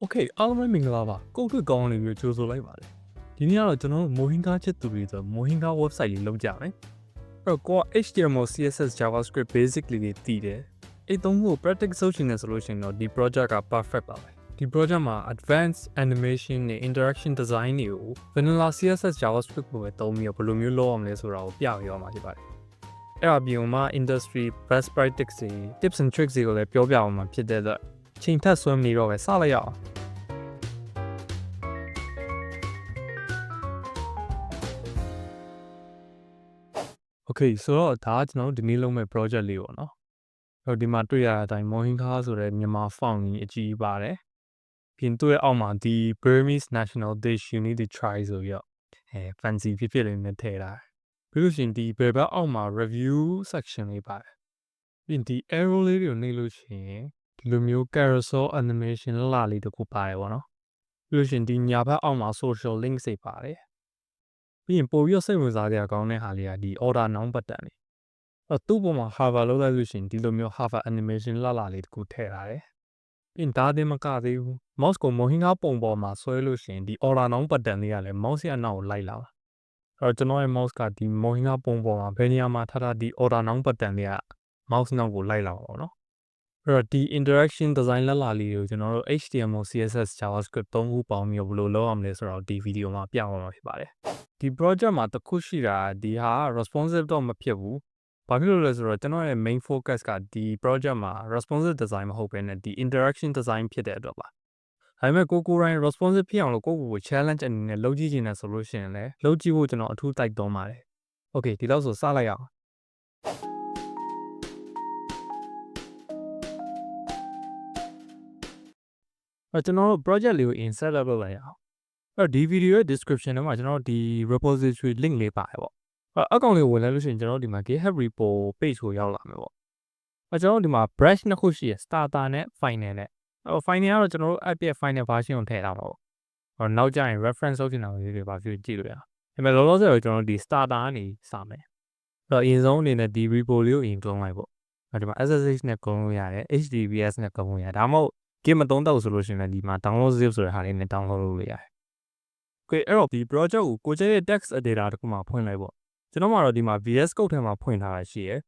Okay အားလုံးပဲမင်္ဂလာပါကိုယ့်အတွက်ကောင်းနေပြီးကြိုဆိုလိုက်ပါတယ်ဒီနေ့ကတော့ကျွန်တော်တို့ Mohinga ချစ်သူတွေဆို Mohinga website လေးလုပ်ကြမယ်အဲ့တော့ကိုက HTML CSS JavaScript basic လေးတွေတည်တယ်အဲ့သုံးခုကို practice လုပ်ချင်တယ်ဆိုလို့ရှိရင်တော့ဒီ project က perfect ပါပဲဒီ project မှာ advanced animation နဲ့ interaction design တွေကို vanilla CSS JavaScript ကိုပဲသုံးပြီးတော့ဘယ်လိုမျိုးလုပ်အောင်လဲဆိုတာကိုပြပြရမှာဖြစ်ပါတယ်အဲ့အပြင်မှာ industry best practice တွေ tips and tricks တွေကိုလည်းပြောပြအောင်မှာဖြစ်တဲ့အတွက်ချိန်ထက်ဆွဲမနေတော့ပဲစလိုက်ရအောင်Okay ဆိုတော့ဒါကကျွန်တော်တို့ဒီနေ့လုပ်မဲ့ project လေးပေါ့နော်။အဲ့တော့ဒီမှာတွေ့ရတဲ့အတိုင်း Mohinga ဆိုတဲ့မြန်မာ font ကြီးအကြီးပါတယ်။ပြီးရင်သူ့ရဲ့အောက်မှာဒီ Burmese national dish you need to try ဆိုပြီးတော့fancy ဖြစ်လေးနဲ့ထည့်ထားတယ်။ပြီးလို့ရှိရင်ဒီဘယ်ဘက်အောက်မှာ review section လေးပါတယ်။ပြီးရင်ဒီ arrow လေးတွေကိုနှိပ်လို့ရှိရင်ဒီလိုမျိုး carousel animation လှလေးတစ်ခုပါတယ်ပေါ့နော်။ပြီးလို့ရှိရင်ဒီညာဘက်အောက်မှာ social links တွေပါတယ်။ပြီးရင်ပို့ပြီးတော့စိတ်ဝင်စားစရာကောင်းတဲ့ဟာလေးကဒီ order now button လေးသူ့ပေါ်မှာ hover လုပ်လိုက်လို့ရှိရင်ဒီလိုမျိုး hover animation လှလေးတစ်ခုထည့်ထားတယ်။ပြီးရင်ဒါတင်မကသေးဘူး mouse ကို Mohinga ပုံပေါ်မှာဆွဲလို့ရှိရင်ဒီ order now button လေးကလည်း mouse ရဲ့အနောက်ကိုလိုက်လာပါ။အဲ့တော့ကျွန်တော်ရဲ့ mouse ကဒီ Mohinga ပုံပေါ်မှာဘယ်နေရာမှာထားဒီ order now button လေးက mouse နောက်ကိုလိုက်လာပါတော့နော်။အဲ့တော့ဒီ interaction design လှလေးကိုကျွန်တော်တို့ HTML CSS JavaScript သုံးခုပေါင်းပြီးဘယ်လိုလုပ်အောင်လဲဆိုတော့ဒီ video မှာပြသွားမှာဖြစ်ပါတယ်။ဒီ project မှာတစ်ခုရှိတာဒီဟာ responsive တော့မဖြစ်ဘူး။ဘာဖြစ်လို့လဲဆိုတော့ကျွန်တော်ရဲ့ main focus ကဒီ project မှာ responsive design မဟုတ်ဘဲနဲ့ဒီ interaction design ဖြစ်တဲ့အတွက်ပါ။ဒါပေမဲ့ကိုတိုင်း responsive ဖြစ်အောင်လို့ကို challenge အနေနဲ့လုပ်ကြည့်နေတယ်ဆိုလို့ရှိရင်လည်းလုပ်ကြည့်ဖို့ကျွန်တော်အထူးတိုက်တွန်းပါတယ်။ Okay ဒီလောက်ဆိုစလိုက်အောင်ကျွန်တော်တို့ project လေးကို insert လုပ်လိုက်ရအောင်အဲ့ဒီ video ရဲ့ description ထဲမှာကျွန်တော်ဒီ repository link လေးပါတယ်ပေါ့အကောင့်လေးဝင်လိုက်လို့ရှိရင်ကျွန်တော်ဒီမှာ GitHub repo page ကိုရောက်လာမယ်ပေါ့ကျွန်တော်ဒီမှာ brush နှစ်ခုရှိရယ် starter နဲ့ final နဲ့final ကတော့ကျွန်တော်တို့ app ရဲ့ final version ကိုထည့်ထားမှာပေါ့နောက်ကျရင် reference လုပ်ချင်တာလေးတွေပါကြည့်လို့ရအောင်ဒါပေမဲ့လောလောဆယ်တော့ကျွန်တော်ဒီ starter ကနေစမယ်အရင်ဆုံးအနေနဲ့ဒီ repo လေးကိုအရင်တုံးလိုက်ပေါ့ဒီမှာ SSH နဲ့ကုန်းလို့ရတယ် HTTPS နဲ့ကုန်းလို့ရတယ်ဒါမှမဟုတ် game မသုံးတော့ဆိုလို့ရှိရင်လည်းဒီမှာ download zip ဆိုတဲ့ဟာလေးနဲ့ download လုပ်လို့ရတယ်Okay အဲ့တော့ဒီ project ကိုကျရဲ့ text editor တခုမှဖွင့်လိုက်ပေါ့ကျွန်တော်မှတော့ဒီမှာ VS Code ထဲမှာဖွင့်ထားတာရှိရယ်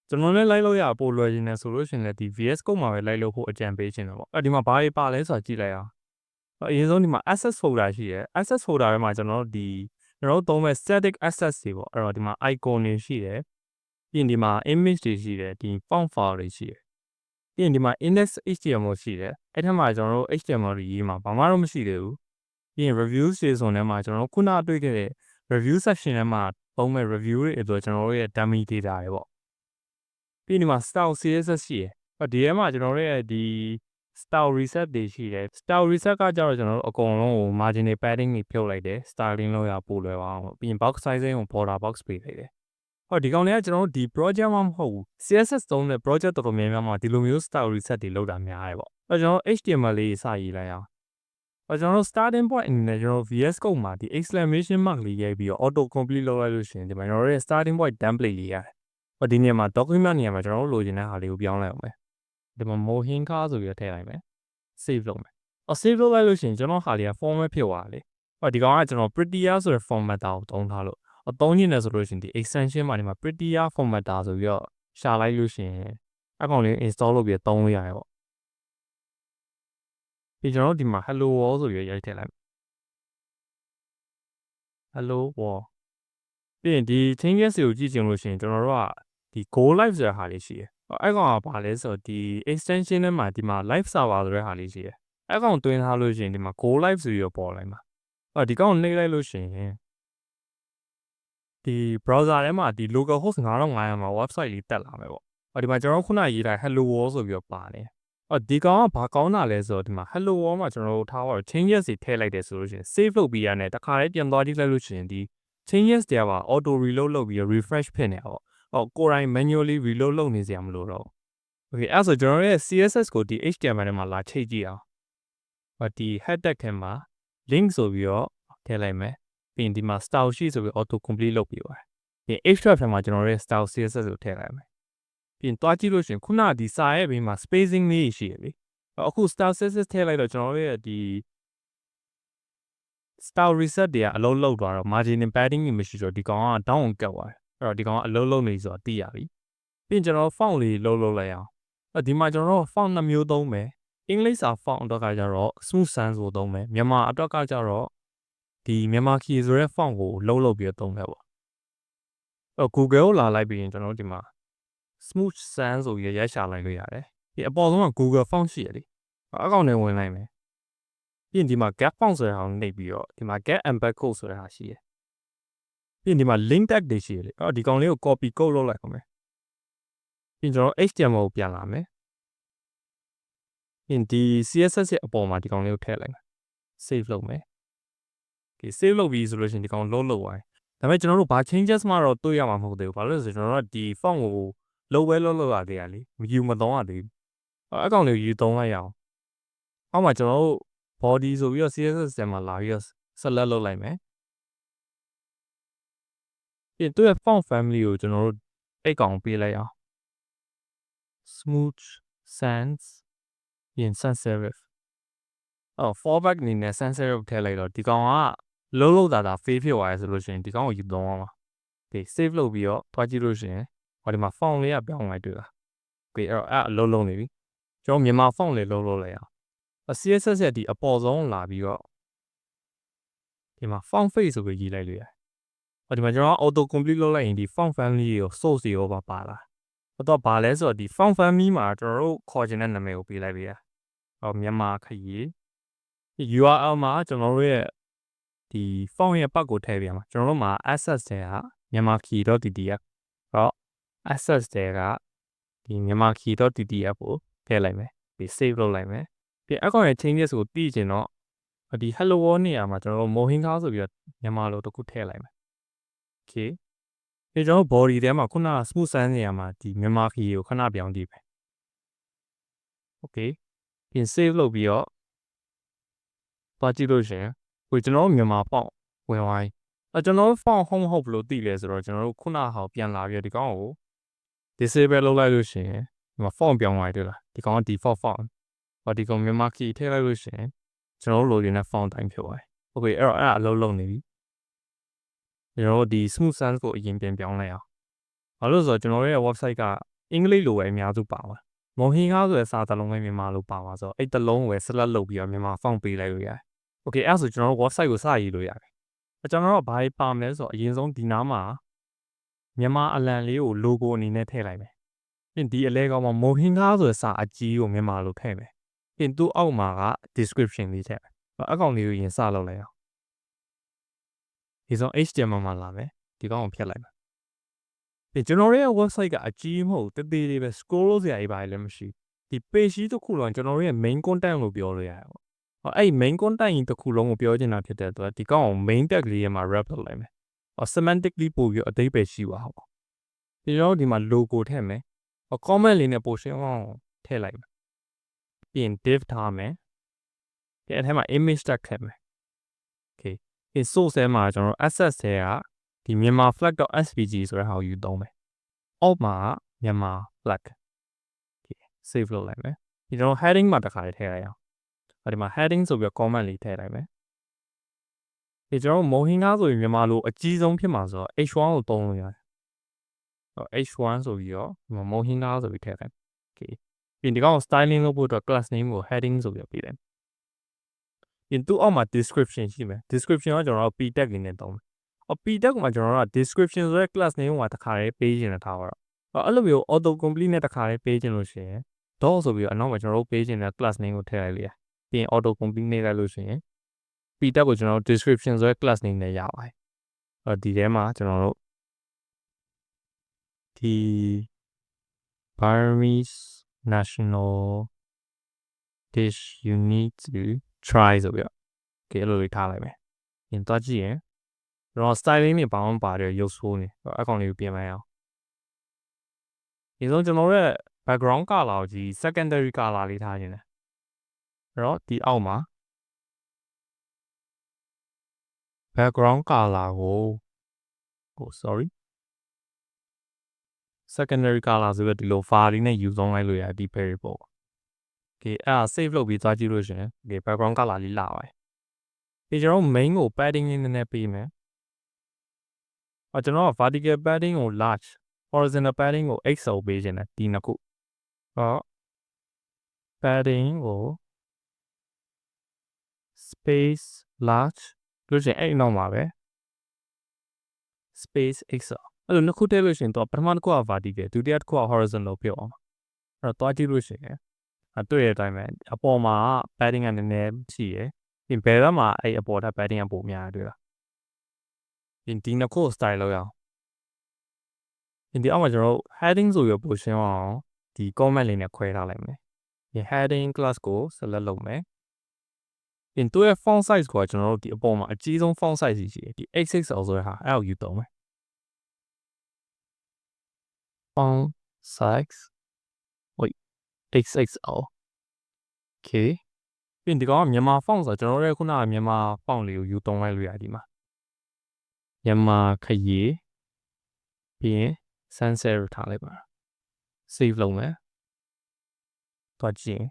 ကျွန်တော်လည်းလိုက်လို့ရပို့လွယ်နေတယ်ဆိုလို့ရှိရင်လည်းဒီ VS Code မှာပဲလိုက်လို့ဖို့အကြံပေးချင်တယ်ပေါ့ဒီမှာဘာတွေပါလဲဆိုတာကြည့်လိုက်အောင်အရင်ဆုံးဒီမှာ access folder ရှိရယ် access folder ထဲမှာကျွန်တော်တို့သုံးမဲ့ static access တွေပေါ့အဲ့တော့ဒီမှာ icon တွေရှိတယ်ပြီးရင်ဒီမှာ image တွေရှိတယ်ဒီ font file တွေရှိတယ်ပြီးရင်ဒီမှာ index html ရှိတယ်အဲ့ထက်မှာကျွန်တော်တို့ html တွေရေးမှာဘာမှတော့မရှိသေးဘူးပြီးရင် review section ထဲမှာကျွန်တော်တို့ခုနတွေ့ခဲ့တဲ့ review section ထဲမှာပုံမဲ့ review တွေအတွက်ကျွန်တော်တို့ရဲ့ dummy data တွေပေါ့ပြီးဒီမှာ style css ရှိရယ်ဒီထဲမှာကျွန်တော်တို့ရဲ့ဒီ style reset တွေရှိတယ် style reset ကကြတော့ကျွန်တော်တို့အကုန်လုံးကို margin တွေ padding တွေဖြုတ်လိုက်တယ် styling လုပ်ရပို့လွယ်ပါအောင်ပြီးရင် box sizing ကို border box ပေးလိုက်တယ်ဒီကောင်လေးကကျွန်တော်တို့ဒီ project မှာမဟုတ်ဘူး CSS သုံးတဲ့ project တော်တော်များများမှာဒီလိုမျိုး style reset တွေလုပ်တာများတယ်ပေါ့ကျွန်တော် HTML လေးစရေးလိုက်အောင်ကျွန်တော် starting point အနေနဲ့ကျွန်တော် VS Code မှာဒီ exclamation mark လေးရိုက်ပြီးတော့ auto complete လုပ်လိုက်လို့ရှိရင်ဒီမှာကျွန်တော်ရဲ့ starting point template လေးရတယ်ဒီနေရာမှာ document နေရာမှာကျွန်တော်တို့လိုချင်တဲ့ဟာလေးကိုပြောင်းလိုက်အောင်မယ်ဒီမှာ Mohinga ဆိုပြီးတော့ထည့်လိုက်မယ် save လုပ်မယ်save လုပ်လိုက်လို့ရှိရင်ကျွန်တော်ဟာလေးက format ဖြစ်သွားတယ်လေဒီကောင်ကကျွန်တော် prettier ဆိုတဲ့ formatter ကိုသုံးထားလို့သုံးညနေဆိုလို့ရှိရင်ဒီ extension မှာဒီမှာ prettier formatter ဆိုပြီးတော့ရှာလိုက်လို့ရှိရင်အကောင်လေး install လုပ်ပြီးသုံးလို့ရတယ်ပေါ့ပြီးကျွန်တော်တို့ဒီမှာ hello world ဆိုပြီးရိုက်ထည့်လိုက် hello world ပြီးရင်ဒီ changes တွေကိုကြည့်ချင်လို့ရှိရင်ကျွန်တော်တို့ကဒီ go live ဆိုတဲ့ဟာလေးရှိတယ်အဲ့ကောင်ကဘာလဲဆိုတော့ဒီ extension ထဲမှာဒီမှာ live server ဆိုတဲ့ဟာလေးရှိတယ်အဲ့ကောင်တွင်းထားလို့ရှိရင်ဒီမှာ go live ဆိုပြီးတော့ပေါ်လိုက်မှာဒီကောင်နှိပ်လိုက်လို့ရှိရင်ဒီ browser ထဲမှာဒီ local host 9500မှာ website လေးတက်လာမယ်ပေါ့ဒီမှာကျွန်တော်ခုနရေးထား hello world ဆိုပြီးတော့ပါတယ်ဒီကောင်ကဘာကောင်းတာလဲဆိုတော့ဒီမှာ hello world မှာကျွန်တော်တို့ထားတော့ changes တွေထည့်လိုက်တယ်ဆိုလို့ရှိရင် save လုပ်ပြီးရတယ်တခါလေးပြန်သွားကြည့်လိုက်လို့ရှိရင်ဒီ changes တွေကပါ auto reload လုပ်ပြီး refresh ဖြစ်နေတာပေါ့ကိုယ်တိုင် manually reload လုပ်နေစရာမလိုတော့ဘူး okay အဲ့ဆိုကျွန်တော်ရဲ့ CSS ကိုဒီ HTML ထဲမှာလာချိန်ကြည့်အောင်ဒီ head tag ထဲမှာ link ဆိုပြီးတော့ထည့်လိုက်မယ်ပြီးရင်ဒီမှာ style sheet ဆိုပြီး auto complete လုပ်ပြီးပါတယ်ပြီးရင် extract ထဲမှာကျွန်တော်ရဲ့ style CSS ကိုထည့်လိုက်မယ်ပြီးရင်တွားကြည့်လို့ရှိရင်ခုနကဒီစာရဲ့ဘေးမှာ spacing လေးရှိရလေ အခု style CSS ထည့်လိုက်တော့ကျွန်တော်တို့ရဲ့ဒီ style reset တွေကအလုံးလောက်သွားတော့ margin padding တွေမရှိတော့ဒီကောင်က down ကတ်သွားတယ်အဲ့တော့ဒီကောင်ကအလုံးလုံးနေဆိုတော့သိရပြီပြီးရင်ကျွန်တော် font လေးလုံးလုံးလိုက်အောင်ဒီမှာကျွန်တော်တို့ font 2မျိုးသုံးမယ်အင်္ဂလိပ်စာ font အတွက်ကကြတော့ smooth sans ကိုသုံးမယ်မြန်မာအတွက်ကကြတော့ဒီမြန်မာ key ဆိုတဲ့ font ကိုလုံးလုံးပြီးသုံးမယ်ပေါ့Google ကိုလာလိုက်ပြီးရင်ကျွန်တော်တို့ဒီမှာ smooth sans ဆိုပြီးရိုက်ရှာလိုက်လို့ရတယ်ဒီအပေါ်ဆုံးက Google font ရှိရလေအကောင့်ထဲဝင်လိုက်မယ်ပြီးရင်ဒီမှာ get font ဆိုတဲ့ဟာကိုနှိပ်ပြီးတော့ဒီမှာ get embed code ဆိုတဲ့ဟာရှိတယ်ပြီးရင်ဒီမှာ link tag တွေရှိရလေဒီကောင်လေးကို copy code လုပ်လိုက်အောင်မယ်ပြီးရင်ကျွန်တော် HTML ကိုပြန်လာမယ်ပြီးရင်ဒီ CSS ရဲ့အပေါ်မှာဒီကောင်လေးကိုထည့်လိုက်မယ် save လုပ်မယ် okay save လုပ်ပြီးဆိုလို့ရှိရင်ဒီကောင်လုံးလုံးသွားတယ်ဒါပေမဲ့ကျွန်တော်တို့ဘာ changes မှတော့တွေ့ရမှာမဟုတ်သေးဘူးဘာလို့လဲဆိုတော့ကျွန်တော်တို့ကဒီ font ကိုလုံးရသေးရလေယူမသုံးရသေးဘူးအကောင်လေးကိုယူသုံးလိုက်ရအောင်အောက်မှာကျွန်တော်တို့ body ဆိုပြီးတော့ CSS ထဲမှာလာပြီးတော့ select လုပ်လိုက်မယ်ပြီးသူ့ရဲ့ font family ကိုကျွန်တော်တို့အိတ်ကောင်ပေးလိုက်အောင် smooth sans ပြီးရင် sans serif fallback အနေနဲ့ sans serif ထည့်လိုက်တော့ဒီကောင်ကလုံးတာ fade ဖြစ်သွားရဲဆိုလို့ရှိရင်ဒီကောင်ကိုယူသုံးအောင်ပါ okay save လုပ်ပြီးတော့တွားကြည့်လို့ရှိရင်ဒီမှာ font လေးကပြောင်းလိုက်တွေ့လား okay အဲ့လုံးနေပြီကျွန်တော်မြန်မာ font လေးလုံးလိုက်အောင်CSS ရဲ့ဒီအပေါ်ဆုံးလာပြီးတော့ဒီမှာ font face ဆိုပြီးရေးလိုက်လို့ရတယ်ဒီမှာကျွန်တော် auto complete လုပ်လိုက်ရင်ဒီ font family ကို source တွေရောပါလာတော့ဘာလဲဆိုတော့ဒီ font family မှာကျွန်တော်တို့ခေါ်ချင်တဲ့နာမည်ကိုပေးလိုက်ပြီမြန်မာခရီး URL မှာကျွန်တော်တို့ရဲ့ဒီ font ရဲ့ပတ်ကိုထည့်ပြရမှာကျွန်တော်တို့မှာ access တွေကမြန်မာ key.ttf access တွေကဒီမြန်မာ key.ttf ကိုထည့်လိုက်မယ်ပြီး save လုပ်လိုက်မယ်ပြီးအကောင့်ရဲ့ changes ကိုသိချင်တော့ဒီ hello world နေရာမှာကျွန်တော်တို့ mohinga ဆိုပြီးတော့မြန်မာလိုတစ်ခုထည့်လိုက်မယ် okay ဒီကျွန်တော် body ထဲမှာခုနက smooth sans နေရာမှာဒီမြန်မာ key ကိုခဏပြောင်းကြည့်မယ် okay ပြီး save လုပ်ပြီးတော့သွားကြည့်လို့ရှင်ကျွန်တော်မြန်မာ font ဝင်သွားပြီကျွန်တော် font ဟုတ်မဟုတ်ဘလို့သိလဲဆိုတော့ကျွန်တော်တို့ခုနကပြန်လာပြီးဒီကောင်ကို disable လုပ်လိုက်လို့ရှင်ဒီမှာ font ပြောင်းသွားတယ်လားဒီကောင်က default font ဒီကောင်မြန်မာ key ထည့်လိုက်လို့ရှင်ကျွန်တော်တို့လိုချင်တဲ့ font တိုင်းဖြစ်သွားတယ် okay အဲ့အလုံးလုံးနေပြီကျွန်တော်တို့ဒီ smooth sans ကိုအရင်ပြန်ပြောင်းလိုက်အောင်ဘာလို့ဆိုတော့ကျွန်တော်ရဲ့ website ကအင်္ဂလိပ်လိုပဲအများစုပါပါmohinga ဆိုတဲ့စာသလုံးပဲမြန်မာလိုပါပါဆိုတော့အဲ့တလုံးကိုပဲ select လုပ်ပြီးတော့မြန်မာ font ပေးလိုက်လို့ရတယ် okay အဲ့ဆိုကျွန်တော်တို့ website ကိုစရေးလို့ရတယ်ကျွန်တော်တို့ဘာပါမလဲဆိုတော့အရင်ဆုံးဒီနားမှာမြန်မာအလံလေးကို logo အနေနဲ့ထည့်လိုက်မယ်ပြီးဒီအလဲကောင်မှာ mohinga ဆိုတဲ့စာအကြီးကိုမြန်မာလိုထည့်မယ်ပြီးသူ့အောက်မှာက description လေးထည့်မယ်အကောင်လေးကိုရင်စလုပ်လိုက်အောင်ဒီဆုံး HTML မှာလာမယ်ဒီကောင်ကိုဖျက်လိုက်မယ်ပြီးကျွန်တော်ရဲ့ website ကအကြီးမဟုတ်တသေးလေးပဲ scroll လုပ်စရာကြီးပါလည်းမရှိဒီ page ကြီးတစ်ခုလုံးကျွန်တော်ရဲ့ main content လို့ပြောလို့ရတယ်ပေါ့အဲ့ main content ကြီးတစ်ခုလုံးကိုပြောချင်တာဖြစ်တဲ့အတွက်ဒီကောင်ကို main tag လေးထဲမှာ wrap လုပ်လိုက်မယ်semantically ပို့ပြီးအသေးပဲရှိပါဟုတ်ဒီတော့ဒီမှာ logo ထည့်မယ်comment လေးနဲ့ portion အောင်ထည့်လိုက်မယ်ပြီးရင် div ထားမယ်ဒီအထက်မှာ image tag ထည့်မယ် okay ဒီ source ထဲမှာကျွန်တော် access ထဲကဒီမြန်မာ flag.svg ဆိုတဲ့ဟာကိုယူသုံးမယ်အောက်မှာမြန်မာ flag okay save လုပ်လိုက်မယ်ဒီတော့ heading မှာတစ်ခါထည့်လိုက်အောင်ဒီမှာ heading ဆိုပြီး comment လေးထည့်လိုက်မယ်ဒီကျွန်တော် mohinga ဆိုရင်မြန်မာလိုအကြီးဆုံးဖြစ်မှာဆိုတော့ h1 ကိုသုံးလို့ရတယ်h1 ဆိုပြီးတော့ဒီမှာ mohinga ဆိုပြီးထည့်လိုက် okay ပြီးဒီကောင် styling လုပ်ဖို့အတွက် class name ကို heading ဆိုပြီးပေးလိုက်ပြီးသူ့အောက်မှာ description ရှိမယ် description ကကျွန်တော်တို့ p tag လေးနဲ့သုံးမယ်p tag မှာကျွန်တော်တို့က description ဆိုတဲ့ class name ကိုတစ်ခါလေးပေးခြင်းနဲ့ထားပါတော့အဲ့လိုမျိုး auto complete နဲ့တစ်ခါလေးပေးခြင်းလို့ရှိရင် dot ဆိုပြီးတော့အနောက်မှာကျွန်တော်တို့ပေးခြင်းတဲ့ class name ကိုထည့်လိုက်လေပြီးရင် auto complete နေလိုက်လို့ရှိရင် p tag ကိုကျွန်တော်တို့ description ဆိုတဲ့ class name နဲ့ရပါတယ်ဒီထဲမှာကျွန်တော်တို့ဒီ Burmese national dish you need to try ဆိုပြီးတော့ okay အဲ့လိုလေးထားလိုက်မယ်ပြင်သွားကြည့်ရင်ကျွန်တော် styling တွေဘာမှမပါတယ်ရုပ်ဆိုးနေအကောင်လေးကိုပြင်လိုက်အောင်ဒီဆုံးကျွန်တော်ရဲ့ background color ကိုဒီ secondary color လေးထားခြင်းတယ်အဲ့တော့ဒီအောက်မှာ background color ကို sorry secondary color ဆိုပြီးဒီလို file လေးနဲ့ယူသုံးလိုက်လို့ရဒီ variable Okay အဲ့ဒါ save လုပ်ပြီးသွားကြည့်လို့ရှင် okay background color လေးလာပါတယ်ဒီကျွန်တော် main ကို padding လေးနည်းနည်းပေးမယ်ကျွန်တော် vertical padding ကို large horizontal padding ကို XL ပေးခြင်းတယ်ဒီနှစ်ခုpadding ကို space large လို့ရှင်အဲ့နောက်မှာပဲ space XL အဲ့လိုနှစ်ခုထည့်လို့ရှင်တော့ပထမတစ်ခုက vertical ဒုတိယတစ်ခုက horizontal ဖြစ်အောင်အဲ့တော့သွားကြည့်လို့ရှင်တွေ့ရတဲ့အတိုင်းပဲအပေါ်မှာ padding ကနည်းနည်းရှိရယ်ဒီဘယ်ဘက်မှာအဲ့အပေါ်ထပ် padding ကပိုများတယ်တွေ့လားဒီနှစ်ခု style လောက်ရအောင်ဒီအောက်မှာကျွန်တော်တို့ heading ဆိုရပို့ရှင်းအောင်ဒီ comment လေးနဲ့ခွဲထားလိုက်မယ်ဒီ heading class ကို select လုပ်မယ်ဒီသူ့ရဲ့ font size ကိုကျွန်တော်တို့ဒီအပေါ်မှာအကြီးဆုံး font size ရှိတယ်ဒီ XXL ဆိုတဲ့ဟာအဲ့ကိုယူသုံးမယ် font size wait XXL okay ဒီကောင်ကမြန်မာ font ဆိုတော့ကျွန်တော်တို့ခုနကမြန်မာ font လေးကိုယူသုံးလိုက်လို့ရဒီမှာမြန်မာခရီးပြီးရင် sunset ကိုထားလိုက်ပါ save လုပ်မယ်သွားကြည့်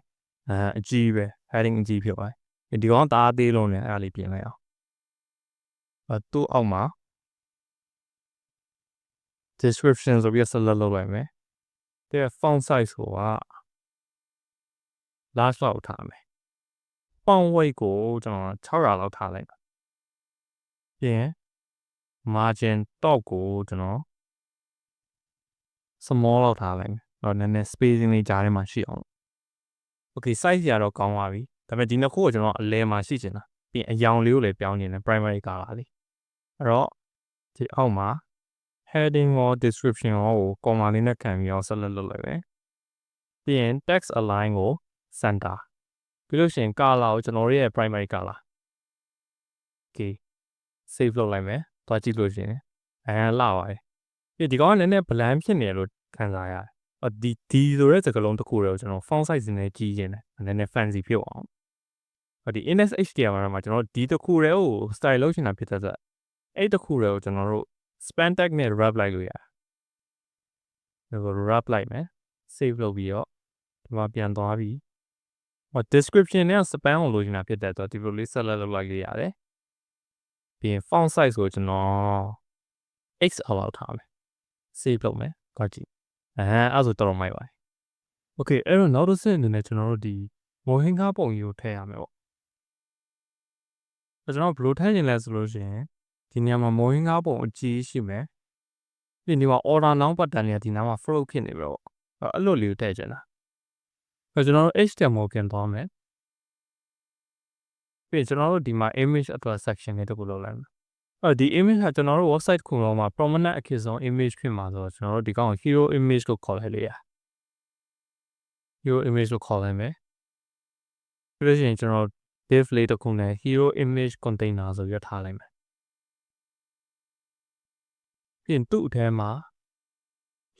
အကြီးပဲ heading အကြီးဖြစ်သွားဒီကောင်တားသေးလုံးနဲ့အဲ့ဒါလေးပြင်လိုက်အောင်သူ့အောက်မှာ description ဆိုပြီး select လုပ်လိုက်မယ်ဒီ font size ကိုက large လောက်ထားမယ် font weight ကိုကျွန်တော်600လောက်ထားလိုက်ပြင် margin top ကိုကျွန်တော် small လောက်ထားလိုက်တော့နည်းနည်း spacing လေးကြားထဲမှာရှိအောင် okay size ရတော့ကောင်းပါပြီဒါပေမဲ့ဒီနှစ်ခုကိုကျွန်တော်အလဲမှာရှိချင်တာပြီးအယောင်လေးကိုလည်းပြောင်းနေတယ် primary color လေးအဲ့တော့ဒီအောက်မှာ heading ရော description ရောကို comma လေးနဲ့ခံပြီးအောင် select လုပ်လိုက်မယ်ပြီးရင် text align ကို center ပြီးလို့ရှိရင် color ကိုကျွန်တော်ရဲ့ primary color okay save လုပ်လိုက်မယ်သွားကြည့်လို့ရှိရင်လာပါတယ်ဒီကောင်ကလည်းနည်းနည်း bland ဖြစ်နေလို့ခံစားရတယ်ဒီဆိုတဲ့စကားလုံးတစ်ခုတည်းကိုကျွန်တော် font size နဲ့ကြီးခြင်းတယ်နည်းနည်း fancy ဖြစ်အောင်ဒီ index html မှာကျွန်တော်ဒီတစ်ခုတည်းကို style လုပ်ချင်တာဖြစ်တဲ့အတွက်အဲ့တစ်ခုတည်းကိုကျွန်တော်တို့ span tag နဲ့ wrap လိုက်လို့ရတယ်ဒါကို wrap လိုက်မယ် save လုပ်ပြီးတော့ဒီမှာပြန်သွားပြီးdescription နဲ့ span ကိုလိုချင်တာဖြစ်တဲ့အတွက်ဒီလိုလေး select လုပ်လိုက်ရရတယ်ပြီးရင် font size ကိုကျွန်တော် XL လောက်ထားမယ် save လုပ်မယ်ကြည့်အဲ့ဆိုတော်တော်မိုက်ပါတယ် okay အဲ့တော့နောက်တစ်ဆင့်အနေနဲ့ကျွန်တော်တို့ဒီမိုဟင်ကားပုံကြီးကိုထည့်ရမယ်ပေါ့ကျွန်တော်ဘယ်လိုထည့်ရင်လဲဆိုလို့ရှိရင်ဒီနေရာမှာမိုဟင်ကားပုံအကြီးရှိမယ်ဒီမှာ order now button လေးကဒီနားမှာ float ဖြစ်နေပြီပေါ့အဲ့လိုလေးကိုထည့်ချင်တာကျွန်တော်တို့ HTML ပြန်သွားမယ်ပြီးကျွန်တော်တို့ဒီမှာ image အတွက် section လေးတစ်ခုလုပ်လိုက်မယ်ဒီ image ကကျွန်တော်တို့ website ခုလုံးမှာ prominent အဖြစ်ဆုံး image ဖြစ်မှာဆိုတော့ကျွန်တော်တို့ဒီကောင် hero image ကိုခေါ်လိုက်လို့ရ hero image ကိုခေါ်လိုက်မယ်ပြီးလို့ရှိရင်ကျွန်တော် div လေးတစ်ခုနဲ့ hero image container ဆိုပြီးထားလိုက်မယ်ပြင်သူ့အထဲမှာ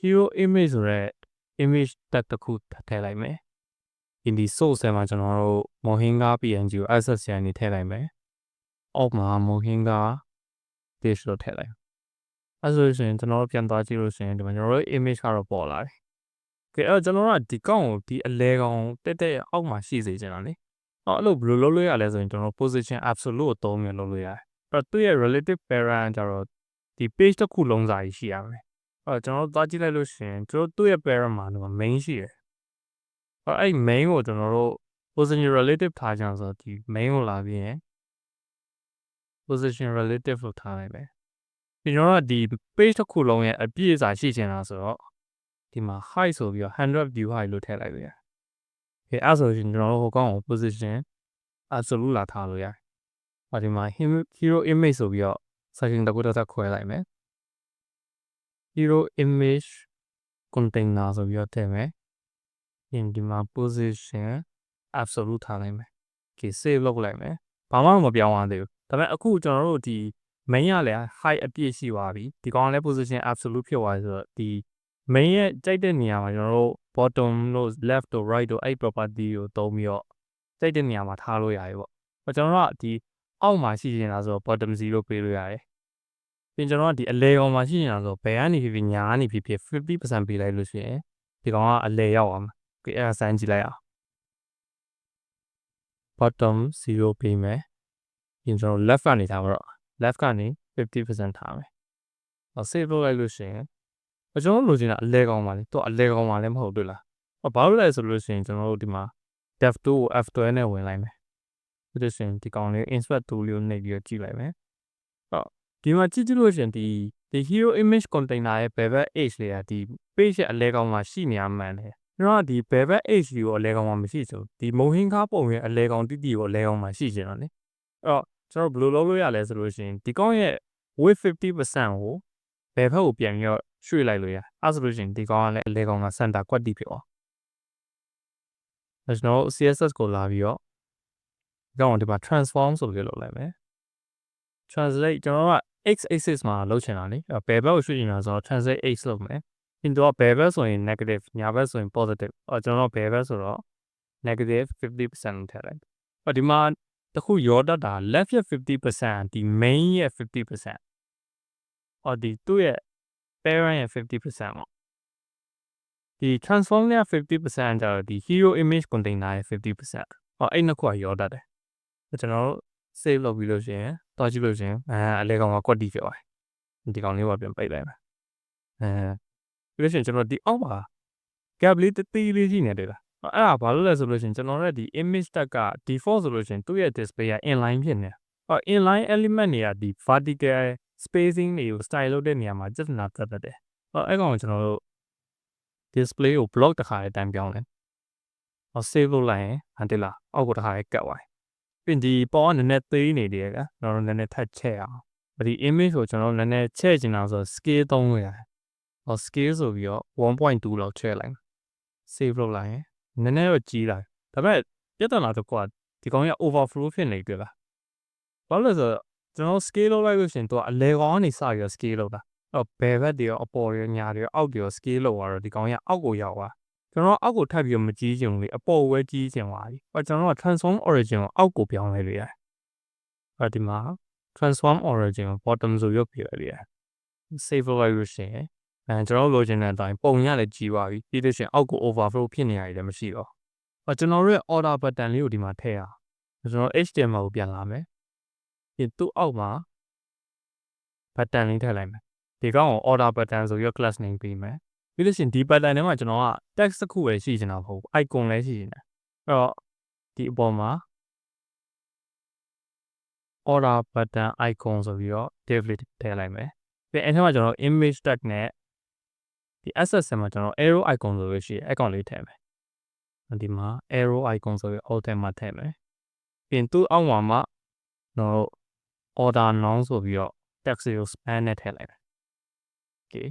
hero image ဆိုတဲ့ image tag တစ်ခုထည့်လိုက်မယ်ဒီ source ထဲမှာကျွန်တော်တို့ mohinga png ကို access ရနေထည့်လိုက်မယ်အောက်မှာ mohinga dish လို့ထည့်လိုက်အဲ့ဆိုရင်ကျွန်တော်တို့ပြန်သွားကြည့်လို့ရှိရင်ဒီမှာကျွန်တော်တို့ image ကတော့ပေါ်လာတယ်ကဲအဲ့ကျွန်တော်တို့ကဒီကောင်ကိုဒီအလဲကောင်တက်အောက်မှာရှိစေချင်တာလေအဲ့လိုဘယ်လိုလုပ်လို့ရလဲဆိုရင်ကျွန်တော် position absolute ကိုသုံးပြီးလုပ်လို့ရတယ်အဲ့သူ့ရဲ့ relative parent ကျတော့ဒီ page တစ်ခုလုံးစာကြီးရှိရမယ်အဲ့ကျွန်တော်တို့သွားကြည့်လိုက်လို့ရှိရင်သူ့ရဲ့ parent မှာ main ရှိတယ်အဲ့ main ကိုကျွန်တော်တို့ position relative ထားကြအောင်ဆိုဒီ main ကိုလာပြီးရင် position relative လို့ထားလိုက်မယ်ဒီတော့ဒီ page တစ်ခုလုံးရဲ့အပြည့်အစုံရှိချင်တာဆိုတော့ဒီမှာ height ဆိုပြီးတော့100 view height လို့ထည့်လိုက်လို့ရတယ်။အဲ့ဆိုရင်ကျွန်တော်တို့ဟိုကောင်ကို position absolute လာထားလို့ရတယ်။ဒီမှာ hero image ဆိုပြီးတော့ section တစ်ခုတစ်ခုခွဲလိုက်မယ်။ hero image container ဆိုပြီးတော့ထည့်မယ်။ဒီမှာ position absolute ထားလိုက်မယ်။ okay save လုပ်လိုက်မယ်။ဘာမှမပြောင်းရသေးဘူး။ဒါပေမဲ့အခုကျွန်တော်တို့ဒီ main ရလဲ height အပြည့်ရှိသွားပြီ။ဒီကောင်လည်း position absolute ဖြစ်သွားပြီဆိုတော့ဒီ main ရဲ့ကြိုက်တဲ့နေရာမှာကျွန်တော်တို့ bottom တို့ left တို့ right တို့အဲ့ property ကိုသုံးပြီးတော့ကြိုက်တဲ့နေရာမှာထားလို့ရတယ်ပေါ့။ကျွန်တော်တို့ကဒီအောက်မှာရှိနေတာဆိုတော့ bottom 0ပေးလို့ရတယ်။ပြင်ကျွန်တော်ကဒီအလဲကောင်မှာရှိနေတာဆိုတော့ဘယ်ကနေဖြစ်ညာကနေဖြစ်50% ပေးလိုက်လို့ရှိရင်ဒီကောင်ကအလဲရောက်အောင်။အဲ့ဒါစမ်းကြည့်လိုက်အောင် bottom 0ပေးမယ်ပြင်ကျွန်တော် left ကနေထားပါတော့ left ကနေ 50% ထားမယ်save လုပ်လိုက်လို့ရှိရင်ကျွန်တော်လိုချင်တာအလဲကောင်းပါလေတော့အလဲကောင်းပါလည်းမဟုတ်တွေ့လားဘာလို့လဲဆိုလို့ရှိရင်ကျွန်တော်တို့ဒီမှာ def2 ကို f12 နဲ့ဝင်လိုက်မယ်ပြီးလို့ရှိရင်ဒီကောင်လေး insert tool လေးကိုနှိပ်ပြီးကြည့်လိုက်မယ်ဒီမှာကြည့်လို့ရှိရင်ဒီ hero image container ရဲ့ bevel edge လေးကဒီ page ရဲ့အလဲကောင်းမှာရှိနေရမှန်တယ်ကျွန်တော်ကဒီ bevel edge ကိုအလဲကောင်းမှာမရှိဆိုဒီမုံဟင်းကားပုံရဲ့အလဲကောင်းတိတိကိုအလဲကောင်းမှာရှိချင်တော့လေကျွန်တော်ဘယ်လိုလုပ်လို့ရလဲဆိုလို့ရှိရင်ဒီကောင်ရဲ့ width 50% ကိုဘယ်ဘက်ကိုပြန်ပြီးတော့ရွှေ့လိုက်လို့ရအဲ့ဆိုလို့ရှိရင်ဒီကောင်ကလည်းအလဲကောင်းက center ကွက်တိဖြစ်သွားကျွန်တော် CSS ကိုလာပြီးတော့ဒီကောင်ဒီမှာ transform ဆိုပြီးလုပ်လိုက်မယ် translate ကျွန်တော်က x axis မှာလုပ်ချင်တာလေဘယ်ဘက်ကိုရွှေ့ချင်တာဆိုတော့ translate x လုပ်မယ်ပြင်တော့ဘယ်ဘက်ဆိုရင် negative ညာဘက်ဆိုရင် positive ကျွန်တော်ဘယ်ဘက်ဆိုတော့ negative 50% ထည့်လိုက်ဒီမှာတခုရောတတ်တာ left ရဲ့ 50% ဒီ main ရဲ့ 50% ဒီသူ့ရဲ့ parent ရဲ့ 50% ပေါ့ဒီ transform ရဲ့ 50% ကျတော့ဒီ hero image container ရဲ့ 50% အဲ့နှစ်ခုကရောတတ်တယ်ကျွန်တော်တို့ save လုပ်ပြီးလို့ရှိရင်တွားကြည့်လို့ရှိရင်အလဲကောင်ကကွက်တီဖြစ်သွားတယ်ဒီကောင်လေးကပြန်ပိတ်လိုက်မယ်ပြီးလို့ရှိရင်ကျွန်တော်ဒီအောက်မှာ gap လေးတတိလေးရှိနေတယ်လားအဲ့ဒါဘာလို့လဲဆိုလို့ရှိရင်ကျွန်တော်တို့ဒီ image tag က default ဆိုလို့ရှိရင်သူ့ရဲ့ display က inline ဖြစ်နေinline element တွေကဒီ vertical spacing တွေကို style လုပ်တဲ့နေရာမှာပြဿနာတက်တတ်တယ်အဲ့ကောင်ကိုကျွန်တော်တို့ display ကို block တစ်ခါလေးတန်းပြောင်းတယ်save လုပ်လိုက်ရင်ဟန်တလားအောက်ကိုတစ်ခါလေးကတ်သွားပြင်ဒီပေါ်ကနည်းနည်းသေးနေတယ်ကွာကျွန်တော်တို့နည်းနည်းထပ်ချဲ့အောင်ဒီ image ကိုကျွန်တော်တို့နည်းနည်းချဲ့ချင်တာဆို scale သုံးလို့ရတယ်scale ဆိုပြီးတော့ 1.2 လောက်ချဲ့လိုက် save လုပ်လိုက်ရင်နည်းနည်းတော့ကြီးလာဒါပေမဲ့ပြဿနာတစ်ခုကဒီကောင်က overflow ဖြစ်နေကြလားဘာလို့လဲဆိုတော့ကျွန်တော် scale လုပ်လိုက်လို့ရှင်သူကအလဲကောင်းကနေစပြီးတော့ scale လုပ်တာဘယ်ဘက်တွေရောအပေါ်တွေညာတွေရောအောက်တွေရော scale လုပ်သွားတော့ဒီကောင်ကအောက်ကိုရောက်သွားကျွန်တော်အောက်ကိုထပ်ပြီးတော့မကြီးချင်ဘူးလေအပေါ်ဝဲကြီးချင်သွားပြီကျွန်တော်က transform origin ကိုအောက်ကိုပြောင်းလိုက်လို့ရတယ်ဒီမှာ transform origin ကို bottom ဆိုရုပ်ပြလိုက်ရတယ် save လုပ်လိုက်လို့ရှိရင်ကျွန်တော်လိုချင်တဲ့အတိုင်းပုံရလည်းကြီးသွားပြီပြီးလို့ရှိရင်အောက်ကို overflow ဖြစ်နေရတယ်မရှိတော့ကျွန်တော်တို့ရဲ့ order button လေးကိုဒီမှာထည့်ရအောင်ကျွန်တော် HTML ကိုပြန်လာမယ်ပြီးသူ့အောက်မှာ button လေးထည့်လိုက်မယ်ဒီကောင်ကို order button ဆိုပြီး class name ပေးမယ်ပြီးလို့ရှိရင်ဒီ button ထဲမှာကျွန်တော်က text တစ်ခုပဲရှိချင်တာမဟုတ်ဘူး icon လည်းရှိနေတာအဲ့တော့ဒီအပေါ်မှာ order button icon ဆိုပြီးတော့ div လေးထည့်လိုက်မယ်ပြီးအဲ့ထဲမှာကျွန်တော် image tag နဲ့ဒီ access မှာကျွန်တော် arrow icon ဆိုလို့ရှိရင် icon လေးထည့်မယ်ဒီမှာ arrow icon ဆိုပြီး alt ထဲမှာထည့်မယ်ပြီးသူ့အောက်မှာကျွန်တော် order noun ဆိုပြီးတော့ text ကို span နဲ့ထည့်လိုက်မယ် okay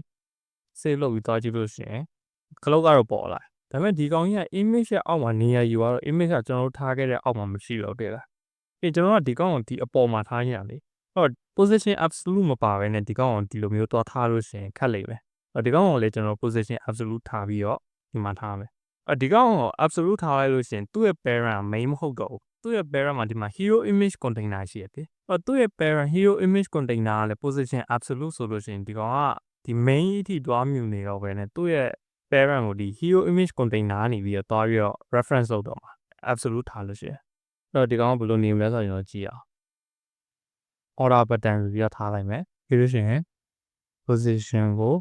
save လုပ်ပြီးတွားကြည့်လို့ရှိရင် cloud ကတော့ပေါ်လာဒါပေမဲ့ဒီကောင်ကြီးက image ရဲ့အောက်မှာနေရာယူရတော့ image ကကျွန်တော်တို့ထားခဲ့တဲ့အောက်မှာမရှိတော့တဲ့လားပြီးကျွန်တော်ကဒီကောင်ကိုဒီအပေါ်မှာထားနေတာလေposition absolute မပါဘဲနဲ့ဒီကောင်ကိုဒီလိုမျိုးတွားထားလို့ရှိရင်ခက်လိမ့်မယ်ဒီကောင်ကိုလည်းကျွန်တော် position absolute ထားပြီးတော့ဒီမှာထားမယ်ဒီကောင်ကို absolute ထားလိုက်လို့ရှိရင်သူ့ရဲ့ parent main မဟုတ်တော့ဘူးသူ့ရဲ့ parent မှာဒီမှာ hero image container ရှိရတယ်သူ့ရဲ့ parent hero image container ကလည်း position absolute ဆိုလို့ရှိရင်ဒီကောင်ကဒီ main အထိတွားမြူနေတော့ပဲနဲ့သူ့ရဲ့ parent ကိုဒီ hero image container ကနေပြီးတော့တွားပြီးတော့ reference လုပ်တော့မှာ absolute ထားလို့ရှိရင်ဒီကောင်ကဘယ်လိုနေမလဲဆိုတော့ကျွန်တော်ကြည့်အောင် order button ပြီးတော့ထားလိုက်မယ်ပြီးလို့ရှိရင် position ကို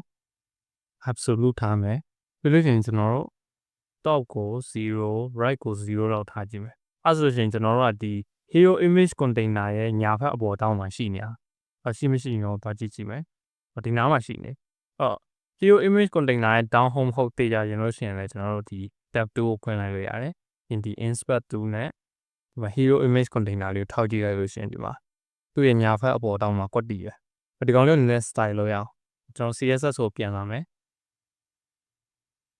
absolute ထားမယ်ပြီးလို့ရှိရင်ကျွန်တော်တို့ top ကို0 right ကို0လောက်ထားကြည့်မယ်အဲ့ဆိုရင်ကျွန်တော်တို့ကဒီ hero image container ရဲ့ညာဘက်အပေါ်တောင်းမှရှိနေတာရှိမရှိရောတွားကြည့်ကြည့်မယ်ဒီနားမှာရှိနေhero image container ရဲ့ down home ဟုတ်တေးကြရင်လို့ရှိရင်လည်းကျွန်တော်တို့ဒီ tab 2ကိုဖွင့်လိုက်လို့ရတယ်ဒီ inspect tool နဲ့ဒီမှာ hero image container လေးကိုထောက်ကြည့်လိုက်လို့ရှိရင်ဒီမှာသူ့ရဲ့ညာဘက်အပေါ်တောင်းမှကွက်တီးရဒီကောင်လေးကိုနည်းနည်း style လုပ်ရအောင်ကျွန်တော် CSS ကိုပြန်လာမယ်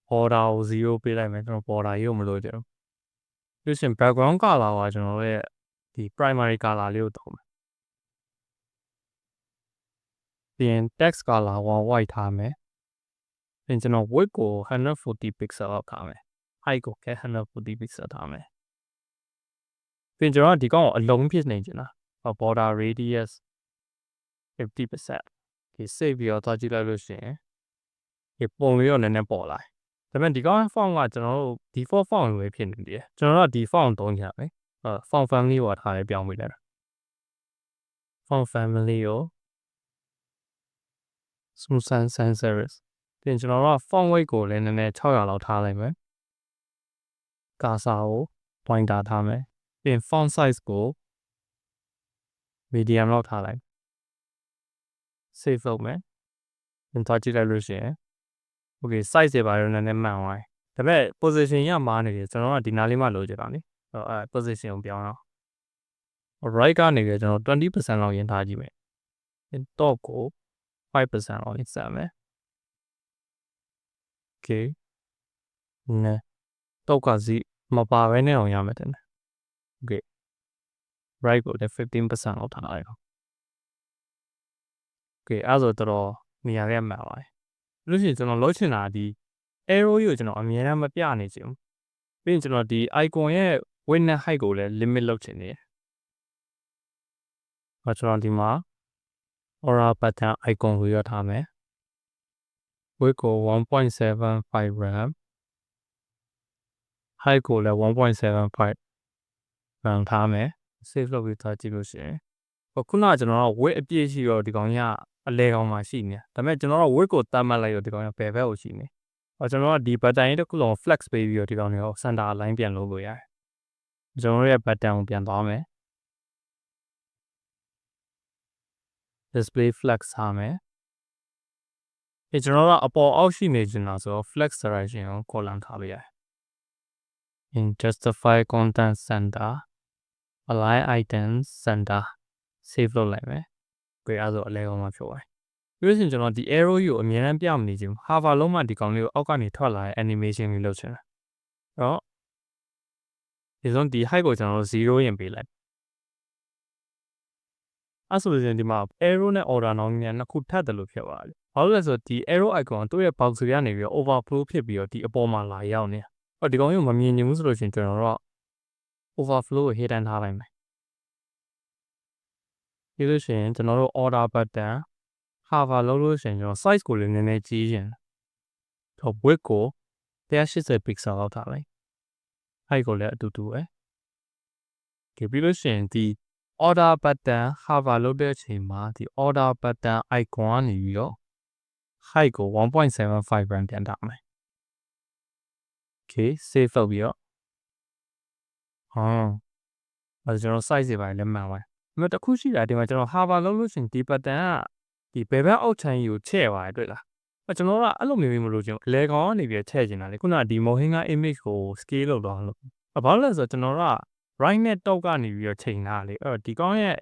border ကို0ပေးလိုက်မယ်ကျွန်တော် border ကြီးကိုမလို့ကြဘူးပြီးရင် background color ကကျွန်တော်ရဲ့ဒီ primary color လေးကိုသုံးမယ်ပြီးရင် text color ကို white ထားမယ်ပြီးရင်ကျွန်တော် width ကို140 pixel လောက်ထားမယ် height ကို140 pixel ထားမယ်ပြီးရင်ကျွန်တော်ဒီကောင်ကိုအလုံးဖြစ်နေချင်တာborder radius 50% ဒီ save ပြီးတော့တွားကြည့်လိုက်လို့ရှိရင်ဒီပုံလေးတော့နည်းနည်းပေါ်လာဒါပေမဲ့ဒီကောင် font ကကျွန်တော်တို့ default font ပဲဖြစ်နေတယ်ကျွန်တော်တို့ကဒီ font သုံးကြမယ် font family ကိုထားလဲပြောင်းပေးလိုက်တာ font family ကို smooth sans serif ပြင်ကျွန်တော်တို့က font weight ကိုလည်းနည်းနည်း600လောက်ထားလိုက်မယ် cursor ကို pointer ထားမယ်ပြင် font size ကို medium လောက်ထားလိုက် save လုပ်မယ်ပြင်သွားကြည့်လိုက်လို့ရှိရင် okay size တွေပါတော့နည်းနည်းမှန်သွားတယ်ဒါပေမဲ့ position ရမှားနေတယ်ကျွန်တော်ကဒီနားလေးမှလိုချင်တာလေposition ကိုပြောင်းအောင် right ကနေပြီးကျွန်တော်20% လောက်ရင်းထားကြည့်မယ် top ကို 5% လောက်ရင်းဆက်မယ် okay နဲ top ကစီမပါဘဲနဲ့အောင်ရမယ်တဲ့ okay right ကိုလည်း15% လောက်ထားလိုက်အောင် okay အဲ့ဆိုတော့နေရာလေးမှန်ပါတယ်လို့ရှိရင်ကျွန်တော်လုပ်ချင်တာဒီ arrow ကိုကျွန်တော်အမြဲတမ်းမပြနေချင်ဘူးပြီးရင်ကျွန်တော်ဒီ icon ရဲ့ width နဲ့ height ကိုလည်း limit လုပ်ချင်နေတယ်ကျွန်တော်ဒီမှာ aura button icon ကိုရထားမယ် width ကို 1.75 gram height ကိုလည်း 1.75 gram ထားမယ် save လုပ်ပြီးထားကြည့်လို့ရှိရင်ခုနကကျွန်တော်က width အပြည့်ရှိတော့ဒီကောင်ကြီးကအလဲကောင်မှာရှိနေဒါပေမဲ့ကျွန်တော်က width ကိုတတ်မှတ်လိုက်တော့ဒီကောင်ကဘယ်ဘက်ကိုရှိနေကျွန်တော်ကဒီ button ကြီးတစ်ခုလုံး flex ပေးပြီးတော့ဒီကောင်တွေကို center align ပြန်လုပ်လို့ရတယ်ကျွန်တော်ရဲ့ button ကိုပြန်သွားမယ် display flex ထားမယ်ကျွန်တော်ကအပေါ်အောက်ရှိနေချင်တာဆိုတော့ flex direction ကို column ထားပေးရတယ် in justify content center align items center save လုပ်လိုက်မယ်ကြည့်အဲ့ဆိုအလဲကောင်မှာဖြစ်သွားပြီပြီးလို့ရှိရင်ကျွန်တော်ဒီ arrow ကြီးကိုအမြဲတမ်းပြမနေချင်ဘူး hover လုံးမှဒီကောင်လေးကိုအောက်ကနေထွက်လာတဲ့ animation လေးလုပ်ချင်တာအဲ့တော့ဒီဆုံးဒီ height ကိုကျွန်တော်တို့0ရင်ပေးလိုက်အဲ့ဆိုရင်ဒီမှာ arrow နဲ့ order နောင်မြန်နှစ်ခုထပ်တယ်လို့ဖြစ်သွားတယ်ဘာလို့လဲဆိုတော့ဒီ arrow icon သူ့ရဲ့ box တွေကနေပြီးတော့ overflow ဖြစ်ပြီးတော့ဒီအပေါ်မှာလာရောက်နေဒီကောင်ကြီးကိုမမြင်ချင်ဘူးဆိုလို့ရှိရင်ကျွန်တော်တို့ overflow ကို hidden ထားလိုက်မယ်ပြီးလို့ရှိရင်ကျွန်တော်တို့ order button hover လုပ်လို့ရှိရင်ကျွန်တော် size ကိုလည်းနည်းနည်းကြီးရင်တော့ width ကို180 pixel လောက်ထားလိုက် height ကိုလည်းအတူတူပဲပြီးလို့ရှိရင်ဒီ order button hover လုပ်တဲ့အချိန်မှာဒီ order button icon ကနေပြီးတော့ height ကို 1.75 gram ပြန်ထားမယ် okay save လုပ်ပြီးတော့ကျွန်တော် size တွေပါလည်းမှန်ပါတယ်ဒါပေမဲ့တစ်ခုရှိတာဒီမှာကျွန်တော် hover လုပ်လို့ရှိရင်ဒီ button ကဒီဘယ်ဘက်အောက်ခြမ်းကြီးကိုချဲ့ပါတယ်တွေ့လားကျွန်တော်ကအဲ့လိုမျိုးမလို့ကျွန်တော်အလဲကောင်ကနေပြီးထည့်ချင်တာလေခုနကဒီ Mohinga image ကို scale လုပ်သွားလို့ဘာလို့လဲဆိုတော့ကျွန်တော်က right နဲ့ top ကနေပြီးတော့ချိန်ထားလေအဲ့တော့ဒီကောင်ရဲ့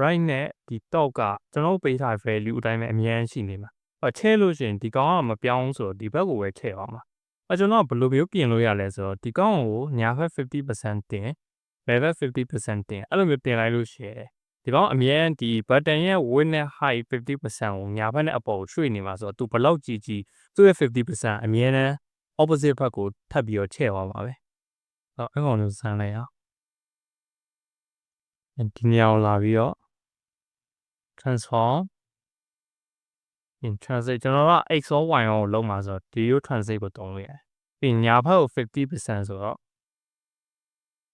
right နဲ့ဒီ top ကကျွန်တော်ပေးထား value အတိုင်းပဲအမြဲရှိနေမှာချဲ့လို့ရှိရင်ဒီကောင်ကမပြောင်းဆိုတော့ဒီဘက်ကိုပဲချဲ့အောင်ပါကျွန်တော်ကဘယ်လိုမျိုးပြင်လို့ရလဲဆိုတော့ဒီကောင်ကိုညာဘက် 50% တင်ဘယ်ဘက် 50% တင်အဲ့လိုမျိုးတင်လိုက်လို့ရှိရင်ဒီကောင်အမြဲဒီ button ရဲ့ width နဲ့ height 50% ကိုညာဘက်နဲ့အပေါ်ကိုရွှေ့နေမှာဆိုတော့သူဘယ်လောက်ကြီးသူ့ရဲ့ 50% အမြဲတမ်း opposite ဘက်ကိုထပ်ပြီးတော့ချဲ့သွားပါပဲအဲ့ကောင်မျိုးစမ်းလိုက်အောင်ဒီနေရာကိုလာပြီးတော့ transform in translate ကျွန်တော်က x or y ကိုလုံးမှာဆိုတော့ဒီကို translate ကိုတုံးလို့ရတယ်ပြီးညာဘက်ကို 50% ဆိုတော့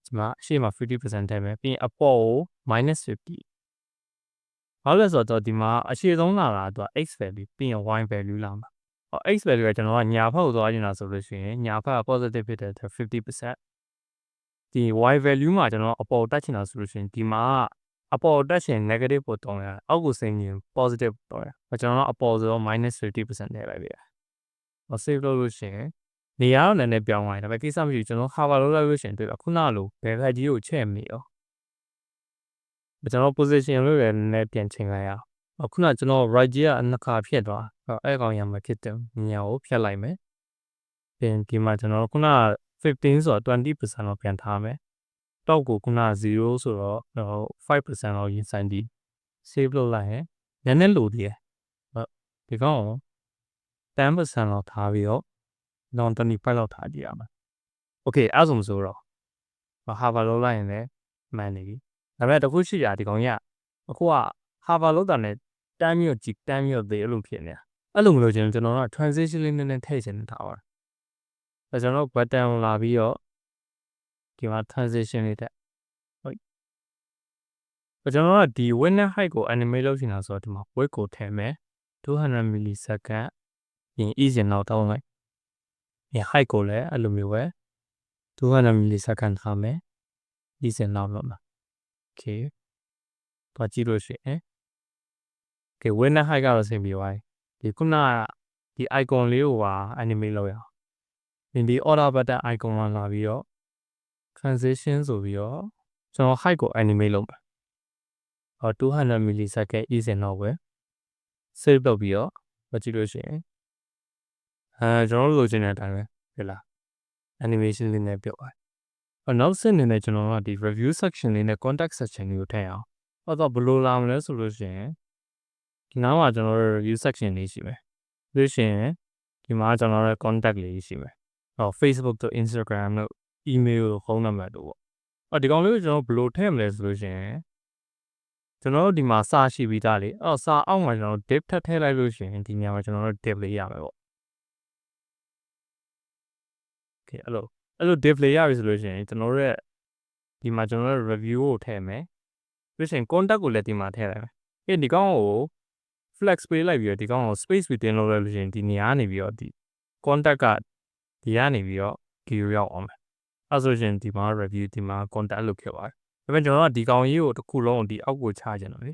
ဒီမှာအရှိမ 50% ထည့်မယ်ပြီးရင်အပေါ်ကို -50 ဘာလို့လဲဆိုတော့ဒီမှာအရှိဆုံးလာတာသူက x value ပြီးရင် y value လာမှာx value ကကျွန်တော်ကညာဘက်ကိုသွားနေတာဆိုလို့ရှိရင်ညာဘက်က positive ဖြစ်တဲ့ 50% ဒီ y value မှာကျွန်တော်အပေါ်တက်ချင်တာဆိုလို့ရှိရင်ဒီမှာအပေါ်တက်ချင် negative ကိုတုံးရအောက်ကိုဆင်းရင် positive တုံးရကျွန်တော်ကအပေါ်ဆိုတော့ -50% ထည့်လိုက်ပြီsave လုပ်လို့ရှိရင်နေရာတော့နည်းနည်းပြောင်းသွားတယ်ဒါပေမဲ့ကိစ္စမရှိဘူးကျွန်တော် hover လုပ်လိုက်လို့ရှိရင်တွေ့ပါခုနလိုဘယ်ဘက်ကြီးကိုချဲ့မနေရောကျွန်တော် position လို့လည်းနည်းနည်းပြန်ချိန်လိုက်ရအောင်ခုနကျွန်တော် right ကြီးကနှစ်ခါဖြစ်သွားအဲ့ကောင်ရမှာဖြစ်တယ်ညကိုဖြတ်လိုက်မယ်ပြီးရင်ဒီမှာကျွန်တော်ခုန15ဆိုတော့ 20% လောက်ပြန်ထားမယ်တောက်ကိုခုန0ဆိုတော့5% လောက်ရင်ဆိုင်ပြီး save လုပ်လိုက်ရင်နည်းနည်းလိုသေးတယ်ဒီကောင်10% လောက်ထားပြီးတော့non 25 လောက်ထားကြည့်ရမှာ okay အဲ့ဆိုမဆိုတော့ hover လုပ်လိုက်ရင်လည်းမှန်နေပြီဒါပေမဲ့တခုရှိတာဒီကောင်ကြီးကအခုက hover လုပ်တာနဲ့တန်းပြီးတော့ကြည့်တန်းပြီးတော့သေးအဲ့လိုဖြစ်နေတာအဲ့လိုမလို့ကျွန်တော်က transition လေးနည်းနည်းထည့်ချင်ထားပါကျွန်တော် button လာပြီးတော့ဒီမှာ transition လေးတက် ကျွန်တော်ကဒီ winner height ကို animate လုပ်ချင်တာဆိုတော့ဒီမှာ width ကိုထည့်မယ်200 millisecond ပြင် ease နောက်တောင်းလိုက်ပြင် height ကိုလည်းအဲ့လိုမျိုးပဲ200 millisecond ထားမယ် ease နောက်လုပ်မှာ okay တော့ကြည့်လို့ရှိရင် okay winner height ကတော့ဆင်ပြေသွားပြီဒီခုနကဒီ icon လေးကိုပါ animate လုပ်ရအောင်ဒီ order button icon မှာလာပြီးတော့ transition ဆိုပြီးတော့ကျွန်တော် height ကို animate လုပ်မှာ200 millisecond ease နောက်ပဲ save လုပ်ပြီးတော့ကြည့်လို့ရှိရင်ကျွန်တော်တို့လိုချင်တဲ့အတိုင်းပဲဖြစ်လား animation လေးနဲ့ပြုတ်သွားနောက်ဆက်နေနဲ့ကျွန်တော်ကဒီ review section လေးနဲ့ contact section လေးကိုထည့်အောင်တော့ဘယ်လိုလာမလဲဆိုလို့ရှိရင်ဒီနားမှာကျွန်တော်တို့ review section လေးရှိမယ်ပြီးရှင်ဒီမှာကျွန်တော်တို့ contact လေးရှိမယ်Facebook တို့ Instagram တို့ email တို့ phone number တို့ပေါ့ဒီကောင်လေးကိုကျွန်တော်ဘယ်လိုထည့်မလဲဆိုလို့ရှိရင်ကျွန်တော်တို့ဒီမှာစာရှိပြီးသားလေစာအောက်မှာကျွန်တော် div ထပ်ထည့်လိုက်လို့ရှိရင်ဒီနေရာမှာကျွန်တော်တို့ div လေးရမယ်ပေါ့ okay အဲ့လို div လေးရပြီဆိုလို့ရှိရင်ကျွန်တော်တို့ရဲ့ဒီမှာကျွန်တော်တို့ review ကိုထည့်မယ်ပြီးရင် contact ကိုလည်းဒီမှာထည့်လိုက်မယ်ဒီကောင်ကို flex ပေးလိုက်ပြီးတော့ဒီကောင်ကို space within လုပ်လိုက်လို့ရှိရင်ဒီနေရာနေပြီးတော့ဒီ contact ကဒီကနေပြီးတော့ gear ရောက်အောင်မယ်အဲ့ဆိုရင်ဒီမှာ review ဒီမှာ contact လုပ်ခဲ့ပါတယ်ဒါပေမဲ့ကျွန်တော်ကဒီကောင်ကြီးကိုတစ်ခုလုံးဒီအောက်ကိုချကြတယ်နော်လေ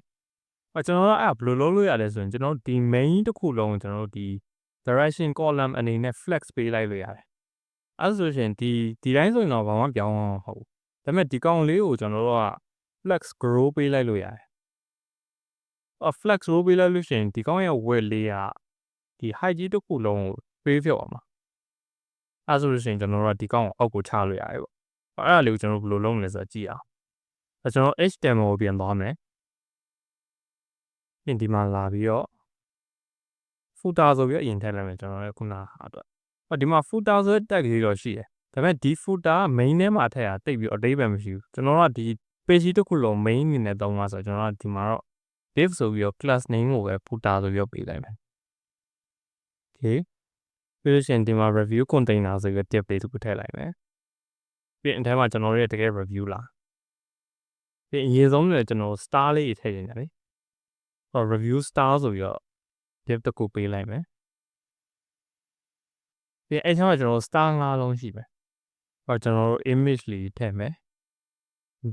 ကျွန်တော်ကအဲ့ဘယ်လိုလုပ်လို့ရလဲဆိုရင်ကျွန်တော်ဒီ main တစ်ခုလုံးကျွန်တော်တို့ဒီ direction column အနေနဲ့ flex ပေးလိုက်လို့ရတယ်အဲ့ဆိုရင်ဒီတိုင်းဆိုရင်တော့ဘာမှပြောင်းအောင်မဟုတ်ဘူးဒါပေမဲ့ဒီကောင်လေးကိုကျွန်တော်တို့က flex grow ပေးလိုက်လို့ရတယ်flex grow ပေးလိုက်လို့ရှိရင်ဒီကောင်ရဲ့ width လေးကဒီ height ကြီးတစ်ခုလုံးကိုပေးဖြုတ်အောင်ပါအဲ့ဆိုလို့ရှိရင်ကျွန်တော်တို့ကဒီကောင်ကိုအောက်ကိုချလို့ရတယ်ပေါ့အဲ့ဒါလေးကိုကျွန်တော်ဘယ်လိုလုပ်မလဲဆိုတော့ကြည့်အောင်ကျွန်တော် HTML ကိုပြန်သွားမယ်ဒီမှာလာပြီးတော့ footer ဆိုပြီးအရင်ထည့်လိုက်မယ်ကျွန်တော်လည်းခုနဟာအတွက်ဒီမှာ footer ဆိုတဲ့ tag လေးတော့ရှိတယ်ဒါပေမဲ့ဒီ footer က main ထဲမှာထည့်တာတိတ်ပြီးအတိတ်ပဲမရှိဘူးကျွန်တော်ကဒီ page တစ်ခုလုံး main အနေနဲ့သုံးမှာဆိုတော့ကျွန်တော်ကဒီမှာတော့ div ဆိုပြီးတော့ class name ကိုပဲ footer ဆိုပြီးတော့ပေးလိုက်မယ် okay ပြီးလို့ရှိရင်ဒီမှာ review container ဆိုပြီး div လေးတစ်ခုထည့်လိုက်မယ်ပြီးအထဲမှာကျွန်တော်ရဲ့တကယ် review လာပြီးအရင်ဆုံးလည်းကျွန်တော် star လေးထည့်နေတယ်လေ review star ဆိုပြီးတော့ div တစ်ခုပေးလိုက်မယ်ပြီးအဲ့ထဲမှာကျွန်တော် star 5လုံးရှိမယ်ကျွန်တော်တို့ image လေးထည့်မယ်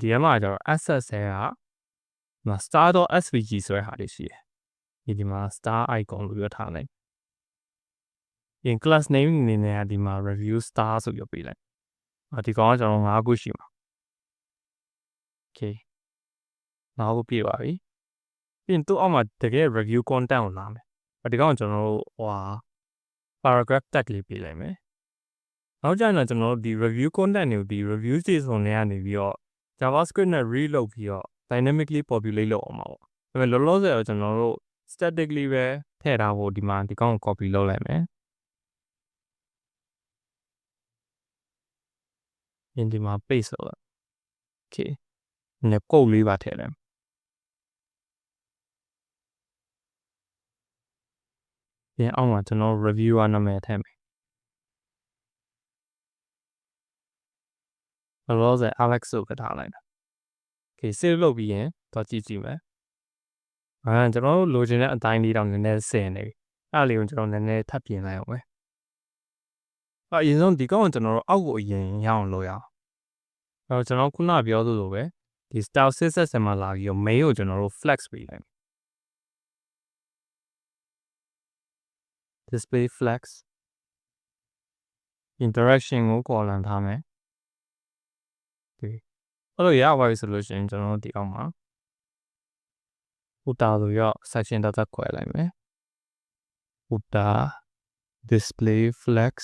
ဒီမှာကျွန်တော် access ဆဲကstar.svg ဆိုတဲ့ဟာလေးရှိတယ်ဒီမှာ star icon လို့ပြောထားလိုက်in class name အနေနဲ့ဒီမှာ review star ဆိုပြီးပေးလိုက်ဒီကောင်ကကျွန်တော်5ခုရှိမှာ okay 5ခုပြည့်ပါပြီပြီးရင်သူ့အောက်မှာတကယ် review content ကိုလာမယ်ဒီကောင်ကကျွန်တော်တို့paragraph tag လေးပေးလိုက်မယ်နောက်ကျရင်တော့ကျွန်တော်တို့ဒီ review content တွေကိုဒီ review JSON တွေကနေပြီးတော့ JavaScript နဲ့ read လုပ်ပြီးတော့ dynamically populate လုပ်အောင်ပါပေါ့ဒါပေမဲ့လောလောဆယ်တော့ကျွန်တော်တို့ statically ပဲထည့်ထားဖို့ဒီမှာဒီကောင်ကို copy လုပ်လိုက်မယ်ဒီမှာ paste လုပ်လိုက် okay နဲ့ code လေးပါထည့်လိုက်ပြန်အောက်မှာကျွန်တော် reviewer နာမည်ထည့်မယ်လောလောဆယ် Alex ဆိုပြထားလိုက်တာ okay save လုပ်ပြီးရင်တော့ကြည့်မယ်ကျွန်တော်တို့လိုချင်တဲ့အတိုင်းလေးတောင်နည်းနည်းဆင်နေပြီအဲ့လေးကိုကျွန်တော်နည်းနည်းထပ်ပြင်လိုက်အောင်ပဲအရင်ဆုံးဒီကောင်ကကျွန်တော်တို့အောက်ကိုအရင်ရအောင်လုပ်ရအောင်ကျွန်တော်ခုနပြောသလိုပဲဒီ style CSS မှာလာပြီးတော့ main ကိုကျွန်တော်တို့ flex ပေးလိုက် display flex interaction ကို column ထားမယ်ဒီအဲ့လိုရပါပြီဆိုလို့ရှိရင်ကျွန်တော်တို့ဒီအောက်မှာ footer ဆိုပြီးတော့ section တစ်သက်ခွဲလိုက်မယ် footer display flex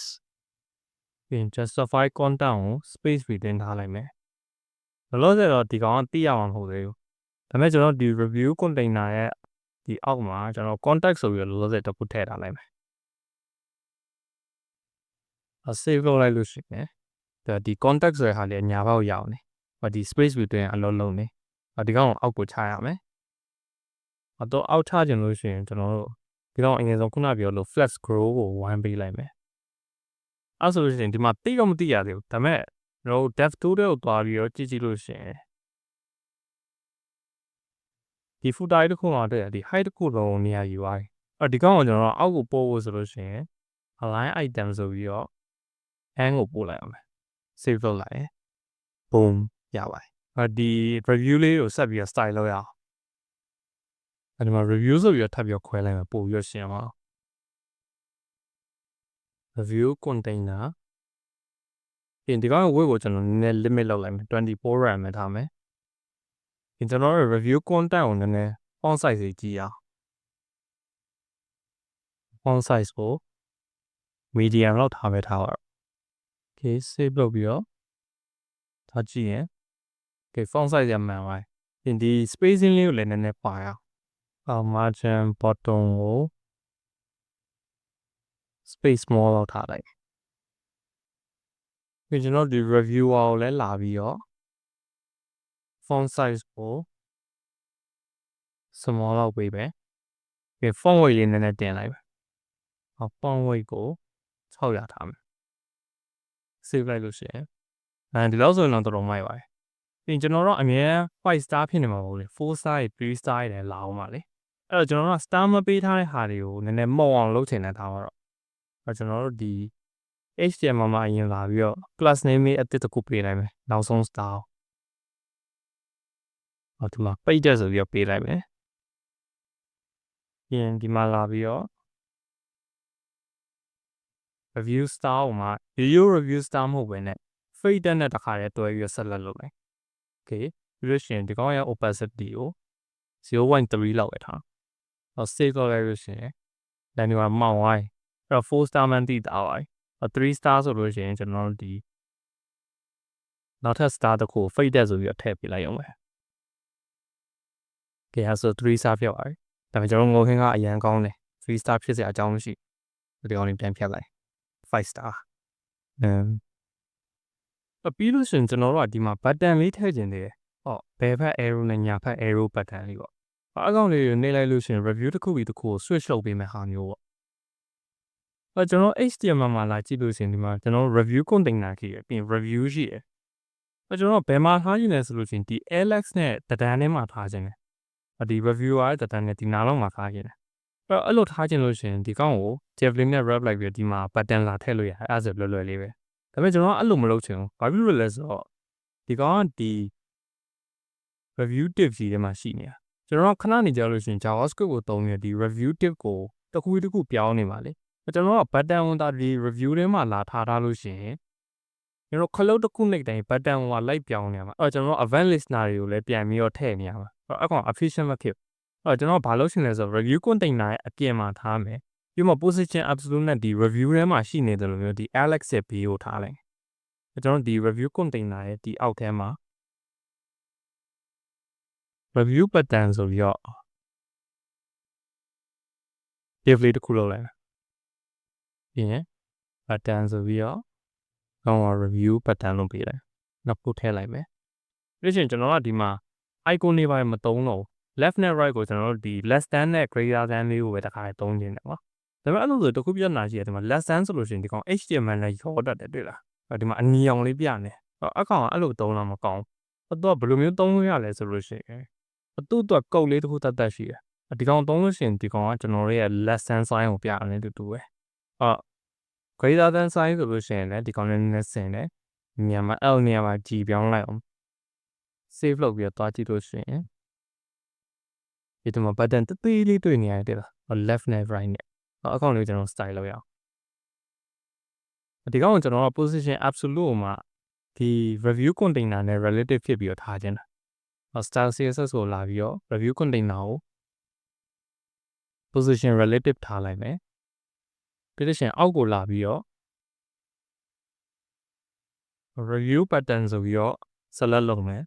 ပြီးရင် justify content ကို space within ထားလိုက်မယ်လောလောဆယ်တော့ဒီကောင်ကသိရမှာမဟုတ်သေးဘူးဒါပေမဲ့ကျွန်တော်ဒီ review container ရဲ့ဒီအောက်မှာကျွန်တော် contact ဆိုပြီးတော့လောလောဆယ်တစ်ခုထည့်ထားလိုက်မယ်save လုပ်လိုက်လို့ရှိရင်ဒီ contact ဆိုတဲ့ဟာလေးအညာဘက်ကိုရောက်နေဒီ space within အလုံးလုံးနေဒီကောင်ကိုအောက်ကိုချရမယ်တော့အောက်ချခြင်းလို့ရှိရင်ကျွန်တော်တို့ဒီကောင်အရင်ဆုံးခုနပြောလို့ flex grow ကို1ပေးလိုက်မယ်အဲ့ဆိုလို့ရှိရင်ဒီမှာတိတော့မသိရသေးဘူးဒါပေမဲ့ကျွန်တော်တို့ dev tool တွေကိုတွားပြီးတော့ကြည့်လို့ရှိရင် ဒီ footer တစ်ခုမှာတွေ့ရဒီ height တစ်ခုလုံးနေရာယူသွားတယ်ဒီကောင်ကကျွန်တော်အောက်ကိုပို့ဖို့ဆိုလို့ရှိရင် align item ဆိုပြီးတော့ hang ကိုပို့လိုက်အောင်မယ် save လုပ်လိုက်ရင် boom ရပါတယ်ဒီ review လေးကိုဆက်ပြီးတော့ style လုပ်ရအောင်ဒီမှာ review ဆိုပြီးတော့ထပ်ပြီးတော့ခွဲလိုက်မယ်ပို့ပြီးတော့ရှင်းအောင် review container ဒီကောင်ရဲ့ weight ကိုကျွန်တော်နည်းနည်း limit လုပ်လိုက်မယ်24 rand ပဲထားမယ်ကျွန်တော်ရဲ့ review content ကိုနည်းနည်း font size ကြီးကြည့်အောင် font size ကို medium လောက်ထားပဲထားပါတော့ okay save လုပ်ပြီးတော့ထားကြည့်ရင် okay font size ရမှန်ပါတယ်ဒီ spacing လေးကိုလည်းနည်းနည်းပါအောင် margin bottom ကို space small လောက်ထားလိုက်ပြီးကျွန်တော်ဒီ reviewer ကိုလည်းလာပြီးတော့ font size ကို small လောက်ပေးပဲပြီး font weight လေးနည်းနည်းတင်လိုက်ပဲfont weight ကို600ထားမယ် save လိုက်လို့ရှိရင်ဒီလောက်ဆိုရင်တော့တော်တော်မိုက်ပါတယ်ပြီးကျွန်တော်တို့အမြဲ5 star ဖြစ်နေမှာမဟုတ်လေ4 star 3 star တွေလည်းလာအောင်ပါလေအဲ့တော့ကျွန်တော်တို့ star မပေးထားတဲ့ဟာတွေကိုနည်းနည်းမှုံအောင်လုပ်ချင်တဲ့ထားပါတော့ကျွန်တော်တို့ဒီ HTML မှာအရင်လာပြီးတော့ class name အသစ်တစ်ခုပေးလိုက်မယ်နောက်ဆုံး star ဒီမှာ page ဆိုပြီးတော့ပေးလိုက်မယ်ပြီးရင်ဒီမှာလာပြီးတော့ review star ကိုမှ video review star မဟုတ်ဘဲနဲ့ fade နဲ့တစ်ခါတည်းတွဲပြီးတော့ဆက်လက်လုပ်လိုက် okay ပြီးလို့ရှိရင်ဒီကောင်ရဲ့ opacity ကို 0.3 လောက်ပဲထားsave လုပ်လိုက်လို့ရှိရင်ဒီမှာမောင်းသွားအဲ့တော့4 star မှန်းသိတာပါ3 star ဆိုလို့ရှိရင်ကျွန်တော်တို့ဒီနောက်ထပ် star တစ်ခု fade ဆိုပြီးတော့ထည့်ပေးလိုက်အောင်ပဲကဲအဲ့ဆို3 star ဖြစ်သွားပြီဒါပေမဲ့ကျွန်တော်ငိုခင်းကအရန်ကောင်းတယ်3 star ဖြစ်စရာအကြောင်းမရှိဒီကောင်လေးပြန်ဖြတ်လိုက်5 star ပြီးလို့ရှိရင်ကျွန်တော်တို့ကဒီမှာ button လေးထည့်ခြင်းတယ်ဘယ်ဘက် arrow နဲ့ညာဘက် arrow button လေးပေါ့အကောင်လေးကိုနှိပ်လိုက်လို့ရှိရင် review တစ်ခုပြီးတစ်ခုကို switch လုပ်ပေးမယ်ဟာမျိုးပေါ့ကျွန်တော် HTML မှာလာကြည့်လို့ရှိရင်ဒီမှာကျွန်တော် review container ရှိရပြီး review ရှိရကျွန်တော်ဘယ်မှာထားခြင်းလဲဆိုလို့ရှိရင်ဒီ alex နဲ့တဒန်းထဲမှာထားခြင်းတယ်ဒီ reviewer တဒန်းနဲ့ဒီနားလောက်မှာထားခြင်းတယ်အဲ့လိုထားခြင်းလို့ရှိရင်ဒီကောင်ကို javelin နဲ့ wrap လိုက်ပြီးဒီမှာ button လာထည့်လို့ရတယ်အဲ့ဒါဆိုလွယ်လွယ်လေးပဲဒါပေမဲ့ကျွန်တော်အဲ့လိုမလုပ်ချင်ဘူးဘာဖြစ်လို့လဲဆိုတော့ဒီကောင်ကဒီ review tip ကြီးထဲမှာရှိနေတာကျွန်တော်ခဏနေကြလို့ရှိရင် JavaScript ကိုသုံးပြီးဒီ review tip ကိုတစ်ခုပြောင်းနေပါလေကျွန်တော်က button ဝင်တာဒီ review ထဲမှာလာထားလို့ရှိရင်ကျွန်တော်ခလုတ်တစ်ခုနှိပ်တိုင်း button ဟိုလိုက်ပြောင်းနေမှာကျွန်တော် event listener တွေကိုလည်းပြန်ပြီးတော့ထည့်နေရမှာအဲ့ကောင် efficient မဖြစ်ကျွန်တော်ဘာလုပ်ချင်လဲဆိုတော့ review container ရဲ့အပြင်မှာထားမယ်ပြီးမှ position absolute နဲ့ဒီ review ထဲမှာရှိနေတယ်လို့မျိုးဒီ alex ရဲ့ b ကိုထားလိုက်ကျွန်တော်ဒီ review container ရဲ့ဒီအောက်ထဲမှာ review button ဆိုပြီးတော့ div လေးတစ်ခုလုပ်လိုက်မယ်ပြီးရင် button ဆိုပြီးတော့ကောင်း review button လုပ်ပေးလိုက်နောက်ပို့ထည့်လိုက်မယ်ပြီးရင်ကျွန်တော်ကဒီမှာ icon တွေပါမသုံးတော့ left နဲ့ right ကိုကျွန်တော်တို့ဒီ less than နဲ့ greater than လေးကိုပဲတစ်ခါသုံးနေတယ်ကွာဒါပေမဲ့အဲ့လိုဆိုတခုပြဿနာရှိတယ်ဒီမှာ less than ဆိုလို့ရှိရင်ဒီကောင် HTML နဲ့ရောတတ်တယ်တွေ့လားဒီမှာအနီရောင်လေးပြနေအကောင်ကအဲ့လိုသုံးလာမကောင်းဘူးတော့ဘယ်လိုမျိုးသုံးလို့ရလဲဆိုလို့ရှိရင်သူ့အတွက်ကုတ်လေးတစ်ခုတတ်ရှိတယ်ဒီကောင်သုံးလို့ရှိရင်ဒီကောင်ကကျွန်တော်တို့ရဲ့ less than sign ကိုပြရတယ်တူတူပဲgreater than sign ဆိုလို့ရှိရင်လည်းဒီကောင်လေးနည်းနည်းဆင်တယ်နေရာမှာ L နေရာမှာ G ပြောင်းလိုက်အောင် save လုပ်ပြီးတော့တွားကြည့်လို့ရှိရင်ဒီမှာ button တသေးလေးတွေ့နေရတယ်လား left နဲ့ right နဲ့အကောင်လေးကျွန်တော် style လုပ်ရအောင်ဒီကောင်ကိုကျွန်တော်က position absolute မှာဒီ review container နဲ့ relative ဖြစ်ပြီးတော့ထားခြင်းတာ style css ကိုလာပြီးတော့ review container ကို position relative ထားလိုက်မယ်ပြီးလို့ရှိရင်အောက်ကိုလာပြီးတော့ review button ဆိုပြီးတော့ select လုပ်မယ်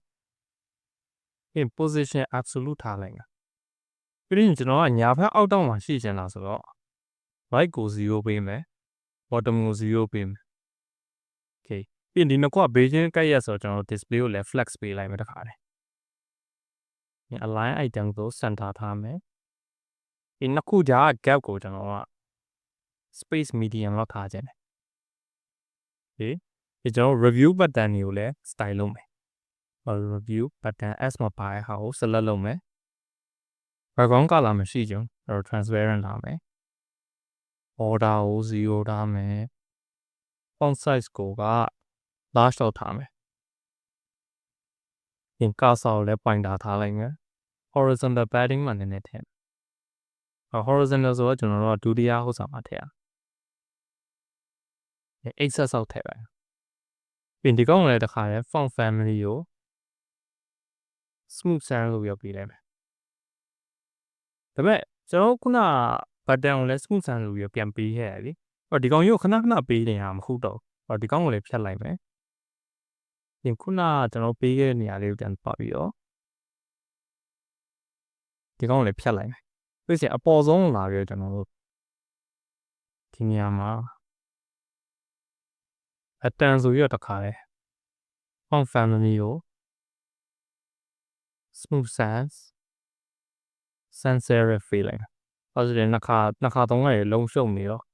ပြီး position absolute ထားလိုက်မယ်ပြီးရင်ကျွန်တော်ကညာဘက်အောက်တောင်မှာရှိချင်တာဆိုတော့ right ကို0ပေးမယ် bottom ကို0ပေးမယ် okay ပြီးရင်ဒီနှစ်ခုက Bayesian ကတ်ရက်ဆိုတော့ကျွန်တော် display ကိုလည်း flex ပေးလိုက်မယ်တခါတည်း align item ကို center ထားမယ်ဒီနှစ်ခုကြား gap ကိုကျွန်တော်က space medium လောက်ထားခြင်းတယ်ဒီကျွန်တော် review button တွေကိုလည်း style လုပ်မယ်review button s မှာပါတဲ့ဟာကို select လုပ်မယ် background color မရှိကြဘူးအဲ့တော့ transparent လာမယ် border ကို0ထားမယ် font size ကိုက large တော့ထားမယ်ပြင် cursor ကိုလည်း pointer ထားလိုက်မယ် horizontal padding မှာနည်းနည်းထည့် horizontal ဆိုတော့ကျွန်တော်တို့ကဒုတိယဟိုစာမှာထည့်ရ access အောက်ထည့်လိုက်ပြင်ဒီကောင်လည်းတစ်ခါလဲ font family ကို smooth sans လို့ပြောပြလိုက်မယ်ဒါပေမဲ့ကျွန်တော်ခုန button ကိုလည်း smooth sans လို့ပြောပြန်ပေးခဲ့ရတယ်လေအဲ့တော့ဒီကောင်ကြီးကိုခဏခဏပေးနေတာမဟုတ်တော့အဲ့တော့ဒီကောင်ကိုလည်းဖြတ်လိုက်မယ်ပြင်ခုနကျွန်တော်ပေးခဲ့တဲ့နေရာလေးကိုပြန်ပတ်ပြီးတော့ဒီကောင်ကိုလည်းဖြတ်လိုက်မယ်ပြီးရင်အပေါ်ဆုံးလာပြီးတော့ကျွန်တော်တို့ဒီနေရာမှာ button ဆိုပြီးတော့တစ်ခါလဲ font family ကို smooth sans sans serif ပေးလိုက်အဲ့ဒါဆိုရင်နှစ်ခါသုံးခါရေလုံးရှုံနေတော့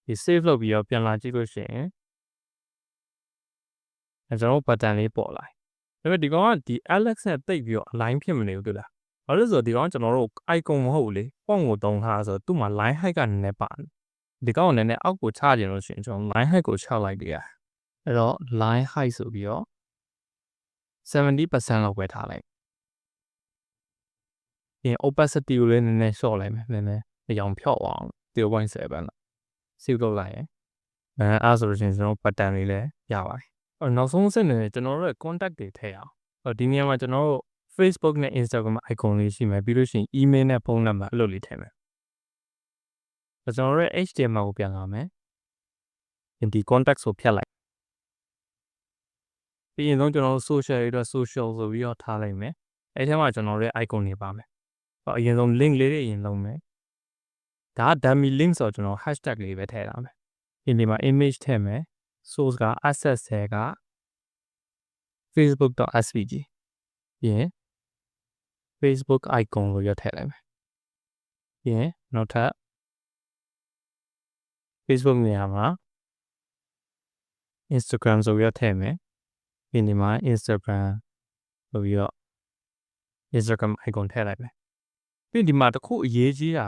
ဒီ save လုပ်ပြီးတော့ပြန်လာကြည့်လို့ရှိရင်ကျွန်တော် button လေးပေါ်လာဒါပေမဲ့ဒီကောင်ကဒီ Alex နဲ့တိတ်ပြီးတော့ align ဖြစ်မနေဘူးလားဘာလို့လဲဆိုတော့ဒီကောင်ကျွန်တော်တို့ icon မဟုတ်ဘူးလေ font ကိုတုံးထားဆိုတော့သူ့မှာ line height ကနည်းနည်းပါတယ်ဒီကောင်ကနည်းနည်းအောက်ကိုချကျင်လို့ရှိရင်ကျွန်တော် line height ကိုချလိုက်ပြရအဲ့တော့ line height ဆိုပြီးတော့ 70% လောက်ပဲထားလိုက်ဒီ opacity ကိုလည်းနည်းနည်းလျှော့လိုက်မယ်နည်းနည်းအရောင်ဖြော့အောင် 0.7 လောက် save လုပ်လိုက်ရင်အဲ့ဆိုလို့ရှိရင်ကျွန်တော် button လေးလည်းရပါတယ်အဲ့နောက်ဆုံးအဆင့်နဲ့ကျွန်တော်တို့ရဲ့ contact တွေထည့်အောင်အဲ့ဒီနေရာမှာကျွန်တော်တို့ Facebook နဲ့ Instagram icon လေးရှိမယ်ပြီးလို့ရှိရင် email နဲ့ဖုန်းနံပါတ်အဲ့လိုလေးထည့်မယ်ကျွန်တော်တို့ရဲ့ HTML ကိုပြန်လာမယ်ဒီ contact ကိုဖြတ်လိုက်ပြီးရင်တော့ကျွန်တော်တို့ social တွေအတွက် social ဆိုပြီးတော့ထားလိုက်မယ်အဲ့ထဲမှာကျွန်တော်တို့ရဲ့ icon တွေပါမယ်အရင်ဆုံး link လေးတွေအရင်လုံးမယ်ဒါက dummy link ဆိုတော့ကျွန်တော် hashtag လေးပဲထည့်ထားမယ်ဒီမှာ image ထည့်မယ် source က access က facebook.svg ပြီးရင် facebook icon ကိုရထည့်လိုက်မယ်ပြီးရင်နောက်ထပ် Facebook နေရာမှာ Instagram ဆိုပြီးတော့ထည့်မယ်ပြီးဒီမှာ Instagram ဆိုပြီးတော့ Instagram icon ထည့်လိုက်မယ်ပြီးဒီမှာတခုအရေးကြီးတာ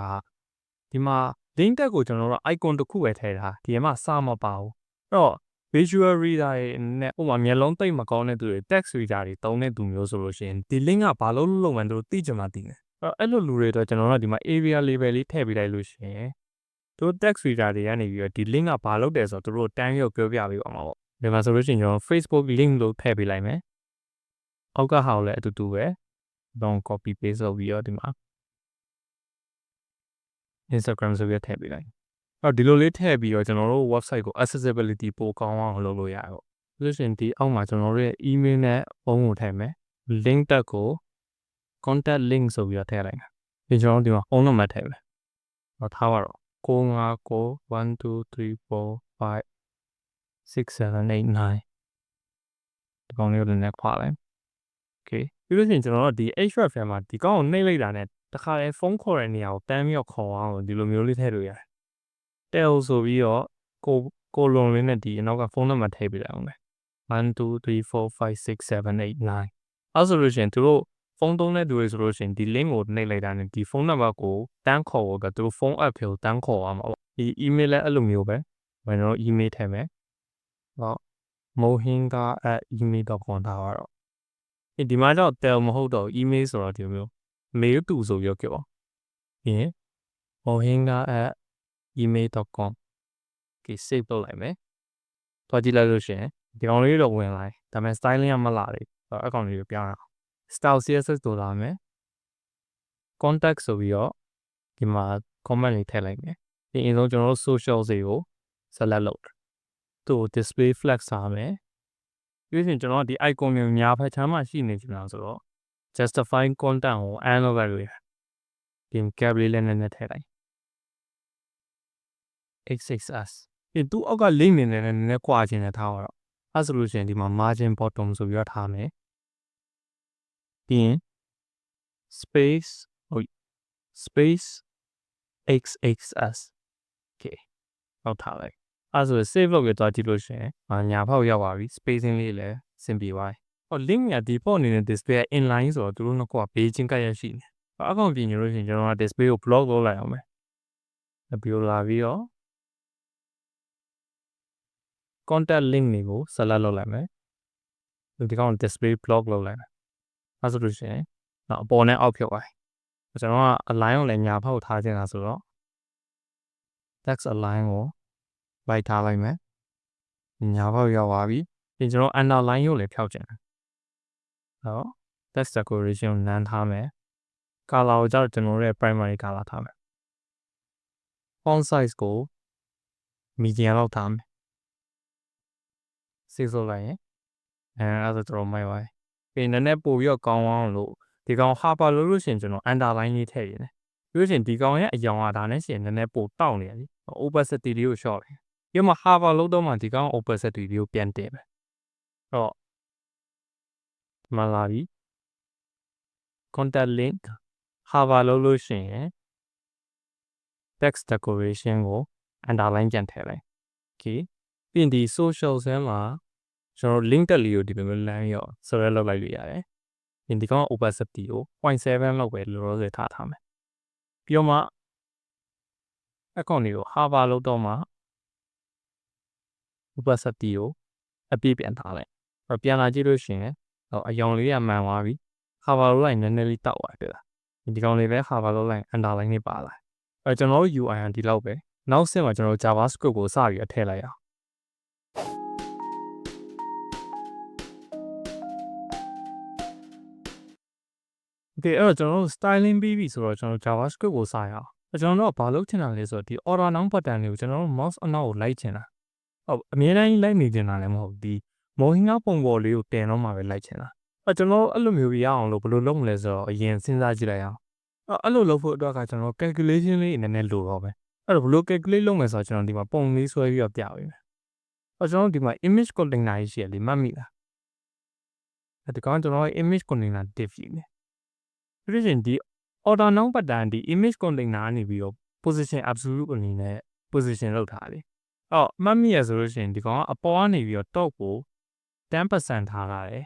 ဒီမှာ link tag ကိုကျွန်တော်တို့ icon တစ်ခုပဲထည့်ထားဒီမှာစာမပါဘူးအဲ့တော့ visual reader တွေနဲ့ဥပမာမျက်လုံးသိပ်မကောင်းတဲ့သူတွေ text reader တွေတုံးတဲ့သူမျိုးဆိုလို့ရှိရင်ဒီ link ကဘာလို့မှန်းသူတို့သိကြမှာသိတယ်အဲ့လိုလူတွေအတွက်ကျွန်တော်တို့ဒီမှာ area label လေးထည့်ပေးလိုက်လို့ရှိရင်တို့ text reader တွေကနေပြီးတော့ဒီ link ကဘာလုပ်တယ်ဆိုတော့တို့တန်းရုပ်ပြောပြပေးပါမှာပေါ့ဒီမှာဆိုလို့ရှိရင်ကျွန်တော် Facebook link လို့ထည့်ပေးလိုက်မယ်အောက်ကဟာကိုလည်းအတူတူပဲတော့ copy paste လုပ်ပြီးတော့ဒီမှာ Instagram ဆိုပြီးထည့်ပေးလိုက်အဲ့ဒီလိုလေးထည့်ပြီးတော့ကျွန်တော်တို့ website ကို accessibility ပိုကောင်းအောင်လုပ်လို့ရရောဆိုလို့ရှိရင်ဒီအောက်မှာကျွန်တော်တို့ရဲ့ email နဲ့ဖုန်းကိုထည့်မယ် link တက်ကို contact link ဆိုပြီးတော့ထည့်လိုက်ပြီးကျွန်တော်တို့ဒီမှာဖုန်းနံပါတ်ထည့်မယ်တော့ထားပါတော့959 1 2 3 4 5 6 7 8 9ဒီကောင်လေးကိုလည်းခွာလိုက် okay ပြီးလို့ရှိရင်ကျွန်တော်တို့ဒီ href မှာဒီကောင်ကိုနှိပ်လိုက်တာနဲ့တခါလေဖုန်းခေါ်တဲ့နေရာကိုတန်းပြီးတော့ခေါ်အောင်ဒီလိုမျိုးလေးထည့်လို့ရတယ် tel ဆိုပြီးတော့ကိုလွန်လေးနဲ့ဒီအနောက်ကဖုန်းနံပါတ်ထည့်ပေးလိုက်အောင်မယ်1 2 3 4 5 6 7 8 9အဲ့ဆိုလို့ရှိရင်သူတို့ဖုန်းသုံးတဲ့သူတွေဆိုလို့ရှိရင်ဒီ link ကိုနှိပ်လိုက်တာနဲ့ဒီဖုန်းနံပါတ်ကိုတန်းခေါ်ဖို့ကသူတို့ဖုန်း app ကိုတန်းခေါ်အောင်ပါဒီ email လည်းအဲ့လိုမျိုးပဲကျွန်တော် email ထည့်မယ်ဟော mohinga@email.com ထားပါတော့ဒီမှာတော့ tel မဟုတ်တော့ email ဆိုတော့ဒီမျိုး mail to ဆိုပြီးပြောပြီးရင် mohinga@email.com က save လုပ်လိုက်မယ်တွားကြည့်လိုက်လို့ရှိရင်ဒီကောင်လေးတော့ဝင်လာတယ်ဒါပေမဲ့ styling ကမလာသေးဘူးအဲ့ကောင်လေးကိုပြောင်းရအောင် style css တို့လာမယ် contact ဆိုပြီးတော့ဒီမှာ comment လေးထည့်လိုက်မယ်ဒီအရင်ဆုံးကျွန်တော်တို့ social တွေကို select လုပ်သူ့ကို display flag စားမယ်ပြီးရင်ကျွန်တော်ကဒီ icon မျိုးညာဖက်ချမ်းမှာရှိနေကြတာဆိုတော့ justify content ကို add လုပ်လိုက်လို့ဒီ cap လေးလည်းနည်းနည်းထည့်လိုက် xxs ဒီသူ့အောက်က link နေနဲ့နည်းနည်းကွာခြင်းနဲ့ထားတော့အဲ့ဆိုလို့ရှိရင်ဒီမှာ margin bottom ဆိုပြီးတော့ထားမယ်ပြီးရင် space xxs okay ဟုတ်ထားလိုက်အဲ့ဆို save လုပ်ပြီးတော့ကြည့်လို့ရှိရင်ညာဖောက်ရောက်ပါပြီ spacing လေးလည်းအဆင်ပြေသွားပြီlink က default အနေနဲ့ display inline ဆိုတော့သူတို့နှစ်ခုကဘေးချင်းကပ်ရရှိနေ အကောင့်ပြင်လို့ရှိရင်ကျွန်တော်က display ကို block လုပ်လိုက်အောင်မယ်ပြီးတော့လာပြီးတော့ contact link တွေကို select လုပ်လိုက်မယ်ဒီကောင် display block လုပ်လိုက်မယ်အဲဆိုလို့ရှိရင်အပေါ်နဲ့အောက်ဖြုတ်သွားကျွန်တော်က align ကိုလည်းညာဖောက်ထားခြင်းလားဆိုတော့ text align ကို right ထားလိုက်မယ်ညာဖောက်ရောက်သွားပြီပြင်ကျွန်တော် underline ကိုလည်းဖြောက်ခြင်းဟုတ် text decoration ကို none ထားမယ် color ကိုကျတော့ကျွန်တော်ရဲ့ primary color ထားမယ် font size ကို medium လောက်ထားမယ်စိတ်ဆိုးလိုက်ရင်အဲ့ဒါတော့မိုက်ပါပြင်နည်းနည်းပို့ပြီးတော့ကောင်းအောင်လို့ဒီကောင် hover လို့လို့ရှိရင်ကျွန်တော် underline လေးထည့်ရည်ပြီးလို့ရှိရင်ဒီကောင်ရဲ့အယောင်ကဒါနဲ့ရှင်နည်းနည်းပို့တောက်နေတယ် opacity လေးကို short လိုက်ပြီးမှ hover လို့တော့မှဒီကောင် opacity လေးကိုပြန်တင်မယ်အဲ့တော့မလာပြီ contact link hover လို့လို့ရှိရင် text decoration ကို underline ပြန်ထည့်လိုက် okay ပြင်ဒီ social ဆန်းမှာကျွန်တော် link တက်လေးကိုဒီလိုမျိုးလမ်းရော select လုပ်လိုက်လို့ရတယ်ပြင်ဒီကောင် opacity ကို 0.7 လောက်ပဲလောလောဆယ်ထားမယ်ပြီးတော့မှအကောင့်လေးကို hover လုပ်တော့မှ opacity ကိုအပြည့်ပြန်ထားလိုက်ပြန်လာကြည့်လို့ရှိရင်အယောင်လေးကမှန်သွားပြီ hover လုပ်လိုက်နည်းနည်းလေးတောက်သွားတယ်လားဒီကောင်လေးပဲ hover လုပ်လိုက် underline လေးပါလာကျွန်တော်တို့ UI ဒီလောက်ပဲနောက်ဆင့်မှာကျွန်တော် JavaScript ကိုစပြီးထည့်လိုက်အောင်ဒီအဲ့တော့ကျွန်တော်တို့ styling ပြီးပြီဆိုတော့ကျွန်တော် JavaScript ကိုစရအောင်ကျွန်တော်တို့ကဘာလုပ်ချင်တာလဲဆိုတော့ဒီ order now button လေးကိုကျွန်တော်တို့ mouse အနောက်ကိုလိုက်ချင်တာအမြဲတမ်းလိုက်နေချင်တာလည်းမဟုတ်ဒီ mohinga ပုံပေါ်လေးကိုတင်တော့မှပဲလိုက်ချင်တာကျွန်တော်အဲ့လိုမျိုးရအောင်လို့ဘယ်လိုလုပ်မလဲဆိုတော့အရင်စဉ်းစားကြည့်လိုက်အောင်အဲ့လိုလုပ်ဖို့အတွက်ကကျွန်တော် calculation လေးနည်းနည်းလိုတော့ပဲအဲ့တော့ဘယ်လို calculate လုပ်မယ်ဆိုတော့ကျွန်တော်ဒီမှာပုံလေးဆွဲပြီးတော့ပြပေးမယ်ကျွန်တော်ဒီမှာ image container ရှိရလေမှတ်မိလားဒီကောင်ကျွန်တော် image container div ရှိနေပြီးရင်ဒီ order now button ဒီ image container ကနေပြီးတော့ position absolute အနေနဲ့ position လောက်ထားတယ်မှတ်မိရဆိုလို့ရှိရင်ဒီကောင်ကအပေါ်ကနေပြီးတော့ top ကို 10% ထားရတယ်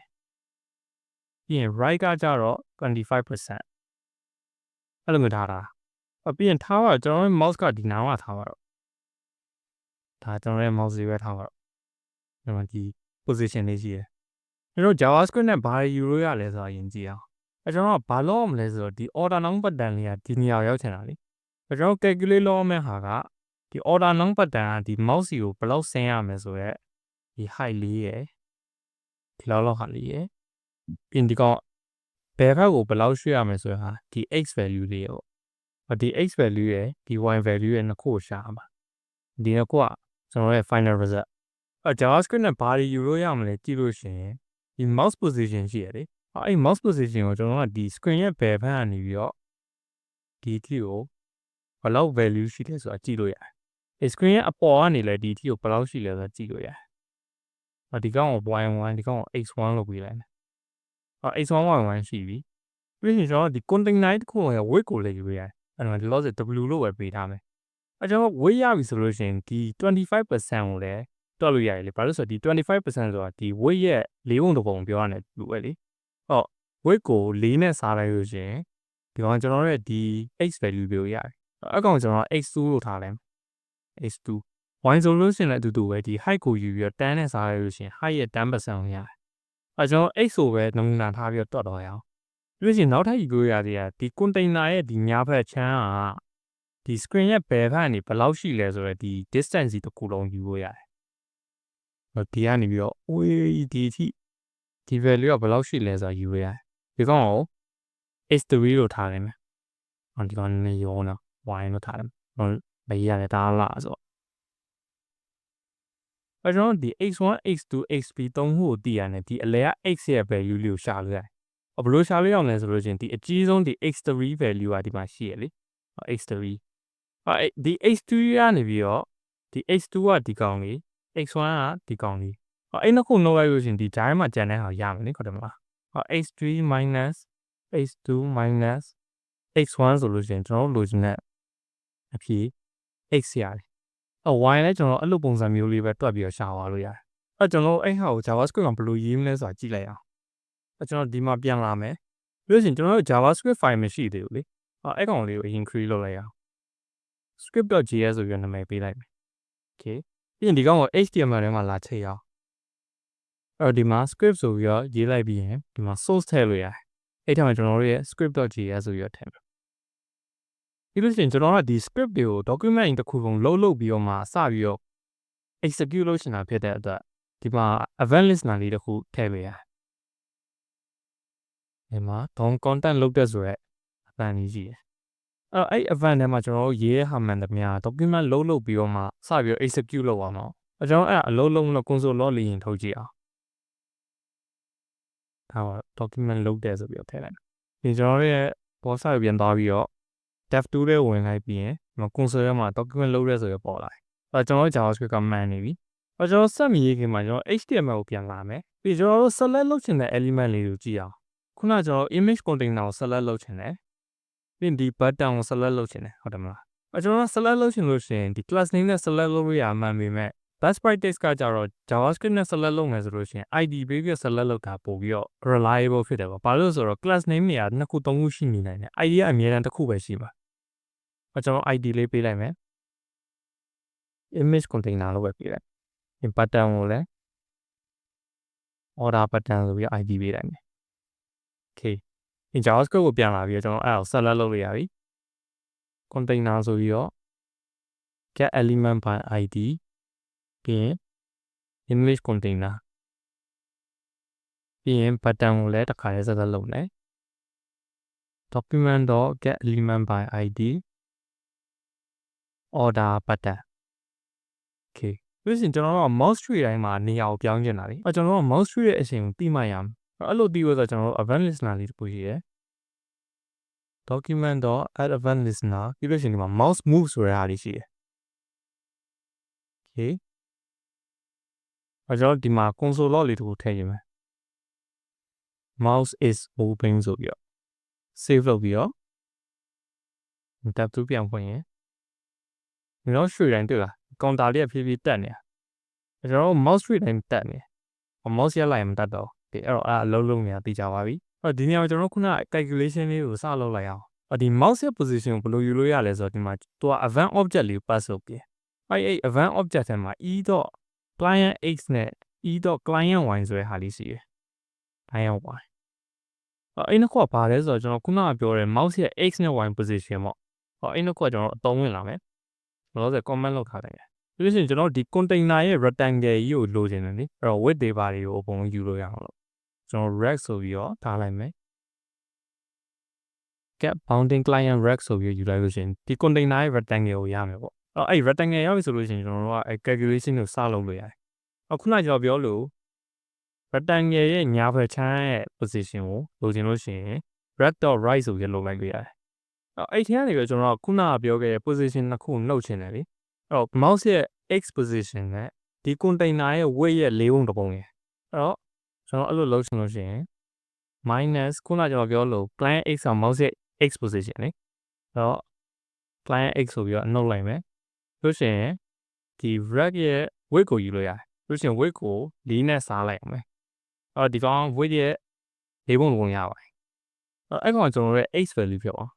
ပြီးရင် right ကကြတော့ 25% အဲ့လိုမျိုးထားတာပြီးရင်ထားတော့ကျွန်တော်ရဲ့ mouse ကဒီနားမှာထားပါတော့ဒါကျွန်တော်ရဲ့ mouse လေးပဲထားပါတော့ဒီမှာဒီ position လေးရှိတယ်ကျွန်တော် JavaScript နဲ့ဘာယူလို့ရလဲဆိုတာယဉ်ကြည့်အောင်ကျွန်တော်ကဘာလုပ်ရမလဲဆိုတော့ဒီ order now button လေးကဒီနေရာရောက်ချင်တာလေကျွန်တော် calculate လုပ်ရမယ့်ဟာကဒီ order now button ကဒီ mouse ကိုဘယ်လောက်ဆင်းရမလဲဆိုတော့ဒီ height လေးရယ်ဒီလောက်ဟာလေးရယ်ပြင်ဒီကောင်ဘယ်ဘက်ကိုဘယ်လောက်ရွှေ့ရမလဲဆိုတော့ဒီ x value လေးရပေါ့ဒီ x value ရယ်ဒီ y value ရယ်နှစ်ခုကိုရှာမှာဒီနှစ်ခုကကျွန်တော်ရဲ့ final result JavaScript နဲ့ဘာတွေယူလို့ရမလဲကြည့်လို့ရှိရင်ဒီ mouse position ရှိရလေအဲ့ mouse position ကိုကျွန်တော်ကဒီ screen ရဲ့ဘယ်ဘက်ကနေပြီးတော့ဒီအထိကိုဘယ်လောက် value ရှိလဲဆိုတာကြည့်လို့ရတယ် screen ရဲ့အပေါ်ကနေလည်းဒီအထိကိုဘယ်လောက်ရှိလဲဆိုတာကြည့်လို့ရတယ်ဒီကောင်ကို y1 ဒီကောင်ကို x1 လုပ်ပြီးလိုက်x1 y1 ရှိပြီပြီးရင်ကျွန်တော်ဒီ container တစ်ခုရဲ့ weight ကိုလည်းယူရတယ်အဲ့တော့ဒီလောက်ဆို w လို့ပဲပေးထားမယ်ကျွန်တော် weight ရပြီဆိုလို့ရှိရင်ဒီ 25% ကိုလည်းတွက်လို့ရတယ်လေဘာလို့ဆိုတော့ဒီ 25% ဆိုတာဒီ weight ရဲ့4ပုံတစ်ပုံပြောရတယ်လို့ပဲလေweight ကို4နဲ့စားလိုက်လို့ရှိရင်ဒီကောင်ကျွန်တော်ရဲ့ဒီ x value ပြောရတယ်အကောင်ကျွန်တော် x2 လို့ထားလိုက်x2 y ဆိုလို့ရှိရင်လည်းအတူတူပဲဒီ height ကိုယူပြီးတော့10နဲ့စားလိုက်လို့ရှိရင် height ရဲ့ 10% ကိုရတယ်ကျွန်တော် x ဆိုပဲနမူနာထားပြီးတော့တွက်တော့ရအောင်ပြီးရင်နောက်ထပ်ယူလို့ရသေးတယ်ဒီ container ရဲ့ဒီညာဘက်ချမ်းကဒီ screen ရဲ့ဘယ်ဘက်ကနေဘယ်လောက်ရှိလဲဆိုတော့ဒီ distance တစ်ခုလုံးယူလို့ရတယ်ဒီကနေပြီးတော့ ဒီအထိဒီ value ကဘယ်လောက်ရှိလဲဆိုတာယူလို့ရတယ်ဒီကောင်ကို x3 လို့ထားလိုက်မယ်ဒီကောင်နဲ့ရောနော် y လို့ထားတယ်မရရတယ်ဒါလားဆိုကျွန်တော်ဒီ x1 x2 xp 3ခုကိုတည်ရတယ်ဒီအလဲက x ရဲ့ value လေးကိုရှာလို့ရတယ်ဘယ်လိုရှာလို့ရအောင်လဲဆိုလို့ချင်းဒီအကြီးဆုံးဒီ x3 value ကဒီမှာရှိရလေx3ဒီ x2 ကနေပြီးတော့ဒီ x2 ကဒီကောင်လေး x1 ကဒီကောင်လေးအဲ့နှစ်ခုနှုတ်လိုက်လို့ချင်းဒီ die မှာကျန်တဲ့ဟာရမယ်လေဟုတ်တယ်မလားx3 minus x2 minus x1 ဆိုလို့ချင်းကျွန်တော်တို့လိုချင်တဲ့အဖြစ် x ရတယ်y လည်းကျွန်တော်အဲ့လိုပုံစံမျိုးလေးပဲတွက်ပြီးတော့ရှာသွားလို့ရတယ်ကျွန်တော်အဲ့ဟာကို JavaScript ကဘယ်လိုရေးမလဲဆိုတာကြည့်လိုက်အောင်ကျွန်တော်ဒီမှာပြန်လာမယ် ပြီးလို့ရှိရင်ကျွန်တော်တို့ JavaScript file မရှိသေးဘူးလေအဲ့ကောင်လေးကိုအရင် create လုပ်လိုက်အောင် script.js ဆိုပြီးနာမည်ပေးလိုက်မယ် okay ပြီးရင်ဒီကောင်ကို HTML ထဲမှာလာချိန်အောင်အဲ့ဒီမှာ script ဆိုပြီးတော့ရေးလိုက်ပြီးရင်ဒီမှာ source ထည့်လို့ရတယ်အဲ့ထက်မှာကျွန်တော်တို့ရဲ့ script.js ဆိုပြီးတော့ထည့်မယ်ပြီးလို့ရှိရင်ကျွန်တော်ကဒီ script တွေကို document တစ်ခုလုံးလုပ်ပြီးတော့မှစပြီးတော့ execute လုပ်ရှင်တာဖြစ်တဲ့အတွက်ဒီမှာ event listener လေးတစ်ခုထည့်ပေးရတယ်ဒီမှာ DOM content လုပ်တဲ့ဆိုရဲအပန်ကြီးရှိတယ်အဲ့ event ထဲမှာကျွန်တော်တို့ရေးတဲ့ဟာမှန်သမျှ document လုပ်ပြီးတော့မှစပြီးတော့ execute လုပ်အောင်တော့ကျွန်တော်အလုံးလုံးလို့ console log လေးရင်ထုတ်ကြည့်အောင်ဒါပါ document လုပ်တဲ့ဆိုပြီးတော့ထည့်လိုက်ဒီကျွန်တော်ရဲ့ boss ကိုပြန်သွားပြီးတော့ dev tool ထဲဝင်လိုက်ပြီးရင်ဒီမှာ console ထဲမှာ document လုပ်ရဲဆိုရပေါ်လာတယ်ကျွန်တော် JavaScript ကမှန်နေပြီကျွန်တော်ဆက်မြည်ခင်မှာကျွန်တော် HTML ကိုပြန်လာမယ်ပြီးကျွန်တော်တို့ select လုပ်ချင်တဲ့ element လေးကိုကြည့်အောင်ခုနကျွန်တော် image container ကို select လုပ်ချင်တယ်ပြီးဒီ button ကို select လုပ်ချင်တယ်ဟုတ်တယ်မလားကျွန်တော် select လုပ်ချင်လို့ရှိရင်ဒီ class name နဲ့ select လုပ်ရမှန်ပေမဲ့ best practice ကကြတော့ JavaScript နဲ့ select လုပ်မယ်ဆိုလို့ရှိရင် ID ပေးပြီး select လုပ်တာပို့ပြီးတော့ reliable ဖြစ်တယ်ပေါ့ဘာလို့လဲဆိုတော့ class name တွေကနှစ်ခုသုံးခုရှိနေနိုင်တယ် ID ကအမြဲတမ်းတစ်ခုပဲရှိမှာကျွန်တော် ID လေးပေးလိုက်မယ် image container လို့ပဲပေးလိုက်ဒီ button ကိုလည်း order button ဆိုပြီး ID ပေးလိုက်မယ် okay ဒီ JavaScript ကိုပြန်လာပြီးတော့ကျွန်တော်အဲ့ဒါကို select လုပ်လို့ရပြီ container ဆိုပြီးတော့ get element by ID ပြီးရင် image container ပြီးရင် button ကိုလည်းတစ်ခါလေး select လုပ်မယ် document.get element by ID order button okay ပြီးရင်ကျွန်တော်တို့က mouse tree တိုင်းမှာနေရာကိုပြောင်းချင်တာလေကျွန်တော်တို့က mouse tree ရဲ့အချိန်ကိုသိမှရမယ်အဲ့လိုသိလို့ဆိုတော့ကျွန်တော်တို့ event listener လေးတစ်ခုရှိရယ် document.add event listener ပြီးလို့ရှိရင်ဒီမှာ mouse move ဆိုတဲ့ဟာလေးရှိရယ် okay ကျွန်တော်ဒီမှာ console log လေးတစ်ခုထည့်ရမယ် mouse is moving ဆိုပြီးတော့ save လုပ်ပြီးတော့ tab 2ပြန်ဖွင့်ရင်ဒီတော့ရွှေတိုင်းတွေ့လား counter လေးကဖြည်းဖြည်းတက်နေတာကျွန်တော်တို့ mouse ရွှေတိုင်းတက်နေ mouse ရက်လိုက်ရင်မတက်တော့ဒီအဲ့တော့အလုံးနေတာသိကြပါပြီဒီနေရာမှာကျွန်တော်တို့ခုန calculation လေးကိုစလုပ်လိုက်အောင်ဒီ mouse ရဲ့ position ကိုဘယ်လိုယူလို့ရလဲဆိုတော့ဒီမှာသူက event object လေး pass လုပ်ပြီးအဲ့ event object ထဲမှာ e.client x နဲ့ e.client y ဆိုတဲ့ဟာလေးရှိတယ် client y အဲ့နှစ်ခုကဘာလဲဆိုတော့ကျွန်တော်ခုနကပြောတဲ့ mouse ရဲ့ x နဲ့ y position ပေါ့အဲ့နှစ်ခုကကျွန်တော်အသုံးဝင်လာမယ်လောလောဆယ် comment လုပ်ထားတယ်ပြီးလို့ရှိရင်ကျွန်တော်ဒီ container ရဲ့ rectangle ကြီးကိုလိုချင်တယ်လေအဲ့တော့ width တွေပါတွေကိုအပုံယူလို့ရအောင်လို့ကျွန်တော် rect ဆိုပြီးတော့ထားလိုက်မယ် get bounding client rect ဆိုပြီးယူလိုက်လို့ရှိရင်ဒီ container ရဲ့ rectangle ကိုရမယ်ပေါ့အဲ့ rectangle ရပြီဆိုလို့ရှိရင်ကျွန်တော်တို့က calculation ကိုစလုပ်လို့ရတယ်ခုနကကျွန်တော်ပြောလို့ rectangle ရဲ့ညာဘက်ခြမ်းရဲ့ position ကိုလိုချင်လို့ရှိရင် rect.right ဆိုပြီးလုပ်လိုက်လို့ရတယ်အဲ့ထင်းကနေပြီးကျွန်တော်ခုနကပြောခဲ့တဲ့ position နှစ်ခုနှုတ်ချင်တယ်လေအဲ့တော့ mouse ရဲ့ x position နဲ့ဒီ container ရဲ့ width ရဲ့၄ပုံတစ်ပုံရယ်အဲ့တော့ကျွန်တော်အဲ့လိုလုပ်ချင်လို့ရှိရင် minus ခုနကကျွန်တော်ပြောလို့ client x က mouse ရဲ့ x position လေအဲ့တော့ client x ဆိုပြီးတော့နှုတ်လိုက်မယ်လို့ရှိရင်ဒီ rect ရဲ့ width ကိုယူလို့ရတယ်လို့ရှိရင် width ကို4နဲ့စားလိုက်အောင်မယ်အဲ့တော့ဒီကောင် width ရဲ့၄ပုံတစ်ပုံရပါတယ်အဲ့ကောင်ကျွန်တော်ရဲ့ x value ဖြစ်သွား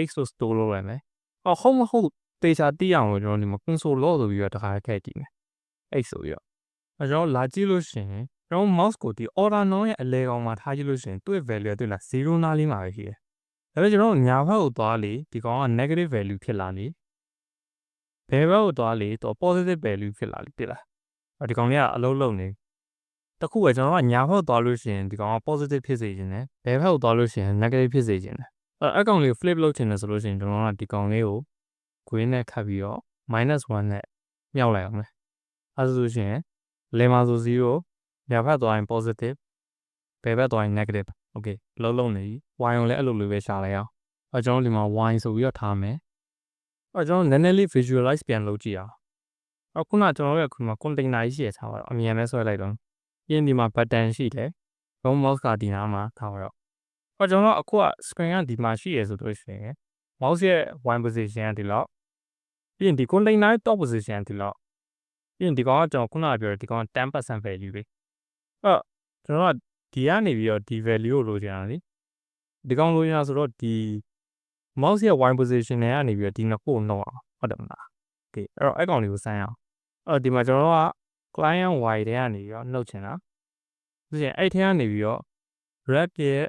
x ကို store လုပ်လိုက်မယ်ဟုတ်မဟုတ်တေချာသိအောင်လို့ကျွန်တော်ဒီမှာ console log ဆိုပြီးတော့တစ်ခါထည့်ကြည့်မယ် x ဆိုပြီးတော့ကျွန်တော်လာကြည့်လို့ရှိရင်ကျွန်တော် mouse ကိုဒီ order non ရဲ့အလဲကောင်မှာထားကြည့်လို့ရှိရင်သူ့ရဲ့ value ကတွေ့လား0နားလေးမှာပဲရှိတယ်ဒါပေမဲ့ကျွန်တော်ညာဘက်ကိုသွားလေဒီကောင်က negative value ဖြစ်လာလေဘယ်ဘက်ကိုသွားလေတော့ positive value ဖြစ်လာလေတိလားဒီကောင်လေးကအလုံးလုံးနေတခုပဲကျွန်တော်ကညာဘက်သွားလို့ရှိရင်ဒီကောင်က positive ဖြစ်စေခြင်းနဲ့ဘယ်ဘက်ကိုသွားလို့ရှိရင် negative ဖြစ်စေခြင်းနဲ့အကောင်လေးကို flip လုပ်ချင်တယ်ဆိုလို့ရှိရင်ကျွန်တော်ကဒီကောင်လေးကို green နဲ့ခတ်ပြီးတော့ -1 နဲ့မြောက်လိုက်အောင်မယ်အဲဆိုလို့ရှိရင်လေမှာဆို0ညာဘက်သွားရင် positive ဘယ်ဘက်သွားရင် negative okay လုံးနေပြီ y ကိုလည်းအဲ့လိုလိုပဲရှာလိုက်အောင်ကျွန်တော်ဒီမှာ y ဆိုပြီးတော့ထားမယ်ကျွန်တော်နည်းနည်းလေး visualize ပြန်လုပ်ကြည့်အောင်ခုနကျွန်တော်ရဲ့ခုမှာ container ကြီးရှိရထားပါတော့အမြန်ပဲဆွဲလိုက်တော့ပြီးရင်ဒီမှာ button ရှိတယ် mouse ကဒီနားမှာထားတော့ကျွန်တော်အခုက screen ကဒီမှာရှိရဆိုတော့ရှိရင် mouse ရဲ့ y position ကဒီလောက်ပြီးရင်ဒီ container ရဲ့ top position ကဒီလောက်ပြီးရင်ဒီကောင်ကကျွန်တော်ခုနကပြောတယ်ဒီကောင်က 10% value ပဲကျွန်တော်က ဒီကနေပြီးတော့ဒီ value ကိုလိုချင်တာလေဒီကောင်လိုချင်တာဆိုတော့ဒီ mouse ရဲ့ y position နဲ့ကနေပြီးတော့ဒီနှစ်ခုကိုနှုတ်အောင်ဟုတ်တယ်မလား okay အဲ့တော့အဲ့ကောင်လေးကိုစိုင်းအောင်ဒီမှာကျွန်တော်တို့က client y တဲ့ကနေပြီးတော့နှုတ်ချင်တာဆိုရင်အဲ့ထဲကနေပြီးတော့ rep ရဲ့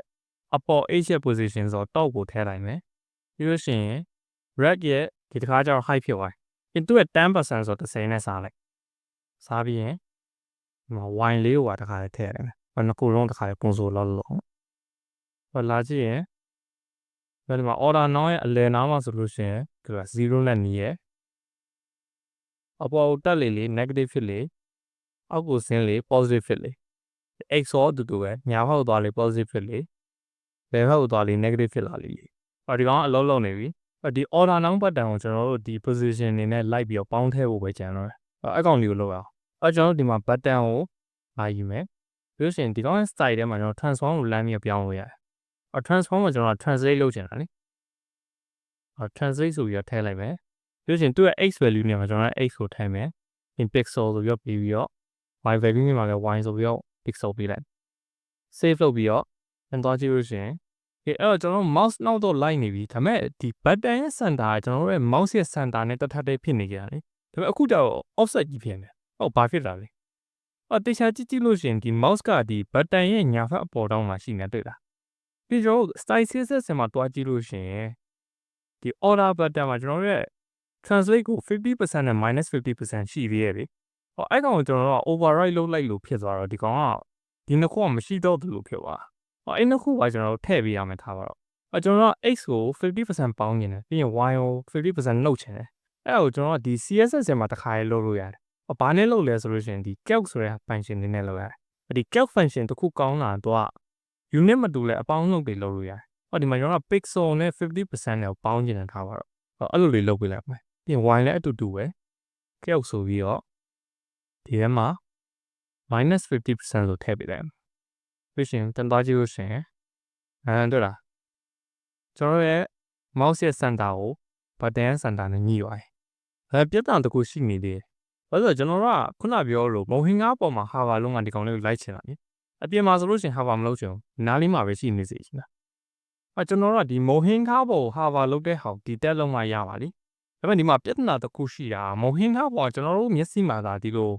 အပေါ် h ရဲ့ position ဆိုတော့တောက်ကိုထည့်လိုက်မယ်ပြီးလို့ရှိရင် rep ရဲ့ဒီတစ်ခါကျတော့ height ဖြစ်သွားတယ်သူ့ရဲ့ 10% ဆိုတော့30နဲ့စားလိုက်စားပြီးရင်ဒီမှာ y လေးကိုတစ်ခါထည့်ရတယ်နှစ်ခုလုံးတစ်ခါ console လောက်လောက်လာကြည့်ရင်ဒီမှာ order now ရဲ့အလယ်နားမှာဆိုလို့ရှိရင်သူက0နဲ့နီးရဲ့အပေါ်ကိုတက်လေ negative ဖြစ်လေအောက်ကိုဆင်းလေ positive ဖြစ်လေ x ဆိုတူတူပဲညာဘက်ကိုသွားလေ positive ဖြစ်လေဘယ်ဘက်ကိုသွားလေ negative ဖြစ်လာလေဒီကောင်ကအလုံးလုံးနေပြီဒီ order now button ကိုကျွန်တော်တို့ဒီ position နေနဲ့လိုက်ပြီးတော့ပေါင်းထည့်ဖို့ပဲကြံတော့အဲ့ကောင်လေးကိုလုပ်အောင်ကျွန်တော်တို့ဒီမှာ button ကိုလာယူမယ်ပြီးလို့ရှိရင်ဒီကောင်ရဲ့ style ထဲမှာကျွန်တော် transform ကိုလမ်းပြီးပြောင်းလို့ရတယ်transform ကိုကျွန်တော် translate လုပ်ချင်တာလေtranslate ဆိုပြီးတော့ထည့်လိုက်မယ်ပြီးလို့ရှိရင်သူ့ရဲ့ x value နဲ့မှာကျွန်တော် x ကိုထည့်မယ် in pixel ဆိုပြီးတော့ပြီးတော့ y value နဲ့မှာလည်း y ဆိုပြီးတော့ pixel ပေးလိုက် save လုပ်ပြီးတော့ပြန်သွားကြည့်လို့ရှိရင်အဲ့တော့ကျွန်တော် mouse နောက်တော့လိုက်နေပြီဒါပေမဲ့ဒီ button ရဲ့ center ကကျွန်တော်တို့ရဲ့ mouse ရဲ့ center နဲ့တထပ်တည်းဖြစ်နေကြတယ်ဒါပေမဲ့အခုတော့ offset ကြီးဖြစ်နေဟုတ်ဘာဖြစ်တာလဲတေချာကြည့်လို့ရှိရင်ဒီ mouse ကဒီ button ရဲ့ညာဘက်အပေါ်တောင်းမှာရှိနေတွေ့လားပြီးတော့ style css မှာတွားကြည့်လို့ရှိရင်ဒီ order button မှာကျွန်တော်ရဲ့ translate ကို 50% နဲ့ -50% ရှိသေးရဲ့လေအဲ့ကောင်ကိုကျွန်တော်တို့က override လုပ်လိုက်လို့ဖြစ်သွားတော့ဒီကောင်ကဒီနှစ်ခုကမရှိတော့ဘူးလို့ဖြစ်သွားအဲ့နှစ်ခုကကျွန်တော်တို့ထည့်ပေးရမယ်ထားပါတော့ကျွန်တော်တို့ x ကို 50% ပေါင်းနေတယ်ပြီးရင် y ကို 50% နှုတ်ချင်တယ်အဲ့ဒါကိုကျွန်တော်ကဒီ css မှာတစ်ခါလေးလုပ်လို့ရတယ်ဘာနဲ့လုပ်လဲဆိုလို့ရှိရင်ဒီ calc ဆိုတဲ့ function လေးနဲ့လုပ်ရတယ်ဒီ calc function တစ်ခုကောင်းလာတော့ unit မတူလဲအပေါင်းလုပ်တွေလုပ်လို့ရတယ်ဒီမှာကျွန်တော်က pixel နဲ့ 50% နဲ့ပေါင်းချင်တယ်ထားပါတော့အဲ့လိုလေးလုပ်ပေးလိုက်မယ်ပြီးရင် y လည်းအတူတူပဲ calc ဆိုပြီးတော့ဒီထဲမှာ -50% ဆိုထည့်ပေးလိုက်ပြီးရှင်တန်သွားကြည့်လို့ရှင်တွေ့လားကျွန်တော်ရဲ့ mouse ရဲ့ center ကို button center နဲ့ညှိသွားတယ်ပြဿနာတစ်ခုရှိနေသေးတယ်ဘာလို့လဲကျွန်တော်ကခုနပြောလို့မုံဟင်းကားပေါ်မှာ hover လုံးကဒီကောင်လေးကိုလိုက်ချင်တာလေအပြင်မှာဆိုလို့ရှင် hover မလုပ်ချင်ဘူးနားလေးမှာပဲရှိနေစေချင်တာကျွန်တော်ကဒီမုံဟင်းကားပေါ်ကို hover လုပ်တဲ့ဟာကိုဒီတက်လုံးမှရပါလိဒါပေမဲ့ဒီမှာပြဿနာတစ်ခုရှိတာမုံဟင်းကားပေါ်ကကျွန်တော်တို့မျက်စိမှာသာဒီလို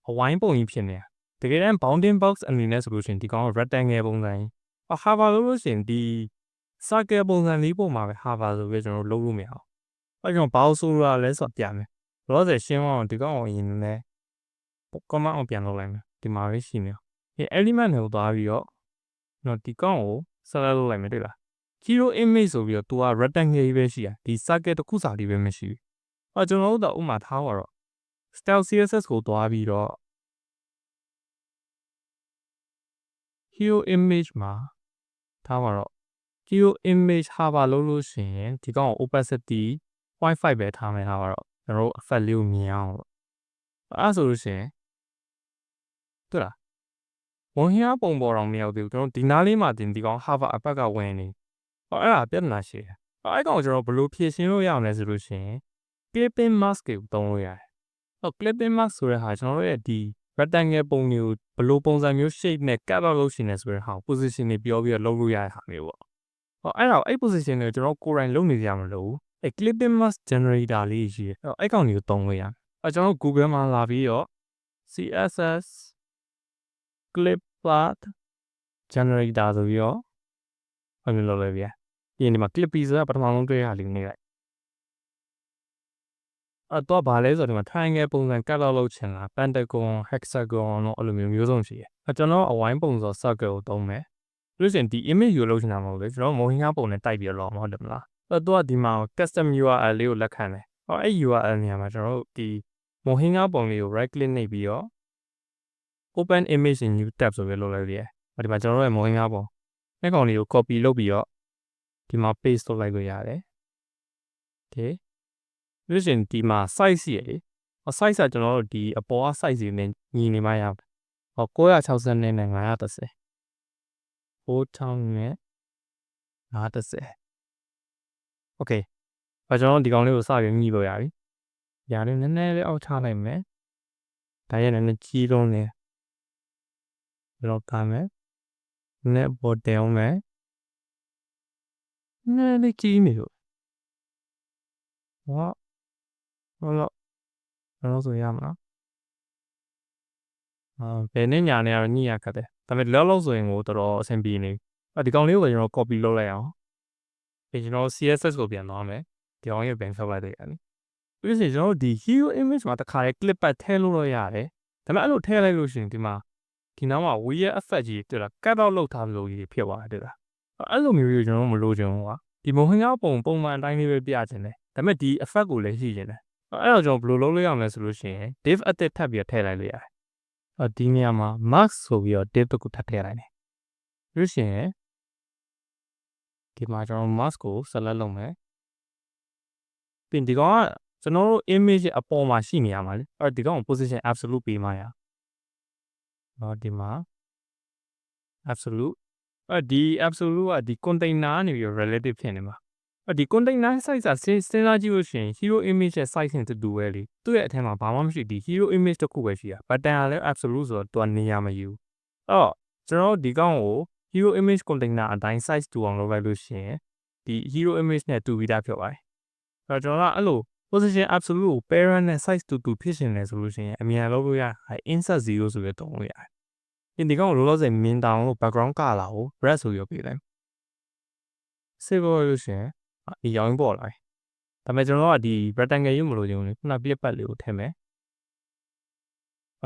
အဝိုင်းပုံကြီးဖြစ်နေတာတကယ်တမ်း bounding box အနေနဲ့ဆိုလို့ရှင်ဒီကောင်က rectangle ပုံစံကြီးhover လုပ်လို့ရှင်ဒီ circle ပုံစံလေးပုံမှာပဲ hover ဆိုပြီးကျွန်တော်လုပ်လို့မရအောင်ကျွန်တော်ဘာလို့ဆိုရလဲဆိုတော့ပြမယ်လောဆယ်ရှင်းအောင်ဒီကောင်ကိုအရင်နဲ့ comment အောင်ပြန်လုပ်လိုက်မယ်ဒီမှာပဲရှိနေelement တွေကိုသွားပြီးတော့ဒီကောင်ကို select လုပ်လိုက်မယ်တွေ့လား hero image ဆိုပြီးတော့ तू က rectangle ကြီးပဲရှိတာဒီ circle တစ်ခုစာလေးပဲမရှိဘူးကျွန်တော်တို့ကဥမာထားပါတော့ style css ကိုသွားပြီးတော့ hero image မှာထားပါတော့ hero image hover လုပ်လို့ရှိရင်ဒီကောင်ကို opacity 0.5 ပဲထားမယ်ထားပါတော့ကျွန်တော်တို့ effect လေးကိုမြင်အောင်အဲ့ဆိုလို့ရှိရင်တွေ့လားဝန်ဟင်းပုံပေါ်တော့မရောက်သေးဘူးကျွန်တော်ဒီနားလေးမှာတင်ဒီကောင် hover အပတ်ကဝင်နေအဲ့ဒါပြဿနာရှိတယ်အဲ့ကောင်ကျွန်တော်ဘယ်လိုဖြည့်ရှင်းလို့ရအောင်လဲဆိုလို့ရှိရင် clipping mask ကိုသုံးလို့ရတယ်clipping mask ဆိုတဲ့ဟာကျွန်တော်တို့ရဲ့ဒီ rectangle ပုံမျိုးဘယ်လိုပုံစံမျိုး shape နဲ့ cut out လုပ်ရှင်နေဆိုတဲ့ဟာ position တွေပြောပြီးတော့လုပ်လို့ရတဲ့ဟာမျိုးပေါ့အဲ့ဒါအဲ့ position တွေကျွန်တော်ကိုယ်တိုင်လုပ်နေကြမလို့clipping mask generator လေးရှိတယ်အဲ့ကောင်တွေကိုသုံးလို့ရတယ်ကျွန်တော် Google မှာလာပြီးတော့ CSS clip path generator ဆိုပြီးတော့အဲ့လိုလုပ်လိုက်ဗျာပြီးရင်ဒီမှာ clip ဆိုတာပထမဆုံးတွေ့ရတာလေးနေလိုက်တော့ဘာလဲဆိုတော့ဒီမှာ triangle ပုံစံ cut out လုပ်ချင်လား pentagon hexagon တော့အဲ့လိုမျိုးစုံရှိတယ်ကျွန်တော်အဝိုင်းပုံဆို circle ကိုသုံးမယ်လို့ဆိုရင်ဒီ image ကိုလုပ်ချင်တာမဟုတ်လေကျွန်တော်မုံဟင်းကားပုံနဲ့တိုက်ပြီးတော့ဟုတ်တယ်မလားသူကဒီမှာ custom URL လေးကိုလက်ခံတယ်အဲ့ URL နေရာမှာကျွန်တော်တို့ဒီမုံဟင်းကားပုံလေးကို right click နှိပ်ပြီးတော့ open image in new tab ဆိုပြီးလုပ်လိုက်ရတယ်ဒီမှာကျွန်တော်တို့ရဲ့မုံဟင်းကားပုံအဲ့ကောင်လေးကို copy လုပ်ပြီးတော့ဒီမှာ paste လုပ်လိုက်လို့ရတယ် okay လို့ဆိုရင်ဒီမှာ size ရှိရလေ size ကကျွန်တော်တို့ဒီအပေါ်က size တွေနဲ့ညီနေမှရ960နဲ့930 4000နဲ့930 okay ကျွန်တော်ဒီကောင်လေးကိုစပြီးညှိလို့ရပြီ။ညာလေးနည်းနည်းလေးအောက်ချလိုက်မယ်။ဒါရဲ့နည်းနည်းကြီးလုံးနေ။ဘယ်တော့ကမ်းမယ် နဲ့ပေါ်တင်အောင်မယ်နည်းလေးကြီးနေလို့ဟုတ်တော့ဆိုရမလားဘယ်နဲ့ညာနေရတော့ညှိရခတ်တယ်ဒါပေမဲ့လောက်ဆိုရင်ကိုတော်တော်အဆင်ပြေနေဒီကောင်လေးကိုကျွန်တော် copy လုပ်လိုက်အောင်ပြီးကျွန်တော် CSS ကိုပြန်သွားမယ်ဒီကောင်ရဲ့ bank ဆောက်လိုက်တယ်အဲ့ပြီးရင်ကျွန်တော်ဒီ hero image မှာတစ်ခါလေ clip ပတ်ထည့်လို့ရတယ်ဒါပေမဲ့အဲ့လိုထည့်လိုက်လို့ရှိရင်ဒီမှာဒီနားမှာ weird effect ကြီးတွေ့လား cut out လုပ်ထားလို့ကြီးဖြစ်သွားတယ်တွေ့လားအဲ့လိုမျိုးကြီးကျွန်တော်မလိုချင်ဘူးကွာဒီမုံဟင်းကားပုံမှန်အတိုင်းလေးပဲပြချင်တယ်ဒါပေမဲ့ဒီ effect ကိုလည်းရှိချင်တယ်အဲ့တော့ကျွန်တော်ဘယ်လိုလုပ်လို့ရမလဲဆိုလို့ရှိရင် div အသစ်ထပ်ပြီးထည့်လိုက်လို့ရတယ်ဒီနေရာမှာ mask ဆိုပြီးတော့ div တစ်ခုထပ်ထည့်လိုက်တယ်လို့ရှိရင်ဒီမှာကျွန်တော် mask ကို select လုပ်မယ်ပြီးဒီကောင်ကကျွန်တော်တို့ image အပေါ်မှာရှိနေရမှာလေဒီကောင် position absolute ပေးမှရဒီမှာ absolute ဒီ absolute ကဒီ container ကနေပြီး relative ဖြစ်နေမှာဒီ container size ကစဉ်းစားကြည့်လို့ရှိရင် hero image ရဲ့ size နဲ့တူပဲလေသူ့ရဲ့အထက်မှာဘာမှမရှိဒီ hero image တစ်ခုပဲရှိတာ button ကလည်း absolute ဆိုတော့သူကနေရာမယူကျွန်တော်ဒီကောင်ကို hero image container အတိုင်း size တူအောင်လုပ်လိုက်လို့ရှိရင်ဒီ hero image နဲ့တူပြီးသားဖြစ်ပါတယ်ကျွန်တော်ကအဲ့လို position absolute ကို parent နဲ့ size တူဖြစ်ရှင်လဲဆိုလို့ရှိရင်အမြန်လုပ်လို့ရinsert 0ဆိုပြီးတုံးလို့ရတယ်ဒီကောင်ကိုလောလောဆယ်မြင်တောင်လို့ background color ကို red ဆိုပြီးပေးလိုက် save လို့ရှိရင်ဒီရောင်းပေါ်လာဒါပေမဲ့ကျွန်တော်ကဒီ rectangle ရုပ်မလို့ခြင်းလေခုနပြက်ပတ်လေးကိုထည့်မယ်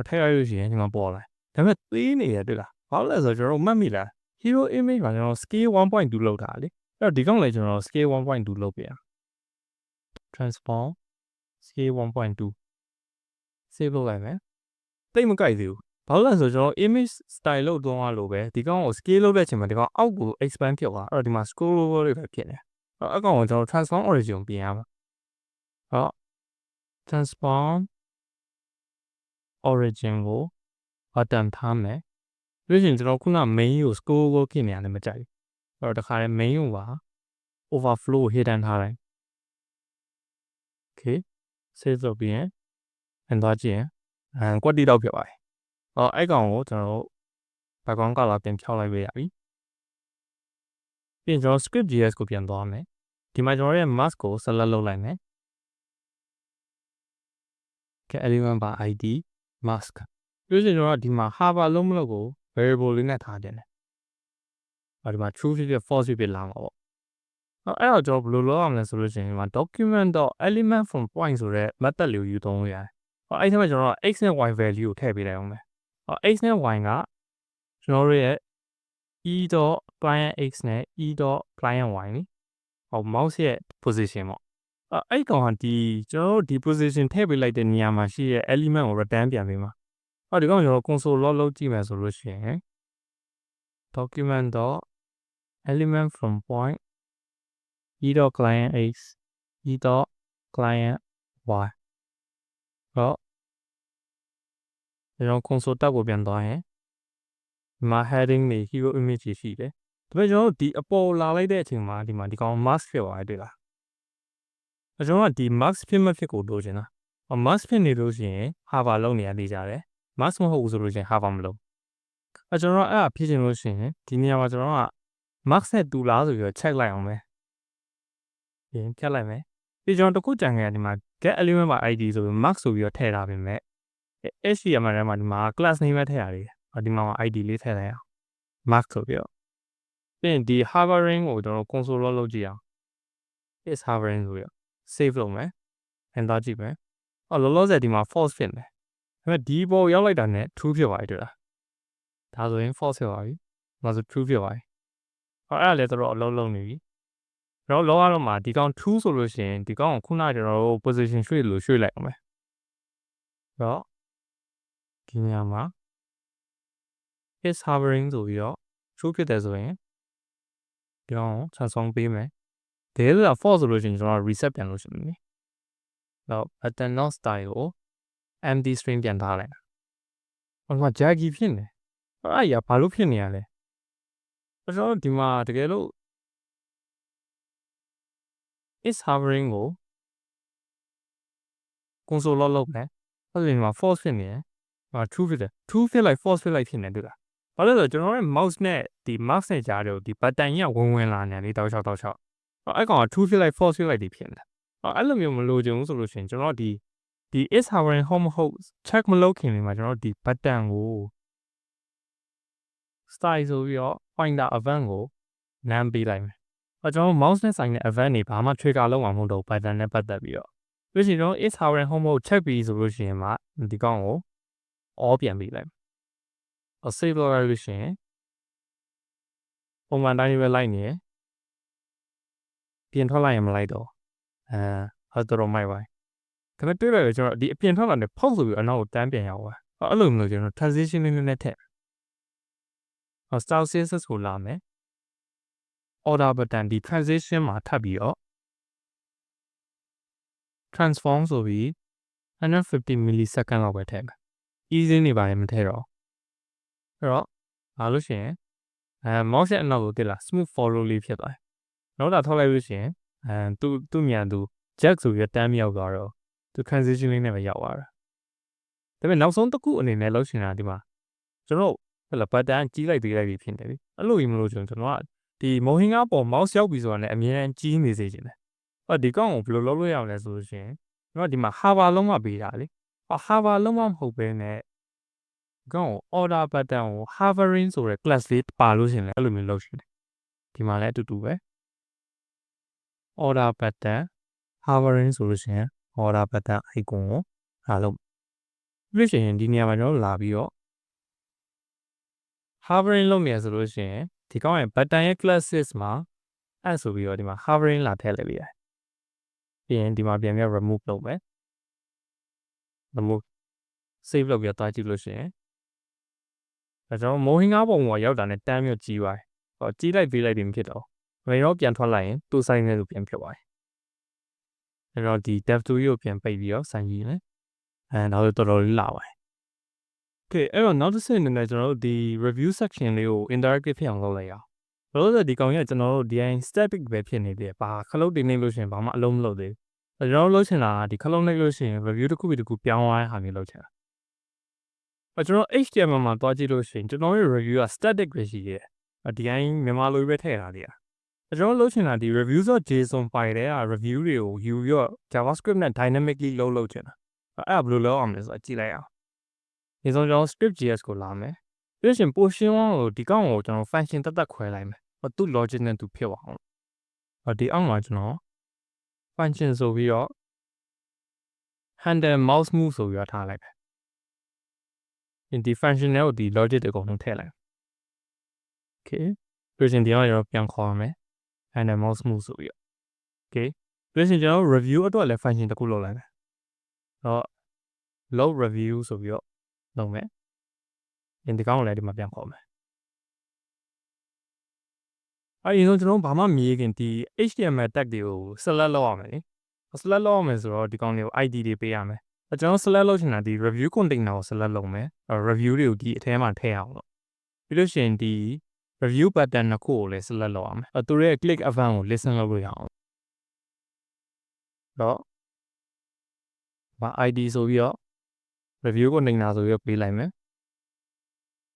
ထည့်ရလို့ရှိရင်ဒီမှာပေါ်လာဒါပေမဲ့သေးနေတယ်တွေ့လားဘာလို့လဲဆိုတော့ကျွန်တော်မှတ်မိလား hero image မှာကျွန်တော် scale 1.2 လောက်တာလေအဲ့တော့ဒီကောင်လည်းကျွန်တော် scale 1.2 လောက်ပြရ transform scale 1.2 save လုပ်လိုက်မယ်တိတ်မကြိုက်သေးဘူးဘာလို့လဲဆိုတော့ကျွန်တော် image style လောက်သွားလို့ပဲဒီကောင်ကို scale လုပ်တဲ့အချိန်မှာဒီကောင်အောက်ကို expand ဖြစ်သွားအဲ့တော့ဒီမှာ scroll over လေးပဲဖြစ်နေအကောင်ကိုကျွန်တော် transform origin ပြင်ရမှာtransform origin ကို button ထားမယ်ပြီးရင်ကျွန်တော်ခုန main ကို scroll over ဖြစ်နေရတယ်မကြိုက်ဘူးအဲ့တော့တခါလေ main ကိုပါ overflow hidden ထားလိုက် okay save လုပ်ပြီးရင်သွားကြည့်ရင်ကွက်တီတော့ဖြစ်ပါတယ်အဲ့ကောင်ကိုကျွန်တော်တို့ background color ပြန်ဖြောက်လိုက်ပေးရပြီပြီးရင်ကျွန်တော် script js ကိုပြန်သွားမယ်ဒီမှာကျွန်တော်ရဲ့ mask ကို select လုပ်လိုက်မယ်element by id mask ပြီးရင်ကျွန်တော်ကဒီမှာ hover လုံးမလို့ကို variable လေးနဲ့ထားတင်တယ်ဒီမှာ true ဖြစ်ဖြစ် false ဖြစ်ဖြစ်လာမှာပေါ့အဲ့တော့ကျွန်တော်ဘယ်လိုလုပ်ရမလဲဆိုလို့ရှိရင်ဒီမှာ document.element from point ဆိုတဲ့ method လေးကိုယူသုံးလို့ရတယ်အဲ့ဒီမှာကျွန်တော်က x နဲ့ y value ကိုထည့်ပေးလိုက်အောင်မယ်x နဲ့ y ကကျွန်တော်တို့ရဲ့ e.client x နဲ့ e.client y နိmouse ရဲ့ position ပေါ့အဲ့ကောင်ကဒီကျွန်တော်တို့ဒီ position ထည့်ပေးလိုက်တဲ့နေရာမှာရှိတဲ့ element ကို return ပြန်ပေးမှာဒီကောင်ကျွန်တော် console log လုပ်ကြည့်မယ်ဆိုလို့ရှိရင် document.element from point e.client x e.client y ကျွန်တော် console tab ကိုပြန်သွားရင်ဒီမှာ heading တွေ hero image ရှိတယ်ဒါပေမဲ့ကျွန်တော်တို့ဒီအပေါ်လာလိုက်တဲ့အချိန်မှာဒီမှာဒီကောင် mask ဖြစ်သွားတယ်တွေ့လားကျွန်တော်ကဒီ mask ဖြစ်မဖြစ်ကိုလိုချင်တာ mask ဖြစ်နေလို့ရှိရင် hover လုပ်နေရသေးကြတယ် mask မဟုတ်ဘူးဆိုလို့ရှိရင် hover မလုပ်ကျွန်တော်အဲ့ဒါဖြစ်ချင်လို့ရှိရင်ဒီနေရာမှာကျွန်တော်က mask နဲ့တူလားဆိုပြီးတော့ check လိုက်အောင်ပဲပြင်ဖြတ်လိုက်မယ်ပြီးကျွန်တော်တခုကြံခဲ့ရဒီမှာ get element by id ဆိုပြီး mask ဆိုပြီးတော့ထည့်ထားပြင်မဲ့ HTML ထဲမှာဒီမှာ class name ပဲထည့်ရတယ်ဒီမှာ id လေးထည့်လိုက်အောင် mask ဆိုပြီးတော့ပြီးရင်ဒီ hovering ကိုကျွန်တော် console log လုပ်ကြည့်အောင် is hovering ဆိုပြီးတော့ save လုပ်မယ် enter ကြည့်မယ်လောလောဆယ်ဒီမှာ false ဖြစ်နေဒါပေမဲ့ဒီပေါ်ရောက်လိုက်တာနဲ့ true ဖြစ်သွားပြီတွေ့လားဒါဆိုရင် false ဖြစ်သွားပြီဒါဆို true ဖြစ်သွားပြီအဲ့ဒါလည်းတော့အလုံးလုံးနေပြီကျွန်တော်လောကတော့မှာဒီကောင် true ဆိုလို့ရှိရင်ဒီကောင်ကိုခုနကကျွန်တော်တို့ position ရွှေ့လို့ရွှေ့လိုက်အောင်မယ်ဒီနေရာမှာ is hovering ဆိုပြီးတော့ true ဖြစ်တယ်ဆိုရင်ဒီကောင်ကို transform ပေးမယ်ဒါလည်း false ဆိုလို့ရှိရင်ကျွန်တော် reset ပြန်လို့ရှိမယ်button not style ကို empty string ပြန်ထားလိုက်ဟိုမှာ jaggy ဖြစ်နေအဲ့ရဘာလို့ဖြစ်နေရလဲကျွန်တော်ဒီမှာတကယ်လို့ is hovering ကို console log လုပ်မယ်အဲ့ဒီမှာ false ဖြစ်နေတယ်true ဖြစ်တယ် true ဖြစ်လိုက် false ဖြစ်လိုက်ဖြစ်နေတွေ့လား ဘာလို့လဲဆိုတော့ကျွန်တော်ရဲ့ mouse နဲ့ဒီ mouse နဲ့ကြားတယ်ဒီ button ကြီးကဝင်လာနေတယ်တောက်ချောက်အဲ့ကောင်က true ဖြစ်လိုက် false ဖြစ်လိုက်ဒီဖြစ်နေတာအဲ့လိုမျိုးမလိုချင်ဘူးဆိုလို့ရှိရင်ကျွန်တော်ဒီ is hovering ဟုတ်မဟုတ် check မလုပ်ခင်လေးမှာကျွန်တော်ဒီ button ကို style ဆိုပြီးတော့ pointer event ကို name ပေးလိုက်မယ်ကျွန်တော် mouse နဲ့ဆိုင်တဲ့ event တွေဘာမှ trigger လုပ်မှာမဟုတ်တော့ button နဲ့ပတ်သက်ပြီးတော့ပြီးရင်ကျွန်တော် is hovering ဟုတ်မဟုတ် check ပြီးဆိုလို့ရှိရင်မှဒီကောင်ကို all ပြန်ပေးလိုက်save လုပ်လိုက်လို့ရှိရင်ပုံမှန်တိုင်းပဲလိုက်နေရပြင်ထွက်လိုက်ရင်မလိုက်တော့ဟုတ်တော့မိုက်ပါခင်ဗျတွေ့လိုက်ကျွန်တော်ဒီအပြင်ထွက်လာတယ်ဖောက်ဆိုပြီးအနောက်ကိုတန်းပြန်ရောက်သွားအဲ့လိုမျိုးကျွန်တော် transition လေးနဲ့ထည့်style CSS ကိုလာမယ် order button ဒီ transition မှာထပ်ပြီးတော့ transform ဆိုပြီး150 millisecond လောက်ပဲထည့်မယ် easy နေပါရင်မထည့်တော့အဲ့တော့အားလို့ရှိရင်mouse ရဲ့အနောက်ကိုတက်လာ smooth follow လေးဖြစ်သွားတယ်နောက်တာထောက်လိုက်လို့ရှိရင်သူ့မြန်သူ jack ဆိုပြီးတန်းမြောက်သွားတော့သူ transition လေးနဲ့ပဲရောက်သွားတာဒါပေမဲ့နောက်ဆုံးတစ်ခုအနေနဲ့လောက်ရှင်တာဒီမှာကျွန်တော်ဟဲ့လား button ကြီးလိုက်သေးလိုက်ပြီဖြစ်နေပြီအဲ့လိုကြီးမလို့ကျွန်တော်ကဒီ Mohinga ပေါ် mouse ရောက်ပြီဆိုတာနဲ့အမြဲတမ်းကြီးနေစေချင်တယ်ဒီကောင်ကိုဘယ်လိုလုပ်လို့ရအောင်လဲဆိုလို့ရှိရင်ကျွန်တော်ဒီမှာ hover လုံးမှပေးတာလေhover လုံးမှမဟုတ်ဘဲနဲ့ကောင်ကို order button ကို hovering ဆိုတဲ့ class လေးပါလို့ရှင်လေအဲ့လိုမျိုးလုပ်ရှင်တယ်ဒီမှာလည်းအတူတူပဲ order button hovering ဆိုလို့ရှိရင် order button icon ကိုအားလုံးပြီးရှင်ဒီနေရာမှာကျွန်တော်လာပြီးတော့ hovering လုပ်နေရဆိုလို့ရှိရင်ဒီကောင်ရဲ့ button ရဲ့ classes မှာအဲ့ဆိုပြီးတော့ဒီမှာ hovering လာထည့်လိုက်ရတယ်ပြီးရင်ဒီမှာပြန်ပြီး remove လုပ်မယ် remove save လုပ်ပြီးတော့တွားကြည့်လို့ရှိရင်ကျွန်တော် Mohinga ပုံပေါ်ရောက်တာနဲ့တန်းမျိုးကြီးသွားတယ်ကြီးလိုက်ပေးလိုက်တယ်မဖြစ်တော့ဘယ်တော့ပြန်ထွက်လိုက်ရင်သူ့ size နဲ့သူပြန်ဖြစ်သွားတယ်အဲ့တော့ဒီ dev tool ကိုပြန်ပိတ်ပြီးတော့ဆိုင်ကြည့်မယ်နောက်တော့တော်တော်လေးလာပါတယ်Okay အဲ့တော့နောက်တစ်ဆင့်အနေနဲ့ကျွန်တော်တို့ဒီ review section လေးကို interactive ဖြစ်အောင်လုပ်လိုက်ရအောင်ဘာလို့လဲဒီကောင်ကြီးကကျွန်တော်တို့ဒီ static ပဲဖြစ်နေတယ်ဘာခလုတ်တင်နေလို့ရှိရင်ဘာမှအလုံးမလုပ်သေးဘူးကျွန်တော်တို့လုပ်ချင်တာဒီခလုတ်နေလို့ရှိရင် review တစ်ခုပြီးတစ်ခုပြောင်းသွားတဲ့ဟာမျိုးလုပ်ချင်တာကျွန်တော် HTML မှာတွားကြည့်လို့ရှိရင်ကျွန်တော်ရဲ့ review က static ပဲရှိတယ်ဒီတိုင်းမြန်မာလိုပဲထည့်ထားတယ်ကျွန်တော်လုပ်ချင်တာဒီ reviews.json file တွေက review တွေကိုယူပြီးတော့ JavaScript နဲ့ dynamically လုပ်ချင်တာအဲ့ဒါဘယ်လိုလုပ်အောင်လဲဆိုတော့ကြည့်လိုက်အောင်ဒီဆုံးကျွန်တော် script.js ကိုလာမယ်ပြီးရင် portion ကိုဒီကောင်ကိုကျွန်တော် function တက်ခွဲလိုက်မယ်သူ့ logic နဲ့သူဖြစ်အောင်ဒီအောက်မှာကျွန်တော် function ဆိုပြီးတော့ handle mouse move ဆိုပြီးတော့ထားလိုက်မယ်ဒီ function နဲ့ကိုဒီ logic တွေအကုန်လုံးထည့်လိုက် okay ပြီးရင်ဒီအောင်ကျွန်တော်ပြန်ခေါ်ရမယ် handle mouse move ဆိုပြီးတော့ okay ပြီးရင်ကျွန်တော် review အတွက်လည်း function တစ်ခုလုပ်လိုက်မယ်load review ဆိုပြီးတော့လုပ်မယ်ဒီကောင်ကိုလည်းဒီမှာပြန်ခေါ်မယ်အဲ့ဒီတော့ကျွန်တော်ဘာမှမရေးခင်ဒီ HTML tag တွေကို select လုပ်ရမယ်လေ select လုပ်ရမယ်ဆိုတော့ဒီကောင်တွေကို ID တွေပေးရမယ်ကျွန်တော် select လုပ်ချင်တာဒီ review container ကို select လုပ်မယ်review တွေကိုဒီအထဲမှာထည့်အောင်လို့ပြီးလို့ရှိရင်ဒီ review button နှစ်ခုကိုလည်း select လုပ်ရမယ်သူတို့ရဲ့ click event ကို listen လုပ်လို့ရအောင်တော့ID ဆိုပြီးတော့ review container ဆိုပြီးတော့ပေးလိုက်မယ်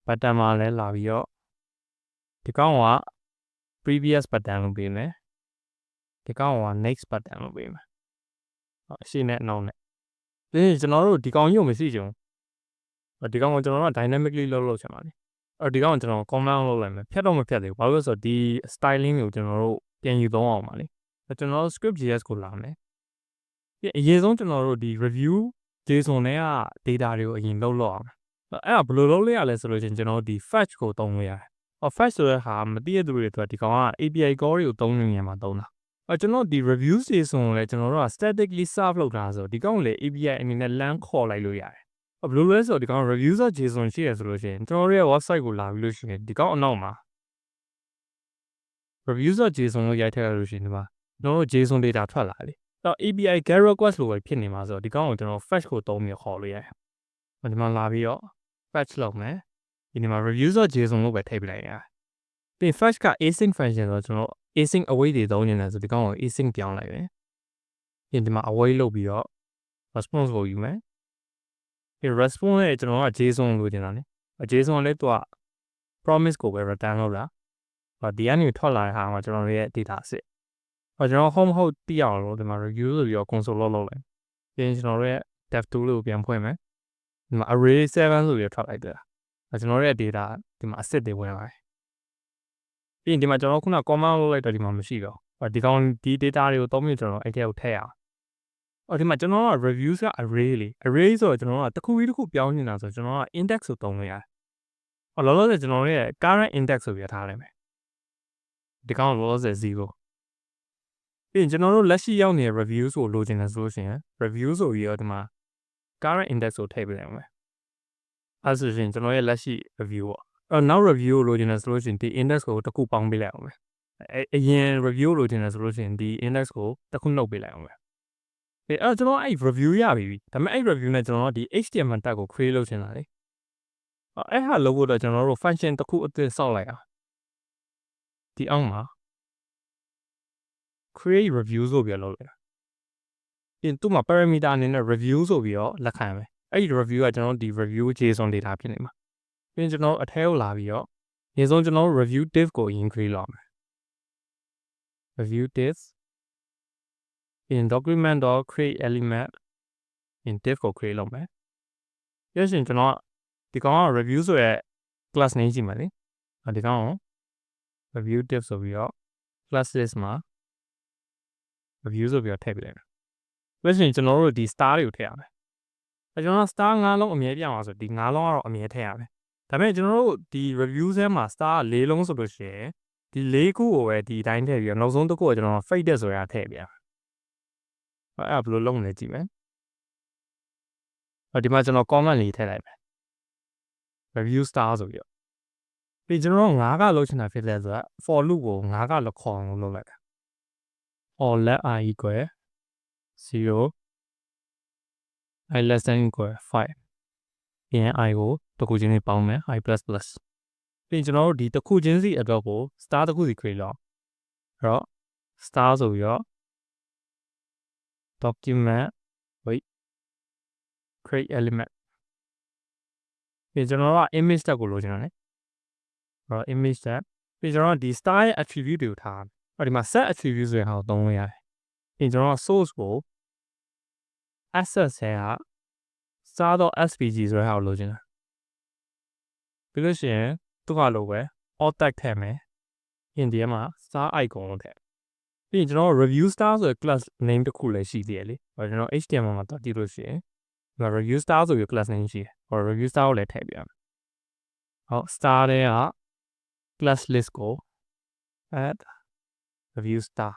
button မှာလည်းလာပြီးတော့ဒီကောင်က previous button လို့ပေးမယ်ဒီကောင်က next button လို့ပေးမယ်အရှိနဲ့အနောက်နဲ့ပြီးရင်ကျွန်တော်တို့ဒီကောင်ကြီးကိုမရှိချင်ဘူးဒီကောင်ကိုကျွန်တော်တို့ dynamically လုပ်ချင်ပါလေဒီကောင်ကိုကျွန်တော် command လုပ်လိုက်မယ်ဖြတ်တော့မဖြတ်သေးဘူးဘာလို့လဲဆိုတော့ဒီ styling ကိုကျွန်တော်တို့ပြန်ယူသုံးအောင်ပါလေကျွန်တော်တို့ script.js ကိုလာမယ်ပြီးအရင်ဆုံးကျွန်တော်တို့ဒီ review JSON နဲ့က data တွေကိုအရင်လုပ်အောင်အဲ့ဒါဘယ်လိုလုပ်လဲရလဲဆိုလို့ချင်းကျွန်တော်တို့ဒီ fetch ကိုသုံးလို့ရတယ်fetch ဆိုတဲ့ဟာမသိရတဲ့သူတွေအတွက်ဒီကောင်က API call တွေကိုသုံးနေနေမှာသုံးတာကျွန်တော်ဒီ review JSON ကိုလည်းကျွန်တော်တို့က statically serve လုပ်တာဆိုဒီကောင်ကိုလည်း API အနေနဲ့ LAN ခေါ်လိုက်လို့ရတယ်ဘယ်လိုလဲဆိုတော့ဒီကောင် reviews.json ရှိရဆိုလို့ရှိရင်ကျွန်တော်တို့ရဲ့ website ကိုလာပြီးလို့ရှိရင်ဒီကောင်အနောက်မှာ reviews.json လို့ရိုက်ထည့်လိုက်လို့ရှိရင်ဒီမှာကျွန်တော်တို့ JSON data ထွက်လာတယ်API get request လို့ပဲဖြစ်နေမှာဆိုတော့ဒီကောင်ကိုကျွန်တော် fetch ကိုသုံးပြီးခေါ်လို့ရတယ်ဒီမှာလာပြီးတော့ fetch လုပ်မယ်ဒီမှာ reviews.json လို့ပဲထည့်ပြလိုက်ရပြီး fetch က async function ဆိုတော့ကျွန်တော် async await တွေသုံးနေတယ်ဆိုဒီကောင်ကို async ပြောင်းလိုက်ပဲဒီမှာ await လုပ်ပြီးတော့ response ကိုယူမယ်ဒီ response နဲ့ကျွန်တော်က JSON လို့တင်တာလေJSON လည်းသူက promise ကိုပဲ return လုပ်တာဒီကနေထွက်လာတဲ့ဟာမှာကျွန်တော်ရဲ့ data set ကျွန်တော် home ဟုတ်တိအောင်လို့ဒီမှာ review ဆိုပြီးတော့ console လုပ်လိုက်ပြီးရင်ကျွန်တော်ရဲ့ dev tool ကိုပြန်ဖွင့်မယ်ဒီမှာ array 7ဆိုပြီးတော့ထွက်လိုက်တယ်ကျွန်တော်ရဲ့ data ဒီမှာ asset တွေဝင်လာတယ်ပြီးရင်ဒီမှာကျွန်တော်ခုန command လုပ်လိုက်တော့ဒီမှာမရှိတော့ဒီကောင်ဒီ data တွေကိုသုံးပြီးကျွန်တော်အဲ့ထဲကိုထည့်ရအောင်ဒီမှာကျွန်တော်က reviews က array လေ array ဆိုတော့ကျွန်တော်ကတစ်ခုပြီးတစ်ခုပြောင်းနေတာဆိုကျွန်တော်က index ကိုသုံးလို့ရတယ်လောလောဆယ်ကျွန်တော်ရဲ့ current index ဆိုပြီးထားလိုက်မယ်ဒီကောင်လောလောဆယ်0ပြီးရင်ကျွန်တော်တို့လက်ရှိရောက်နေတဲ့ review ကိုလိုချင်တယ်ဆိုလို့ရှိရင် review ဆိုပြီးတော့ဒီမှာ current index ကိုထည့်ပေးလိုက်မယ်အဲဆိုရင်ကျွန်တော်ရဲ့လက်ရှိ review ပေါ့နောက် review ကိုလိုချင်တယ်ဆိုလို့ရှိရင်ဒီ index ကိုတစ်ခုပေါင်းပေးလိုက်အောင်မယ်အရင် review လိုချင်တယ်ဆိုလို့ရှိရင်ဒီ index ကိုတစ်ခုနှုတ်ပေးလိုက်အောင်မယ်ကျွန်တော်အဲ့ review ရပြီဒါပေမဲ့အဲ့ review နဲ့ကျွန်တော်ဒီ HTML tag ကို create လုပ်ချင်တာလေအဲ့ဟာလုပ်ဖို့တော့ကျွန်တော်တို့ function တစ်ခုအသစ်ဆောက်လိုက်အောင်ဒီအောက်မှာ create review ဆိုပြီးလုပ်လိုက်တာပြင်သူ့မှာ parameter အနေနဲ့ review ဆိုပြီးတော့လက်ခံရမယ်အဲ့ဒီ review ကကျွန်တော်ဒီ review JSON data ဖြစ်နေမှာပြင်ကျွန်တော်အထဲကိုလာပြီးတော့အရင်ဆုံးကျွန်တော် review div ကို create လုပ်မယ် review div in document.create element in div ကို create လုပ်မယ်ရရှင်ကျွန်တော်ဒီကောင်က review ဆိုရဲ class name ရှိမှာလေဒီကောင်ကို review div ဆိုပြီးတော့ class list မှာ review ဆိုပြီးတော့ထည့်ပေးလိုက်မယ်ရရှင်ကျွန်တော်တို့ဒီ star တွေကိုထည့်ရမယ်ကျွန်တော် star 5လုံးအမြဲပြအောင်ဆိုဒီ5လုံးကတော့အမြဲထည့်ရမယ်ဒါပေမဲ့ကျွန်တော်တို့ဒီ review ထဲမှာ star 4လုံးဆိုလို့ရှိရင်ဒီ4ခုကိုပဲဒီအတိုင်းထည့်ပြီးတော့နောက်ဆုံးတစ်ခုကကျွန်တော် faded ဆိုတာထည့်ပြရမယ်အဲ့ဘယ်လိုလုပ်လဲကြည့်မယ်ဒီမှာကျွန်တော် comment လေးထည့်လိုက်မယ် review star ဆိုပြီးတော့ပြီးကျွန်တော်9ကလောက်ချင်တာဖြစ်လဲဆိုတော့ for loop ကို9ကလောက်ခေါ်အောင်လုပ်လိုက်တာ or let I equal 0 I less than equal 5ပြီးရင် I ကိုတစ်ခုချင်းလေးပေါင်းမယ် I plus plus ပြီးကျွန်တော်တို့ဒီတစ်ခုချင်းစီအတွက်ကို star တစ်ခုစီ create လုပ်အဲ့တော့ star ဆိုပြီးတော့ document wait create element ပြီးကျွန်တော်က image tag ကိုလိုချင်တာလေအဲ့တော့ image tag ပြီးကျွန်တော်ဒီ star ရဲ့ attribute တွေကိုထားအဲ့ဒီမှာ set attribute ဆိုတဲ့ဟာကိုသုံးလို့ရတယ်ပြီးကျွန်တော်က source ကို access ဆဲက star.svg ဆိုတဲ့ဟာကိုလိုချင်တာပြီးလို့ရှိရင်သူကလိုပဲ alt tag ထည့်မယ်in ဒီမှာ star icon ကိုထည့်ပြီးရင်ကျွန်တော် review star ဆိုတဲ့ class name တစ်ခုလည်းရှိသေးတယ်လေကျွန်တော် HTML မှာတွက်ကြည့်လို့ရှိရင်ဒီမှာ review star ဆိုပြီး class name ရှိတယ်review star ကိုလည်းထည့်ပြရမယ်ဟုတ် star တဲ့က class list ကို add review star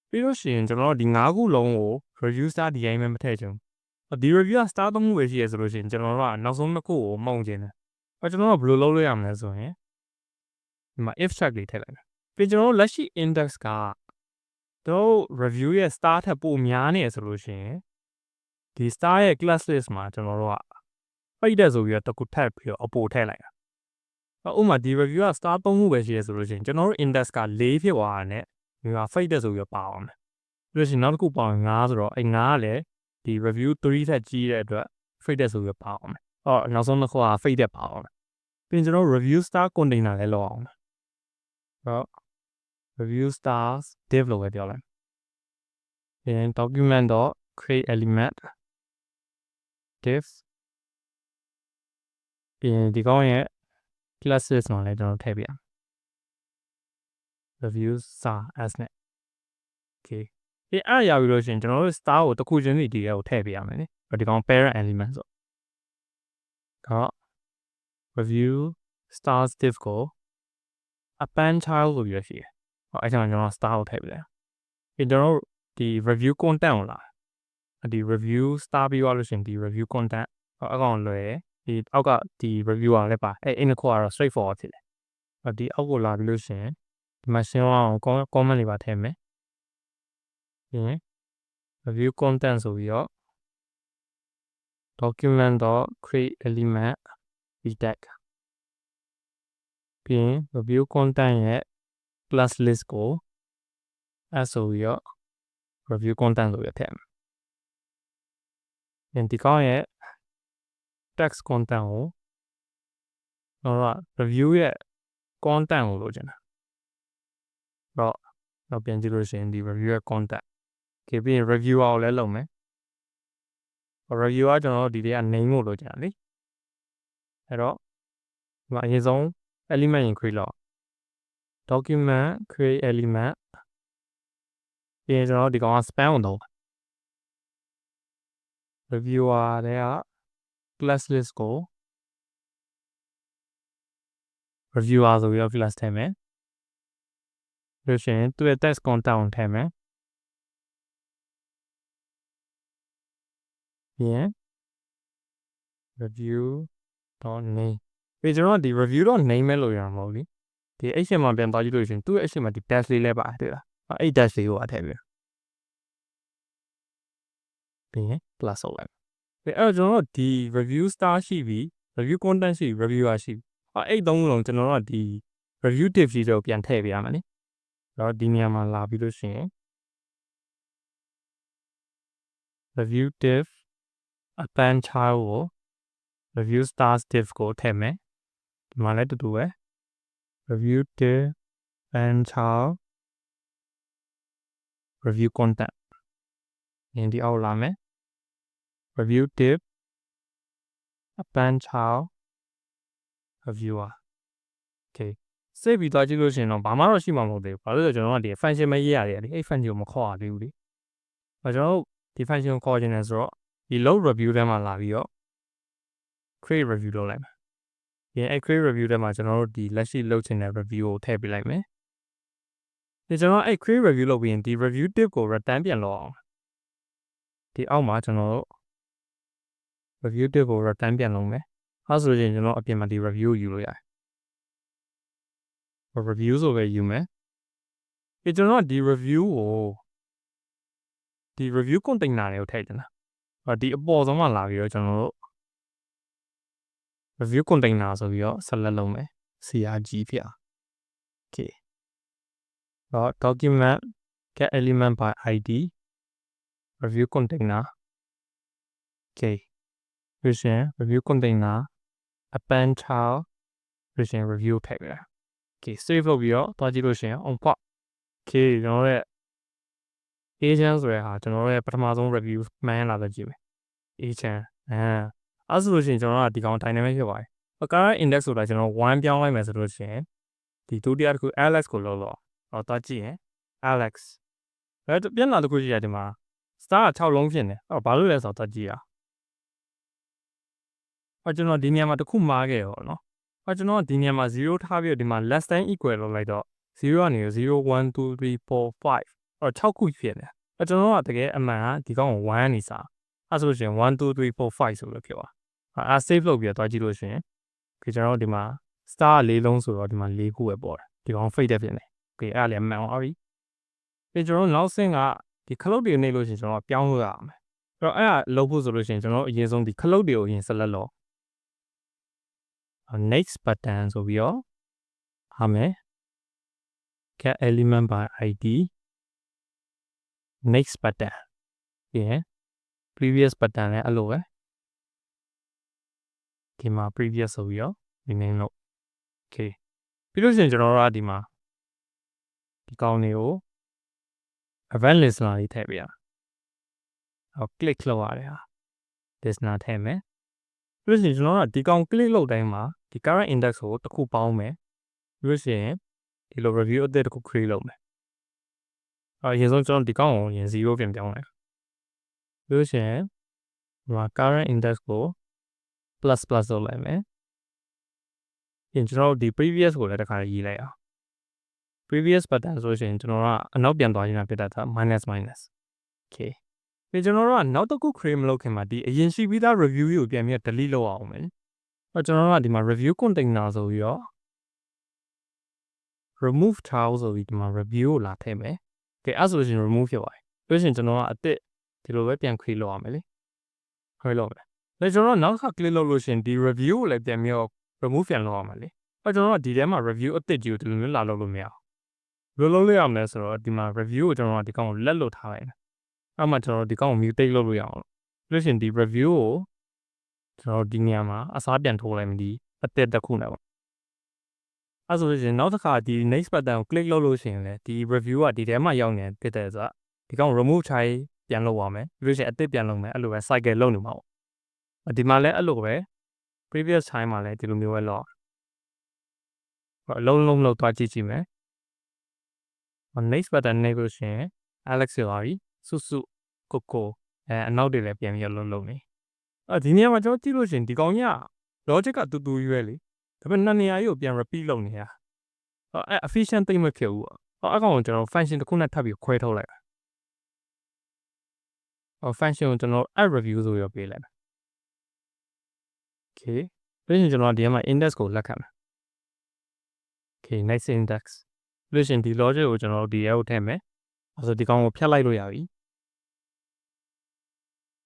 ပြီးလို့ရှိရင်ကျွန်တော်ဒီ5ခုလုံးကို review star ဒီအိမ်မှာမထည့်ချင်ဘူးဒီ review star 3ခုပဲရှိရဆိုလို့ရှိရင်ကျွန်တော်တို့ကနောက်ဆုံးတစ်ခုကိုမှုန့်ချင်တယ်ကျွန်တော်ကဘယ်လိုလုပ်လို့ရမလဲဆိုရင်ဒီမှာ if check လေးထည့်လိုက်မယ်ပြီးကျွန်တော်တို့လက်ရှိ index ကတို့ review ရဲ့ star ထက်ပိုများနေရဆိုလို့ရှိရင်ဒီ star ရဲ့ class list မှာကျွန်တော်တို့ကပိတ်တဲ့ဆိုပြီးတော့တစ်ခုထပ်ပြီးတော့အပိုထည့်လိုက်တာဥပမာဒီ review က star 3ခုပဲရှိရဆိုလို့ရှိရင်ကျွန်တော်တို့ index က4ဖြစ်သွားတာနဲ့ဒီမှာ fade ဆိုပြီးတော့ပါအောင်မယ်ပြီးလို့ရှိရင်နောက်တစ်ခုပေါင်း5ဆိုတော့အဲ့5ကလည်းဒီ review 3ထက်ကြီးတဲ့အတွက် fade ဆိုပြီးတော့ပါအောင်မယ်နောက်ဆုံးတစ်ခုက fade ပါအောင်မယ်ပြီးရင်ကျွန်တော် review star container လည်းလောက်အောင်မယ်review stars div လို့ပဲပြောလိုက်ပြီးရင် document.create element div ပြီးရင်ဒီကောင်ရဲ့ classes မှာလည်းကျွန်တော်ထည့်ပြရမယ် review star as နဲ့ okay အဲ့အားရပြီလို့ရှိရင်ကျွန်တော်တို့ star ကိုတစ်ခုချင်းစီဒီထဲကိုထည့်ပြရမယ်နိဒီကောင် parent element ဆိုတော့ review stars div ကို append child ဆိုပြီးရရှိတယ်အဲ့ကြောင့်ကျွန်တော် star ကိုထည့်ပြလိုက်ပြီးကျွန်တော်တို့ဒီ review content ကိုလာဒီ review star ပြီးသွားလို့ရှိရင်ဒီ review content အကောင်လွယ်ဒီအောက်ကဒီ review ကလည်းပါအဲ့နှစ်ခုကတော့ straight forward ဖြစ်တယ်ဒီအောက်ကိုလာပြီးလို့ရှိရင်ဒီမှာရှင်းအောင် comment လေးပါထည့်မယ်ပြီးရင် review content ဆိုပြီးတော့ document.create element tag ပြီးရင် review content ရဲ့ class list ကို add ဆိုပြီးတော့ review content ဆိုပြီးထည့်မယ်ဒီကောင်ရဲ့ text content ကို review ရဲ့ content ကိုလိုချင်တာတော့နောက်ပြန်ကြည့်လို့ရှိရင်ဒီ review ရဲ့ content ပြီးရင် reviewer ကိုလည်းလုပ်မယ် reviewer ကျွန်တော်တို့ဒီထဲက name ကိုလိုချင်တာလေအဲ့တော့ဒီမှာအရင်ဆုံး element ရင် create လုပ် document create element ပြီးရင်ကျွန်တော်တို့ဒီကောင်က span ကိုသုံး reviewer တွေက class list ကို reviewer ဆိုပြီးတော့ class ထည့်မယ်လို့ရှိရင်သူ့ရဲ့ text content ကိုထည့်မယ်ပြီးရင် review.name ပြီးကျွန်တော်ဒီ review.name ပဲလို့ရမှာမဟုတ်ဘူးဒီ HTML ပြန်သွားကြည့်လို့ရှိရင်သူ့ရဲ့ HTML ဒီ dash လေးလည်းပါတယ်တွေ့လားအဲ့ dash လေးကိုထည့်ပြီးရင် plus လုပ်လိုက်ပြီးအဲ့တော့ကျွန်တော်တို့ဒီ review star ရှိပြီ review content ရှိပြီ reviewer ရှိပြီအဲ့သုံးခုလုံးကျွန်တော်တို့ကဒီ review div ကြီးတော့ပြန်ထည့်ပေးရမှာနိတော့ဒီနေရာမှာလာပြီးလို့ရှိရင် review div append child ကို review stars div ကိုထည့်မယ်ဒီမှာလည်းတူတူပဲ review div append child review content ဒီအောက်လာမယ် review div append child reviewer okay စိတ်ပြီးသွားကြည့်လို့ရှိရင်တော့ဘာမှတော့ရှိမှာမဟုတ်သေးဘူးဘာလို့လဲဆိုတော့ကျွန်တော်ကဒီ function ပဲရေးရတယ်လေအဲ့ function ကိုမခေါ်ရသေးဘူးလေကျွန်တော်တို့ဒီ function ကိုခေါ်ခြင်းလဲဆိုတော့ဒီ load review ထဲမှာလာပြီးတော့ create review လုပ်လိုက်မယ်ဒီအဲ့ create review ထဲမှာကျွန်တော်တို့ဒီလက်ရှိလုပ်ချင်တဲ့ review ကိုထည့်ပေးလိုက်မယ်ဒီကျွန်တော်အဲ့ create review လုပ်ပြီးရင်ဒီ review tip ကို return ပြန်လုပ်အောင်ဒီအောက်မှာကျွန်တော်တို့ review tip ကို return ပြန်လုပ်မယ်အဲ့ဆိုရင်ကျွန်တော်အပြင်မှာဒီ review ကိုယူလို့ရတယ် review ဆိုပဲယူမယ်ဒီကျွန်တော်ကဒီ review ကိုဒီ review container တွေကိုထည့်ချင်တာဒီအပေါ်ဆုံးမှာလာပြီးတော့ကျွန်တော်တို့ review container ဆိုပြီးတော့ select လုပ်မယ် crg ဖြစ်အောင် okay တော့ document get element by id review container okay ပြီးရင် review container append child ပြီးရင် review ထည့်ပေးတာ okay save လုပ်ပြီးတော့တွားကြည့်လို့ရှိရင် on pop okay ကျွန်တော်ရဲ့ agent ဆိုတဲ့ဟာကျွန်တော်ရဲ့ပထမဆုံး review မှန်းလာတော့ကြည့်မယ် agent အဲ့ဆိုလို့ရှိရင်ကျွန်တော်ကဒီကောင် dynamic ဖြစ်ပါတယ် current index ဆိုတာကျွန်တော်1ပြောင်းလိုက်မယ်ဆိုလို့ရှိရင်ဒီဒုတိယတစ်ခု alex ကိုလောက်တော့တွားကြည့်ရင် alex အဲ့ပြန်လာတစ်ခုရှိရတယ်ဒီမှာ star က6လုံးဖြစ်နေအဲ့ဘာလို့လဲဆိုတော့တွားကြည့်ရအဲ့ကျွန်တော်ဒီနေရာမှာတစ်ခုမှားခဲ့ရောနော်အဲ့ကျွန်တော်ဒီနေရာမှာ0ထားပြီးတော့ဒီမှာ less than equal လောက်လိုက်တော့0ကနေ0 1 2 3 4 5အဲ့6ခုဖြစ်နေအဲ့ကျွန်တော်ကတကယ်အမှန်ကဒီကောင်ကို1နေစားအဲ့ဆိုလို့ရှိရင်1 2 3 4 5ဆိုလို့ဖြစ်သွားအဲ့ save လုပ်ပြီးတော့တွားကြည့်လို့ရှိရင်ကျွန်တော်ဒီမှာ star က4လုံးဆိုတော့ဒီမှာ4ခုပဲပေါ်တယ်ဒီကောင် fade ဖြစ်နေokay အဲ့ဒါလည်းမှန်အောင်ပြီပြီးကျွန်တော်နောက်ဆင့်ကဒီ cloud တွေနေလို့ရှိရင်ကျွန်တော်ပြောင်းလို့ရအောင်အဲ့တော့အဲ့ဒါလုပ်ဖို့ဆိုလို့ရှိရင်ကျွန်တော်အရင်ဆုံးဒီ cloud တွေကိုအရင် select လုပ် next button ဆိုပြီးတော့အားမယ် get element by id next button ပြီးရင် previous button လည်းအဲ့လိုပဲဒီမှာ previous ဆိုပြီးတော့ဒီ name လို့ okay ပြီးလို့ရှိရင်ကျွန်တော်တို့ကဒီမှာဒီကောင်တွေကို event listener လေးထည့်ပေးရအောင် click လုပ်ရတယ်ဟာ listener ထည့်မယ်ပြီးလို့ရှိရင်ကျွန်တော်တို့ကဒီကောင် click လုပ်တိုင်းမှာဒီ current index ကိုတစ်ခုပေါင်းမယ်ပြီးလို့ရှိရင်ဒီလို review အသစ်တစ်ခု create လုပ်မယ်အရင်ဆုံးကျွန်တော်ဒီကောင်ကိုရင်0ပြန်ပြောင်းလိုက်ပြီးလို့ရှိရင်ဒီမှာ current index ကို plus လုပ်လိုက်မယ်ပြင်ကျွန်တော်တို့ဒီ previous ကိုလည်းတစ်ခါရေးလိုက်အောင် previous button ဆိုရင်ကျွန်တော်ကအနောက်ပြန်သွားခြင်းဖြစ်တတ်တာ minus okay ပြင်ကျွန်တော်တို့ကနောက်တစ်ခု create မလုပ်ခင်မှာဒီအရင်ရှိပြီးသား review ကိုပြန်ပြီး delete လုပ်အောင်မယ်ကျွန်တော်တို့ကဒီမှာ review container ဆိုပြီးတော့ remove child ဆိုပြီးဒီမှာ review ကိုလာထည့်မယ်okay အဲ့ဆိုရင် remove ဖြစ်သွားပြီပြီးရင်ကျွန်တော်ကအစ်စ်ဒီလိုပဲပြန် create လုပ်ရမယ်လေ create လုပ်မယ်ဒါကျွန်တော်နောက်တစ်ခါ click လုပ်လို့ရှိရင်ဒီ review ကိုလည်းပြန်ပြီးတော့ remove ပြန်လုပ်ရမှာလေအဲ့ကျွန်တော်ကဒီထဲမှာ review အသစ်ကြီးကိုဒီလိုမျိုးလာလုပ်လို့မရဘူးဘယ်လိုလုပ်လို့ရမလဲဆိုတော့ဒီမှာ review ကိုကျွန်တော်ကဒီကောင်ကိုလက်လွတ်ထားလိုက်တယ်အဲ့မှာကျွန်တော်ဒီကောင်ကို mutate လုပ်လို့ရအောင်လို့ရှိရင်ဒီ review ကိုကျွန်တော်ဒီနေရာမှာအစားပြန်ထိုးလိုက်မယ်ဒီအသစ်တစ်ခုနဲ့ပေါ့ အဲ့ဆိုလို့ရှိရင်နောက်တစ်ခါဒီ next button ကို click လုပ်လို့ရှိရင်လည်းဒီ review ကဒီထဲမှာရောက်နေဖြစ်တဲ့ဆိုတော့ဒီကောင် remove ချိုင်းပြန်လုပ်ရမယ်ပြီးလို့ရှိရင်အသစ်ပြန်လုပ်မယ်အဲ့လိုပဲ cycle လုပ်နေမှာပေါ့ဒီမှာလည်းအဲ့လိုပဲ previous time မှာလည်းဒီလိုမျိုးပဲလုပ်အလုံးလုံးလောက်သွားကြည့်မယ် next button နဲ့လို့ရှိရင် Alex ရပါပြီစုကိုအနောက်တွေလည်းပြန်ပြီးလုံးနေဒီနေရာမှာကျွန်တော်ကြည့်လို့ရှိရင်ဒီကောင်ကြီးက logic ကတူတူရွယ်လေဒါပေမဲ့နှစ်နေရာကြီးကိုပြန် repeat လုပ်နေတာefficient သိမ့်မဖြစ်ဘူးအကောင်ကိုကျွန်တော် function တစ်ခုနဲ့ထပ်ပြီးခွဲထုတ်လိုက်function ကိုကျွန်တော် add review ဆိုပြီးပေးလိုက်မယ် okay ပြီးရင်ကျွန်တော်ဒီမှာ index ကိုလက်ခံမယ် okay next index ပြီးရင်ဒီ logic ကိုကျွန်တော်ဒီရဲကိုထည့်မယ်အဲ့ဆိုဒီကောင်ကိုဖြတ်လိုက်လို့ရပြီ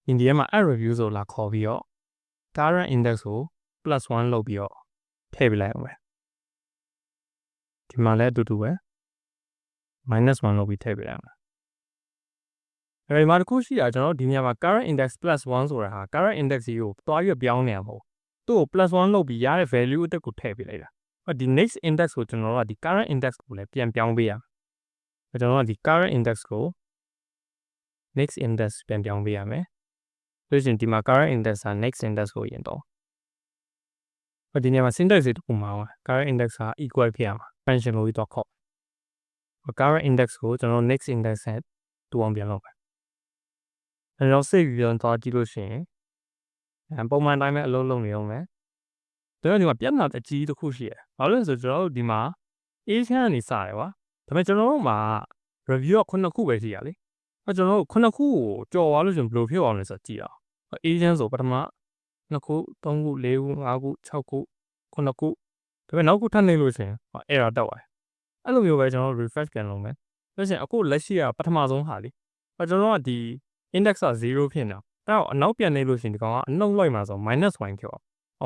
ဒီနေရာမှာ add review ဆိုလာခေါ်ပြီးတော့ current index ကို +1 လုပ်ပြီးတော့ထည့်ပေးလိုက်အောင်ပဲဒီမှာလည်းအတူတူပဲ -1 လုပ်ပြီးထည့်ပေးလိုက်အောင်ဒီမှာတစ်ခုရှိတာကျွန်တော်ဒီနေရာမှာ current index +1 ဆိုတာဟာ current index ကြီးကိုတွားပြီးပြောင်းနေရမှာမဟုတ်သူ့ကို +1 လုပ်ပြီးရတဲ့ value အတက်ကိုထည့်ပေးလိုက်တာဒီ next index ကိုကျွန်တော်တို့ကဒီ current index ကိုလည်းပြန်ပြောင်းပေးရမယ်ကျွန်တော်တို့ကဒီ current index ကို next index ပြန်ပြောင်းပေးရမယ်ဆိုရင်ဒီမှာ current index က next index ကိုရင်တော့ဒီနေရာမှာ syntax တွေတစ်ခုမှာ current index က equal ဖြစ်ရမှာ function လို့တော့ခေါ်current index ကိုကျွန်တော် next index နဲ့တူအောင်ပြန်လုပ်မယ်ကျွန်တော် save ပြီးတော့သွားကြည့်လို့ရှိရင်ပုံမှန်တိုင်းပဲအလုပ်လုပ်နေအောင်မယ်ဒါပေမဲ့ဒီမှာပြဿနာအကြီးတစ်ခုရှိတယ်ဘာလို့လဲဆိုတော့ကျွန်တော်တို့ဒီမှာ A ချမ်းကနေစတယ်ကွာဒါပေမဲ့ကျွန်တော်တို့မှာ review က9ခုပဲရှိရလေကျွန်တော်တို့9ခုကိုကြော်သွားလို့ရှင်ဘယ်လိုဖြစ်အောင်လဲဆိုတော့ကြည့်အောင် A ချမ်းဆိုပထမ2ခု3ခု4ခု5ခု6ခု9ခုဒါပေမဲ့နောက်ခုထပ်နေလို့ရှင် error တက်သွားတယ်အဲ့လိုမျိုးပဲကျွန်တော်တို့ refresh ပြန်လုပ်မယ်ဆိုရင်အခုလက်ရှိကပထမဆုံးဟာလေကျွန်တော်တို့ကဒီ index က0ဖြစ်နေတာအဲ့တော့အနောက်ပြန်နေလို့ရှင်ဒီကောင်ကအနှုတ်လိုက်မှာဆို -1 ဖြစ်အောင်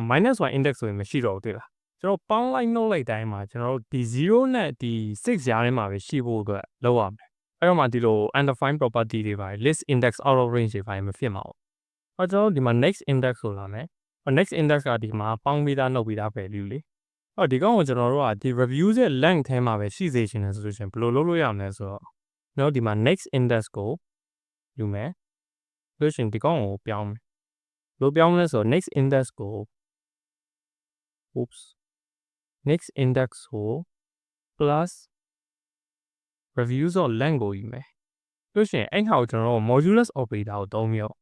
-1 index ဆိုရင်မရှိတော့ဘူးတွေ့လားကျွန်တော်ပေါင်းလိုက်နှုတ်လိုက်တိုင်းမှာကျွန်တော်တို့ဒီ0နဲ့ဒီ6ကြားထဲမှာပဲရှိဖို့အတွက်လုပ်ရမယ်အဲ့တော့မှဒီလို undefined property တွေပါ list index out of range တွေပါမဖြစ်မှာကျွန်တော်တို့ဒီမှာ next index ဆိုလာမယ်next index ကဒီမှာပေါင်းပြီးသားနှုတ်ပြီးသား value လေဒီကောင်ကိုကျွန်တော်တို့ကဒီ review ရဲ့ length ထဲမှာပဲရှိစေချင်တယ်ဆိုလို့ရှိရင်ဘယ်လိုလုပ်လို့ရမလဲဆိုတော့ကျွန်တော်ဒီမှာ next index ကိုယူမယ်လို့ရှိရင်ဒီကောင်ကိုပြောင်းမယ်ဘယ်လိုပြောင်းမလဲဆိုတော့ next index ကို next index ကို plus reviews of length ကိုယူမယ်လို့ရှိရင်အဲ့ဟာကိုကျွန်တော်တို့ modulus operator ကိုသုံးပြီးတော့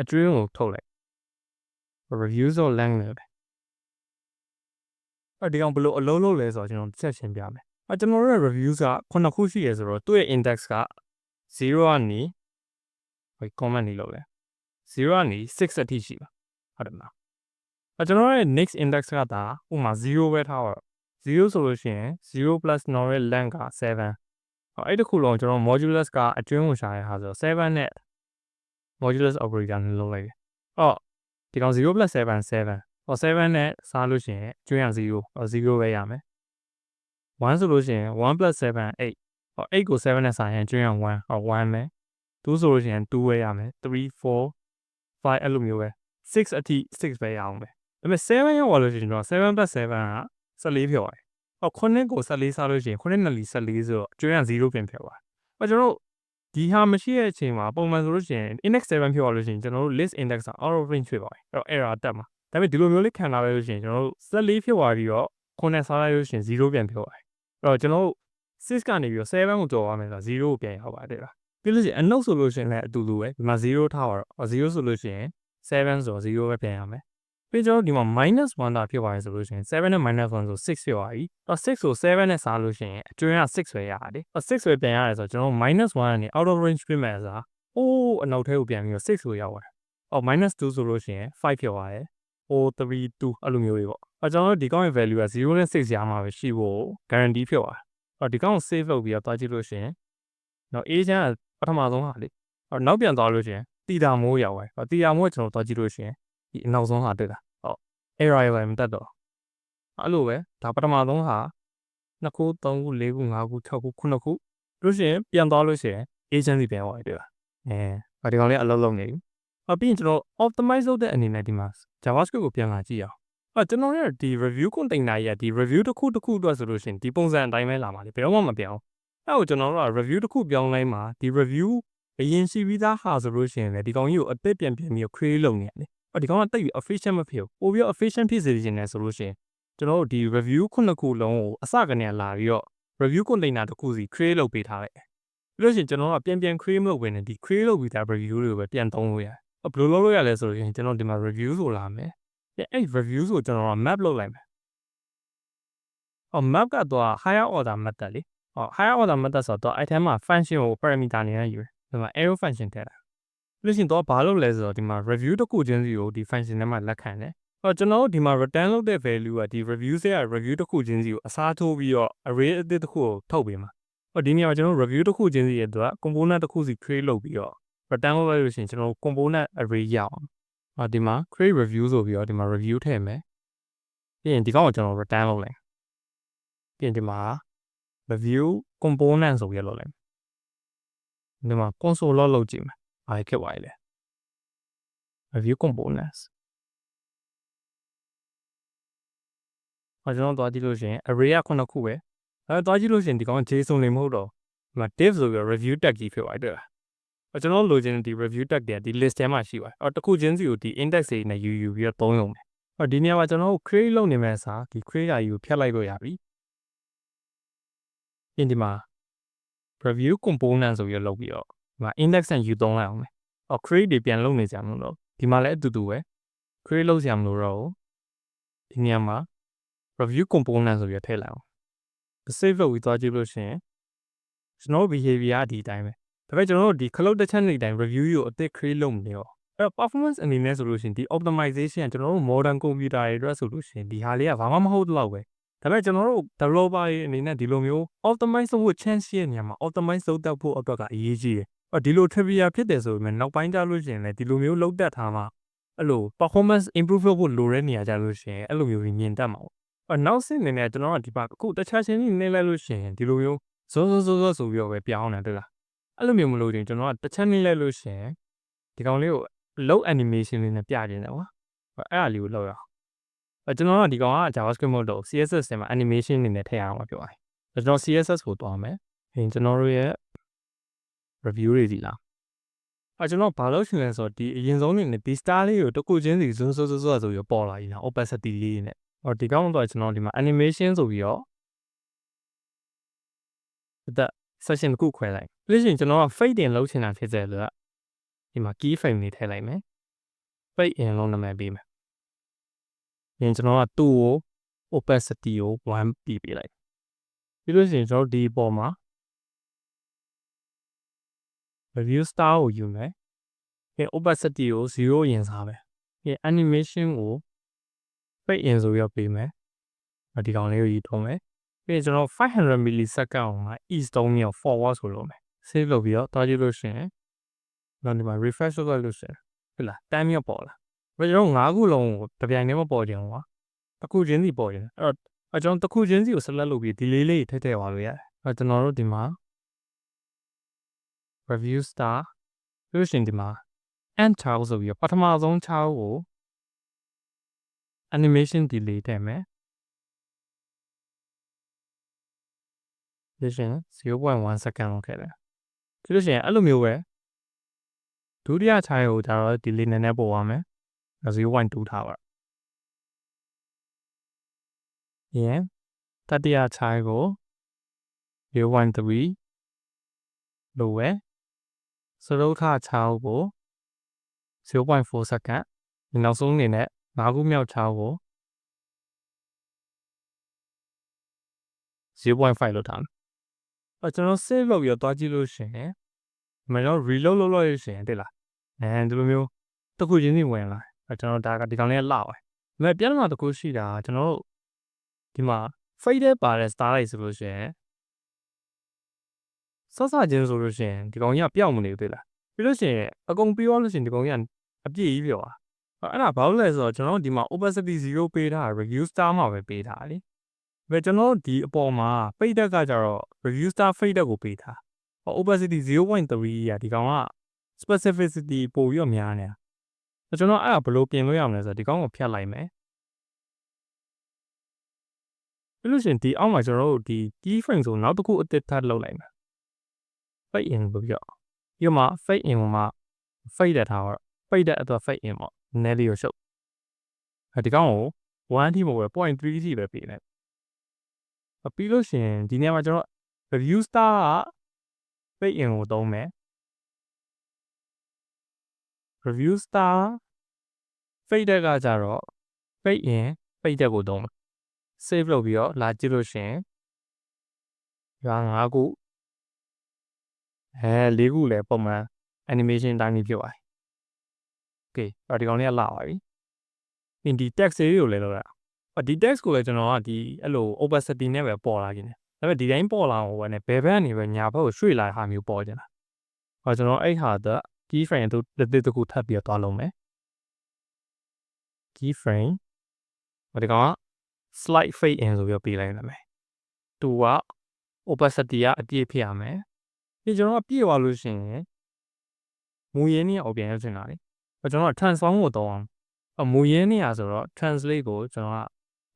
အတွင်းကိုထုတ်လိုက် reviews of length နဲ့ဒီကောင်ဘယ်လိုအလုံးလုံးလဲဆိုတော့ကျွန်တော်ဆက်ရှင်းပြမယ်ကျွန်တော်တို့ရဲ့ reviews က9ခုရှိရဆိုတော့သူ့ရဲ့ index က0ကနေ comment နေလို့လဲ0ကနေ6အထိရှိပါဟုတ်တယ်မလားကျွန်တော်ရဲ့ next index ကဒါဥမာ0ပဲထားတော့0ဆိုလို့ရှိရင်0 plus 9ရဲ့ length က7အဲ့ဒီခုလုံးကျွန်တော် modulus ကအတွင်းကိုရှာရဟာဆို7နဲ့ modulus operator နဲ့လုပ်လိုက်တယ်ဒီကောင်0 plus 7 7နဲ့စားလို့ရှိရင်ကျွင်းရ0ပဲရမယ်1ဆိုလို့ရှိရင်1 plus 7 8 8ကို7နဲ့စားရင်ကျွင်းရ1ပဲ2ဆိုလို့ရှိရင်2ပဲရမယ်3 4 5အဲ့လိုမျိုးပဲ6အထိ6ပဲရအောင်ပဲဒါပေမဲ့7ရောက်သွားလို့ရှိရင်တော့7 plus 7က14ဖြစ်သွားတယ်9ကို14စားလို့ရှိရင်9နဲ့14ဆိုတော့ကျွင်းရ0ပြင်ဖြစ်သွားတယ်ကျွန်တော်တို့ဒီဟာမရှိတဲ့အချိန်မှာပုံမှန်ဆိုလို့ရှိရင် index 7ဖြစ်သွားလို့ရှိရင်ကျွန်တော်တို့ list index က out of range ဖြစ်သွားတယ်အဲ့တော့ error တက်မှာဒါပေမဲ့ဒီလိုမျိုးလေးခံလာလို့ရှိရင်ကျွန်တော်တို့14ဖြစ်သွားပြီးတော့9နဲ့စားလိုက်လို့ရှိရင်0ပြန်ဖြစ်သွားတယ်အဲ့တော့ကျွန်တော်တို့6ကနေပြီးတော့7ကိုကြော်သွားမယ်ဆိုတော့0ကိုပြန်ရောက်ပါတယ်လားပြီးလို့ရှိရင်အနှုတ်ဆိုလို့ရှိရင်လည်းအတူတူပဲဒီမှာ0ထားတော့0ဆိုလို့ရှိရင်7ဆိုတော့0ပဲပြန်ရမယ်ပြီးကျွန်တော်ဒီမှာ -1 တာဖြစ်သွားရင်ဆိုလို့ရှိရင်7နဲ့ -1 ဆို6ဖြစ်သွားပြီ6ကို7နဲ့စားလို့ရှိရင်အတွင်းက6ပဲရတယ်6ပဲပြန်ရတယ်ဆိုတော့ကျွန်တော် -1 ကနေ out of range ပြမယ်ဆိုတာအနောက်ထဲကိုပြန်ပြီးတော့6ကိုရောက်သွားတယ်-2 ဆိုလို့ရှိရင်5ဖြစ်သွားတယ်3 2အဲ့လိုမျိုးတွေပေါ့ကျွန်တော်တို့ဒီကောင်းရဲ့ value က0နဲ့6ကြားမှာပဲရှိဖို့ guarantee ဖြစ်သွားတယ်ဒီကောင်းကို save လုပ်ပြီးတော့တွားကြည့်လို့ရှိရင်A ချမ်းကပထမဆုံးဟာလေနောက်ပြန်သွားလို့ရှိရင်တီတာမိုးရောက်သွားတီတာမိုးကကျွန်တော်တွားကြည့်လို့ရှိရင်ဒီအနောက်ဆုံးဟာတွေ့တာerror ရမတက်တော့အဲ့လိုပဲဒါပထမဆုံးဟာ2ခု3ခု4ခု5ခု6ခု9ခုလို့ရှိရင်ပြန်သွားလို့ရှိရင် agency ပြန်သွားပြီတွေ့လားဒီကောင်လေးအလုပ်လုပ်နေပြီပြီးရင်ကျွန်တော် optimize လုပ်တဲ့အနေနဲ့ဒီမှာ JavaScript ကိုပြန်လာကြည့်အောင် ကျွန်တော်ရဲ့ဒီ review container ကြီးကဒီ review တစ်ခုအတွက်ဆိုလို့ရှိရင်ဒီပုံစံအတိုင်းပဲလာမှာလေဘယ်တော့မှမပြောင်းအဲ့ကိုကျွန်တော်တို့က review တစ်ခုပြောင်းလိုက်မှာဒီ review အရင်ရှိပြီးသားဟာဆိုလို့ရှိရင်လည်းဒီကောင်ကြီးကိုအသစ်ပြန်ပြီး create လုပ်နေရတယ်ဒီကောင်ကတိတ်ပြီး efficient မဖြစ်ဘူးပိုပြီး efficient ဖြစ်စေချင်တယ်ဆိုလို့ရှိရင်ကျွန်တော်တို့ဒီ review ခုနှစ်ခုလုံးကိုအစကနေလာပြီးတော့ review container တစ်ခုစီ create လုပ်ပေးထားလိုက်ပြီးလို့ရှိရင်ကျွန်တော်ကပြန် create မလုပ်ဘဲနဲ့ဒီ create လုပ်ပြီးသား review တွေကိုပဲပြန်သုံးလို့ရတယ်ဘယ်လိုလုပ်လို့ရလဲဆိုလို့ရှိရင်ကျွန်တော်ဒီမှာ review ဆိုလာမယ်အဲ့ review ဆိုကျွန်တော်က map လုပ်လိုက်မယ်map ကတော့ higher order method လေhigher order method ဆိုတော့အဲ့ထဲမှာ function ကို parameter အနေနဲ့ယူတယ်ဒီမှာ arrow function ထည့်တာလို့ရှိရင်တော့ဘာလုပ်လဲဆိုတော့ဒီမှာ review တစ်ခုချင်းစီကိုဒီ function ထဲမှာလက်ခံတယ်ကျွန်တော်တို့ဒီမှာ return လုပ်တဲ့ value ကဒီ review ရဲ့ review တစ်ခုချင်းစီကိုအစားထိုးပြီးတော့ array အသစ်တစ်ခုကိုထုတ်ပေးမှာဒီနေရာမှာကျွန်တော်တို့ review တစ်ခုချင်းစီရဲ့အတွက် component တစ်ခုစီ create လုပ်ပြီးတော့ return လုပ်လိုက်လို့ရှိရင်ကျွန်တော်တို့ component array ရအောင်ဒီမှာ create review ဆိုပြီးတော့ဒီမှာ review ထည့်မယ်ပြီးရင်ဒီကောင်ကိုကျွန်တော် return လုပ်လိုက်ပြီးရင်ဒီမှာ review component ဆိုပြီးလုပ်လိုက်ဒီမှာ console log လုပ်ကြည့်မယ်ဘာဖြစ်သွားလဲ review components ကျွန်တော်တွားကြည့်လို့ရှိရင် array ကခုနှစ်ခုပဲတွားကြည့်လို့ရှိရင်ဒီကောင် JSON လေးမဟုတ်တော့ဒီမှာ div ဆိုပြီး review tag ကြီးဖြစ်သွားတယ်ကျွန်တော်လိုချင်တဲ့ဒီ review tag တွေကဒီ list ထဲမှာရှိပါတယ်တစ်ခုချင်းစီကိုဒီ index တွေနဲ့ယူပြီးတော့သုံးရုံပဲဒီနေရာမှာကျွန်တော်တို့ create လုပ်နေမယ့်အစားဒီ create ရာကြီးကိုဖြတ်လိုက်လို့ရပြီဒီမှာ review component ဆိုပြီးလုပ်ပြီးတော့ဒီမှာ index နဲ့ယူသုံးလိုက်အောင်မယ်create တွေပြန်လုပ်နေကြမှာလို့ဒီမှာလည်းအတူတူပဲ create လုပ်ကြမှာလို့တော့ဒီနေရာမှာ review component ဆိုပြီးထည့်လိုက်အောင် save လုပ်ပြီးသွားကြည့်လို့ရှိရင်ကျွန်တော် behavior ဒီအတိုင်းပဲဒါပေမဲ့ကျွန်တော်တို့ဒီ cloud တစ်ချက်နေတိုင်း review ကိုအသစ် create လုပ်မနေတော့performance အနေနဲ့ဆိုလို့ရှိရင်ဒီ optimization ကျွန်တော်တို့ modern computer တွေအတွက်ဆိုလို့ရှိရင်ဒီဟာလေးကဘာမှမဟုတ်တော့ပဲဒါပေမဲ့ကျွန်တော်တို့ developer တွေအနေနဲ့ဒီလိုမျိုး optimize လုပ်ဖို့ chance ရှိတဲ့နေရာမှာ optimize လုပ်တတ်ဖို့အတွက်ကအရေးကြီးတယ်ဒီလို trivia ဖြစ်တယ်ဆိုပေမဲ့နောက်ပိုင်းကျလို့ရှိရင်လည်းဒီလိုမျိုးလုပ်တတ်ထားမှအဲ့လို performance improve လုပ်ဖို့လိုတဲ့နေရာကြလို့ရှိရင်အဲ့လိုမျိုးမြင်တတ်မှာပေါ့နောက်စစ်အနေနဲ့ကျွန်တော်ကဒီပါအခုတခြားချင်းနေလိုက်လို့ရှိရင်ဒီလိုမျိုးဇောဆိုပြီးတော့ပဲပြောင်းနေတယ်လားအဲ့လိုမျိုးမလို့ရင်ကျွန်တော်ကတစ်ချက်နေလိုက်လို့ရှိရင်ဒီကောင်လေးကို load animation လေးနဲ့ပြခြင်းတယ်ကွာအဲ့ဒါလေးကိုလောက်ရအောင်ကျွန်တော်ကဒီကောင်က JavaScript မဟုတ်တော့ CSS ထဲမှာ animation အနေနဲ့ထည့်ရအောင်ပြောရတယ်ကျွန်တော် CSS ကိုတွားမယ်ကျွန်တော်တို့ရဲ့ review တွေဒီလားကျွန်တော်ဘာလို့ရှင်လဲဆိုတော့ဒီအရင်ဆုံးနေနဲ့ဒီ star လေးကိုတစ်ခုချင်းစီဇွန်းဆိုပြီးပေါ်လာရင် opacity လေးနဲ့ဒီကောင်တော့ကျွန်တော်ဒီမှာ animation ဆိုပြီးတော့ဒါ section တစ်ခုခွဲလိုက်ပြီးရင်ကျွန်တော်က fade in လုပ်ချင်တာဖြစ်တဲ့လို့ဒီမှာ key frame လေးထည့်လိုက်မယ် fade in လုံးနာမည်ပေးမယ်ရင်ကျွန်တော်ကသူ့ကို opacity ကို1ပေးလိုက်ပြီးလို့ရှိရင်ကျွန်တော်ဒီပေါ်မှာ review star ကိုယူမယ်opacity ကို0ရင်စားမယ်animation ကို fade in ဆိုပြီးပေးမယ်ဒီကောင်လေးကိုယူတော့မယ်ပြီးရင်ကျွန်တော်500 millisecond အောင်မှာ east 3မြောက် forward ဆိုလို့မယ် save လုပ်ပြီးတော့တွားကြည့်လို့ရှိရင်နောက်ဒီမှာ refresh လုပ်လိုက်လို့ရှိရင်ဟုတ်လားတန်းမြောက်ပေါ်လာကျွန်တော်၅ခုလုံးကိုတစ်ပြိုင်တည်းမပေါ်ကြဘူးကွာတစ်ခုချင်းစီပေါ်ကြတယ်အဲ့တော့ကျွန်တော်တစ်ခုချင်းစီကို select လုပ်ပြီး delay လေးထည့်သွားလို့ရတယ်ကျွန်တော်တို့ဒီမှာ review star လို့ရှိရင်ဒီမှာ end child ဆိုပြီးပထမဆုံး child ကို animation delay ထည့်မယ်ဒီရှင် 0.1 second လောက်ခဲ့တယ်ဒီလို့ရှိရင်အဲ့လိုမျိုးပဲဒုတိယ child ကိုဒါတော့ delay နည်းနည်းပို့သွားမယ်0.2 ထားပါရင်တတိယ child ကို 0.3 လိုပဲစတုထ child ကို0.4 second ဒီနောက်ဆုံးအနေနဲ့5ခုမြောက် child ကို0.5 လောက်ထားမယ်ကျွန်တော် save လုပ်ပြီးတော့တွားကြည့်လို့ရှိရင်မကျွန်တော် reload လုပ်လို့ရရှင်တိလားဒီလိုမျိုးတစ်ခုချင်းစီဝင်လာကျွန်တော်ဒါကဒီကောင်လေးကလောက်ပဲပြဿနာတစ်ခုရှိတာကျွန်တော်တို့ဒီမှာ fade ပါတဲ့ star လိုက်ဆိုလို့ရှိရင်ဆော့ချင်းဆိုလို့ရှိရင်ဒီကောင်ကြီးကပျောက်မနေဘူးတိလားပြီးလို့ရှိရင်အကုန်ပြီးသွားလို့ရှိရင်ဒီကောင်ကြီးကအပြည့်ကြီးပြောအဲ့ဒါဘာလို့လဲဆိုတော့ကျွန်တော်ဒီမှာ opacity 0ပေးထားတာ review star မှာပဲပေးထားလေကျွန်တော်ဒီအပေါ်မှာ fade ကကြတော့ review star fade ကိုပေးထားopacity 0.3 ရာဒီကောင်က specificity ပို့ပြီးတော့များနေတာကျွန်တော်အဲ့ဒါဘယ်လိုပြင်လို့ရမလဲဆိုတော့ဒီကောင်ကိုဖြတ်လိုက်မယ် ပြီးလို့ရှိရင်ဒီအောက်မှာကျွန်တော်တို့ဒီ keyframe ဆိုနောက်တစ်ခုအသစ်ထပ်လုပ်လိုက်မယ် fade in လို့ပြောပြီးတော့မှ fade in မှာ fade တဲ့ထားတော့ fade တဲ့အတွက် fade in ပေါ့နည်းလေးကိုရှုပ်ဒီကောင်ကို1 ထိမဟုတ်ပဲ 0.3 ထိပဲပေးလိုက်ပြီးလို့ရှိရင်ဒီနေရာမှာကျွန်တော် review star က fade in ကိုသုံးမယ် review star fade တဲ့ကကြတော့ fade in fade တဲ့ကိုသုံးမယ် save လုပ်ပြီးတော့လာကြည့်လို့ရှိရင်ရွာ5ခု4ခုလည်းပုံမှန် animation တိုင်းပြီးဖြစ်သွားပြီ okay ဒီကောင်လေးကလာပါပြီဒီ text လေးကိုလည်းလုပ်ရအောင်ဒီ text ကိုလည်းကျွန်တော်ကဒီအဲ့လို opacity နဲ့ပဲပေါ်လာခြင်းတယ်ဒါပေမဲ့ဒီတိုင်းပေါ်လာအောင်ပဲねဘယ်ဘက်ကနေပဲညာဘက်ကိုရွှေ့လာတဲ့ဟာမျိုးပေါ်ခြင်းလားကျွန်တော်အဲ့ဟာက keyframe တို့တစ်ခုထပ်ပြီးတော့သွားလုံးမယ် keyframe ဒီကောင်က slide fade in ဆိုပြီးတော့ပေးလိုက်ရမယ်သူက opacity ကအပြည့်ဖြစ်ရမယ်ဒီကျွန်တော်ကပြည့်သွားလို့ရှိရင်မူရင်းနေအောင်ပြန်ရချင်တာလေကျွန်တော်က transform ကိုသုံးအောင်မူရင်းနေရဆိုတော့ translate ကိုကျွန်တော်က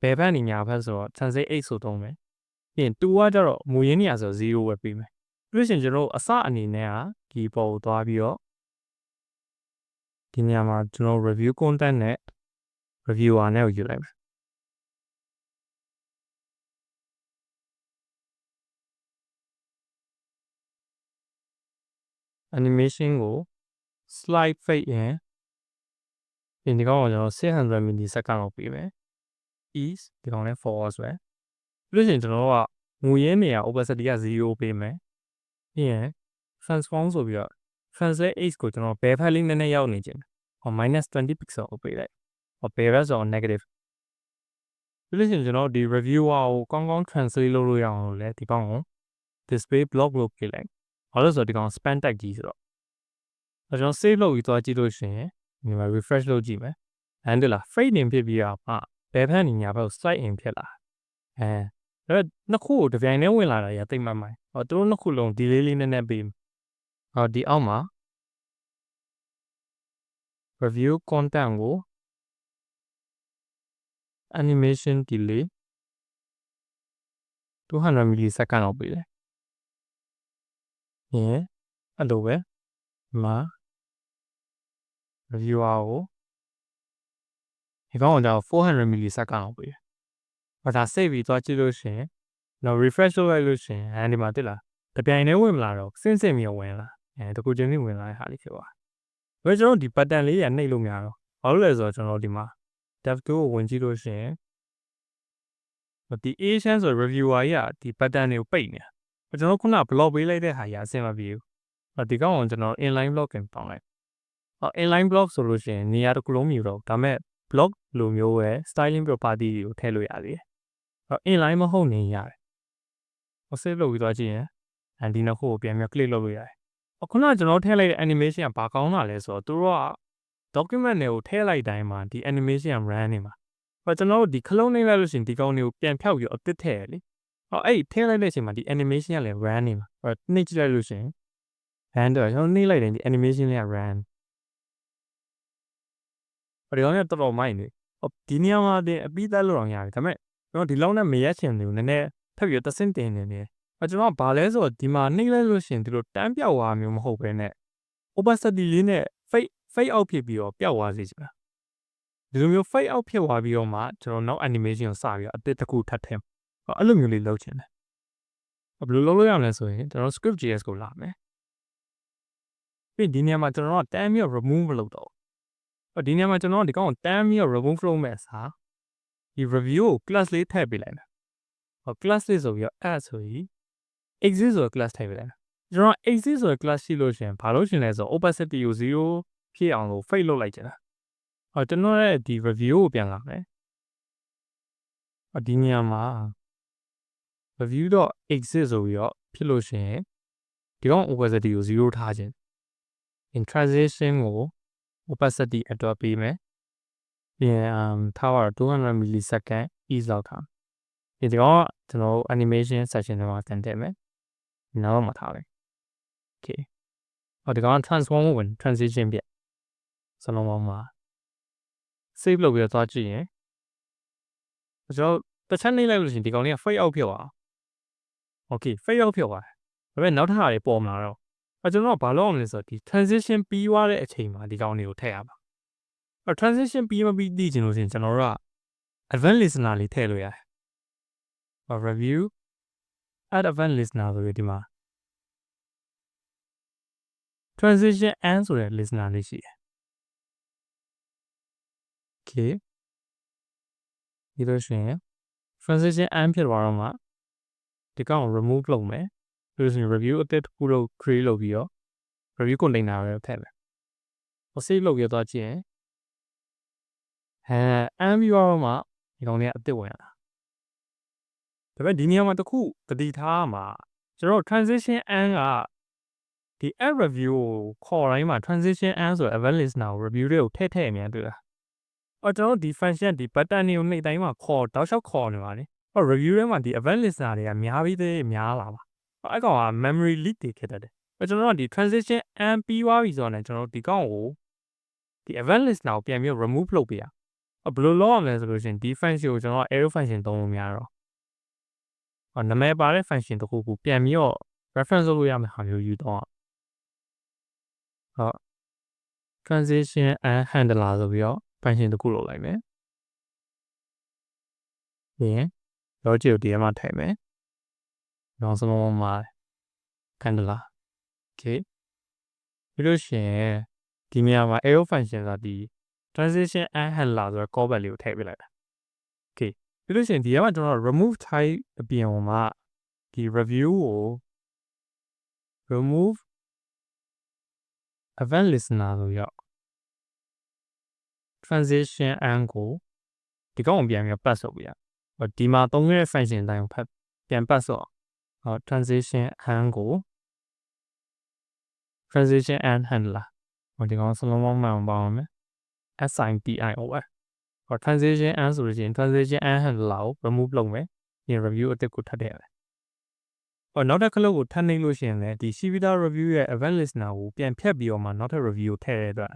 ဘယ်ဘက်နေညာဘက်ဆိုတော့ translate 8ဆိုသုံးမယ်ပြီးရင်2ကကြတော့မူရင်းနေရဆို0ပဲပေးမယ်ပြီးရင်ကျွန်တော်အစအနေနဲ့ကဒီပေါ်ကိုသွားပြီးတော့ဒီနေရာမှာကျွန်တော် review content နဲ့ reviewer နဲ့ကိုယူလိုက်မယ်animation ကို slide fade in ဒီကောင်ကကျွန်တော်600 millisecond လောက်ပေးမယ် is ဒီကောင်လည်း forward ပဲပြီးရင်ကျွန်တော်ကငွေရင်းနေရ opacity က0ပေးမယ်ပြီးရင် transform ဆိုပြီးတော့ translate h ကိုကျွန်တော်ဘယ်ဖက်လေးနည်းနည်းရောက်နေခြင်း-20 pixel ကိုပေးလိုက်ဘယ်ဘက်ဆိုတော့ negative ပြီးရင်ကျွန်တော်ဒီ reviewer ကိုကောင်းကောင်း translate လုပ်လို့ရအောင်လို့လဲဒီကောင်ကို display block လို့ပေးလိုက်ဘာလို့ဆိုတော့ဒီကောင် span tag ကြီးဆိုတော့ကျွန်တော် save လုပ်ပြီးသွားကြည့်လို့ရှိရင်ဒီမှာ refresh လုပ်ကြည့်မယ်အဲ့ဒါ fade in ဖြစ်ပြီးတော့ဘယ်ဖက်နေညာဘက်ကို slide in ဖြစ်လာဒါနှစ်ခုကိုတစ်ပြိုင်တည်းဝင်လာတာရသိမ့်မှမိုင်းသူတို့နှစ်ခုလုံး delay လေးနည်းနည်းပေးဒီအောက်မှာ review content ကို animation delay 200 millisecond လောက်ပေးတယ်အဲ့လိုပဲမှာ reviewer ကိုဒီကောင်က400 millisecond လောက်ပေးတယ်ဒါ save ပြီးသွားကြည့်လို့ရှိရင်တော့ refresh လုပ်လိုက်လို့ရှိရင်ဒီမှာတက်လာတပြိုင်တည်းဝင်မလာတော့စင့်စင့်ပြီးဝင်လာတကူချင်းလေးဝင်လာတဲ့ဟာလေးဖြစ်သွားတယ်ကျွန်တော်ဒီ button လေးရနှိပ်လို့မရတော့ဘာလို့လဲဆိုတော့ကျွန်တော်ဒီမှာ dev 2ကိုဝင်ကြည့်လို့ရှိရင်ဒီ Asian ဆို reviewer ကြီးကဒီ button တွေကိုပိတ်နေတာကျွန်တော်ခုန block ပေးလိုက်တဲ့ဟာကြီးအဆင်မပြေဘူးဒီကောင်ကကျွန်တော် inline block ကိုပေါင်းလိုက်inline block ဆိုလို့ရှိရင်နေရာတစ်ခုလုံးမြူတော့ဒါပေမဲ့ block လိုမျိုးပဲ styling property တွေကိုထည့်လို့ရသေးတယ်inline မဟုတ်နေရတယ်save လုပ်ပြီးသွားကြည့်ရင်ဒီနှစ်ခုကိုပြန်ပြီး click လုပ်လို့ရတယ်ခုနကကျွန်တော်ထည့်လိုက်တဲ့ animation ကဘာကောင်းတာလဲဆိုတော့သူတို့က document တွေကိုထည့်လိုက်တိုင်းမှာဒီ animation က run နေမှာကျွန်တော်တို့ဒီခလုံးနှိပ်လိုက်လို့ရှိရင်ဒီကောင်တွေကိုပြန်ဖြောက်ပြီးအသစ်ထည့်ရလေအဲ့ထည့်လိုက်တဲ့အချိန်မှာဒီ animation ကလည်း run နေမှာနှိပ်ကြည့်လိုက်လို့ရှိရင် run တော့ကျွန်တော်နှိပ်လိုက်တယ်ဒီ animation လေးက run ဒီကောင်ကတော်တော်မိုက်နေဒီနေရာမှာတင်အပြီးသက်လို့အောင်ရတယ်ဒါပေမဲ့ကျွန်တော်ဒီလောက်နဲ့မရက်ချင်ဘူးနည်းနည်းထပ်ပြီးတဆင့်တင်နေတယ်ကျွန်တော်ကဘာလဲဆိုတော့ဒီမှာနှိပ်လိုက်လို့ရှိရင်ဒီလိုတန်းပြောက်သွားမျိုးမဟုတ်ဘဲနဲ့ opacity လေးနဲ့ fade out ဖြစ်ပြီးတော့ပျောက်သွားစေချင်တာဒီလိုမျိုး fade out ဖြစ်သွားပြီးတော့မှကျွန်တော်နောက် animation ကိုစပြီးတော့အသစ်တစ်ခုထပ်ထည့်အဲ့လိုမျိုးလေးလုပ်ချင်တယ်ဘယ်လိုလုပ်လို့ရမလဲဆိုရင်ကျွန်တော် script.js ကိုလာမယ်ပြီးဒီနေရာမှာကျွန်တော်ကတန်းပြီးတော့ remove မလုပ်တော့ဒီနေရာမှာကျွန်တော်ကဒီကောင်ကိုတန်းပြီးတော့ remove လုပ်မဲ့အစားဒီ review ကို class လေးထည့်ပေးလိုက်မယ်class လေးဆိုပြီးတော့ add ဆိုပြီး exit ဆိုတဲ့ class ထည့်ပေးလိုက်မယ်ကျွန်တော် exit ဆိုတဲ့ class ရှိလို့ရှိရင်ဘာလို့ရှင်လဲဆိုတော့ opacity ကို0ဖြစ်အောင်လို့ fade လုပ်လိုက်ကြတာကျွန်တော်ရဲ့ဒီ review ကိုပြန်လာမယ်ဒီနေရာမှာ review.exit ဆိုပြီးတော့ဖြစ်လို့ရှိရင်ဒီကောင် opacity ကို0ထားခြင်း in transition ကို opacity အတွက်ပေးမယ်ပြီးရင်ထားပါတော့200 millisecond ease လောက်ထားဒီကောင်ကကျွန်တော် animation section တွေမှာတင်တယ်မယ်နောက်မှထားလိုက် okay ဒီကောင် transform ဝင် transition ပြစလုံးပေါင်းမှာ save လုပ်ပြီးတော့သွားကြည့်ရင်ကျွန်တော် တစ်ချက်နှိမ့်လိုက်လို့ရှိရင်ဒီကောင်လေးက fade out ဖြစ်သွား okay fade out ဖြစ်သွားတယ်ဒါပေမဲ့နောက်ထပ်ဟာတွေပေါ်မလာတော့ကျွန်တော်ကဘာလုပ်အောင်လဲဆိုတော့ဒီ transition ပြီးသွားတဲ့အချိန်မှာဒီကောင်တွေကိုထည့်ရမှာtransition ပြီးမပြီးသိချင်လို့ရှိရင်ကျွန်တော်တို့က advanced listener လေးထည့်လို့ရတယ်review add advanced listener ဆိုပြီးဒီမှာ transition and ဆိုတဲ့ listener လေးရှိတယ် okay ဒီလိုဆိုရင် transition and ဖြစ်သွားတော့မှဒီကောင်ကို remove လုပ်မယ်ပြီးလို့ဆိုရင် review အသစ်တစ်ခုလုပ် create လုပ်ပြီးတော့ review container ပဲထည့်မယ်save လုပ်ပြီးတော့ကြည့်ရင်and ပြီးတော့မှဒီကောင်လေးကအသစ်ဝင်လာဒါပေမဲ့ဒီနေရာမှာတစ်ခုတတိထားမှာကျွန်တော် transition and ကဒီ add review ကိုခေါ်တိုင်းမှာ transition and ဆိုတဲ့ event listener ကို review တွေကိုထည့်အများတွေ့တာကျွန်တော်ဒီ function ဒီ button တွေကိုနှိပ်တိုင်းမှာတောက်လျှောက်ခေါ်နေပါလေreview ထဲမှာဒီ event listener တွေကများပြီးသေးများလာပါအဲ့ကောင်က memory leak တွေဖြစ်တတ်တယ်ကျွန်တော်ကဒီ transition and ပြီးသွားပြီဆိုတော့ကျွန်တော်ဒီကောင်ကိုဒီ event listener ကိုပြန်ပြီး remove လုပ်ပေးရဘယ်လိုလုပ်အောင်လဲဆိုလို့ရှိရင်ဒီ function ကိုကျွန်တော် arrow function သုံးလို့များတော့နာမည်ပါတဲ့ function တစ်ခုကိုပြန်ပြီးတော့ reference လုပ်လို့ရမယ့်ဟာမျိုးယူတော့transition and handler ဆိုပြီးတော့ function တစ်ခုလုပ်လိုက်မယ်ပြီးရင် logic ကိုဒီထဲမှာထည့်မယ်နောက်ဆုံးမှာ handler okay ပြီးလို့ရှိရင်ဒီနေရာမှာ arrow function ဆိုတာဒီ transition and handler ဆိုတဲ့ callback လေးကိုထည့်ပေးလိုက်တာ okay ပြီးလို့ရှိရင်ဒီထဲမှာကျွန်တော် remove type အပြင်မှာဒီ review ကို remove event listener ဆိုရောက် transition and ကိုဒီကောင်ကိုပြန်ပြီးပတ်ဆိုပြရဒီမှာသုံးခဲ့တဲ့ function အတိုင်းကိုပြန်ပတ်ဆိုtransition and ကို transition and handler ဒီကောင်စလုံးပေါင်းမှန်ပါအောင်မယ် SITIOR transition and ဆိုလို့ရှိရင် transition and handler ကို remove လုပ်မယ်ဒီ review အသစ်ကိုထပ်ထည့်ရမယ်နောက်တစ်ခါလို့ကိုထပ်နှိပ်လို့ရှိရင်လည်းဒီ Civita review ရဲ့ event listener ကိုပြန်ဖြတ်ပြီးတော့မှနောက်ထပ် review ကိုထည့်ရတဲ့အတွက်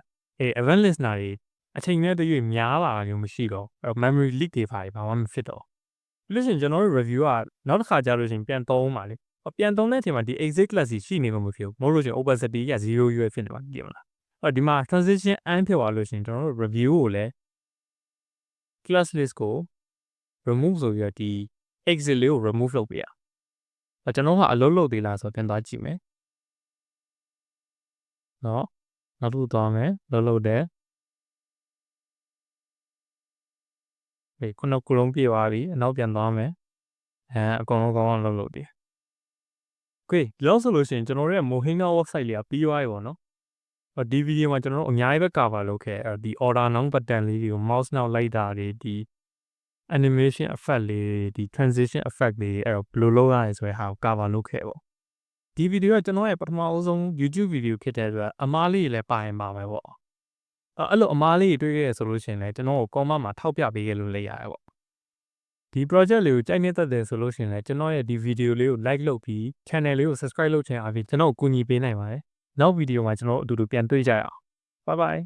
event listener တွေအချိန်နဲ့တည်းများလာတာမျိုးမရှိတော့ memory leak တွေဘာမှမဖြစ်တော့ပြီးလို့ရှိရင်ကျွန်တော်တို့ review ကနောက်တစ်ခါကြာလို့ရှိရင်ပြန်သုံးပါလေပြန်သုံးတဲ့အချိန်မှာဒီ exit class ရှိနေမှာမဖြစ်ဘူးမဟုတ်လို့ရှိရင် opacity က0 UA ဖြစ်နေမှာကြည့်မလားဒီမှာ transition and ဖြစ်သွားလို့ရှိရင်ကျွန်တော်တို့ review ကိုလည်း class list ကို remove ဆိုပြီးတော့ဒီ exit လေးကို remove လုပ်ပေးရကျွန်တော်ကအလုပ်လုပ်သေးလားဆိုတော့ပြန်သွားကြည့်မယ်နောက်တစ်ခုသွားမယ်လုပ်တယ်ခုနကလုံးပြေးသွားပြီအနောက်ပြန်သွားမယ်အကုန်လုံးကောင်းအောင်လုပ်တယ်Okay လောက်ဆိုလို့ရှိရင်ကျွန်တော်ရဲ့ Mohinga website လေးကပြီးသွားပြီပေါ့နော်ဒီဗီဒီယိုမှာကျွန်တော်တို့အများကြီးပဲ cover လုပ်ခဲ့ဒီ order now button လေးတွေကို mouse နောက်လိုက်တာတွေဒီ animation effect လေးဒီ transition effect လေးအဲ့တော့ဘယ်လိုလုပ်ရလဲဆိုတဲ့ဟာကို cover လုပ်ခဲ့ပေါ့ဒီဗီဒီယိုကကျွန်တော်ရဲ့ပထမအဆုံး YouTube ဗီဒီယိုဖြစ်တဲ့အတွက်အမားလေးတွေလည်းပါရင်ပါမယ်ပေါ့အဲ့လိုအမားလေးတွေတွေ့ခဲ့ရဆိုလို့ရှိရင်လည်းကျွန်တော်ကို comment မှာထောက်ပြပေးခဲ့လို့လည်းရတယ်ပေါ့ဒီ project လေးကိုကြိုက်နေတတ်တယ်ဆိုလို့ရှိရင်လည်းကျွန်တော်ရဲ့ဒီဗီဒီယိုလေးကို like လုပ်ပြီး channel လေးကို subscribe လုပ်ချင်အားဖြင့်ကျွန်တော်ကိုကူညီပေးနိုင်ပါတယ်နောက်ဗီဒီယိုမှာကျွန်တော်တို့အတူတူပြန်တွေ့ကြရအောင် bye bye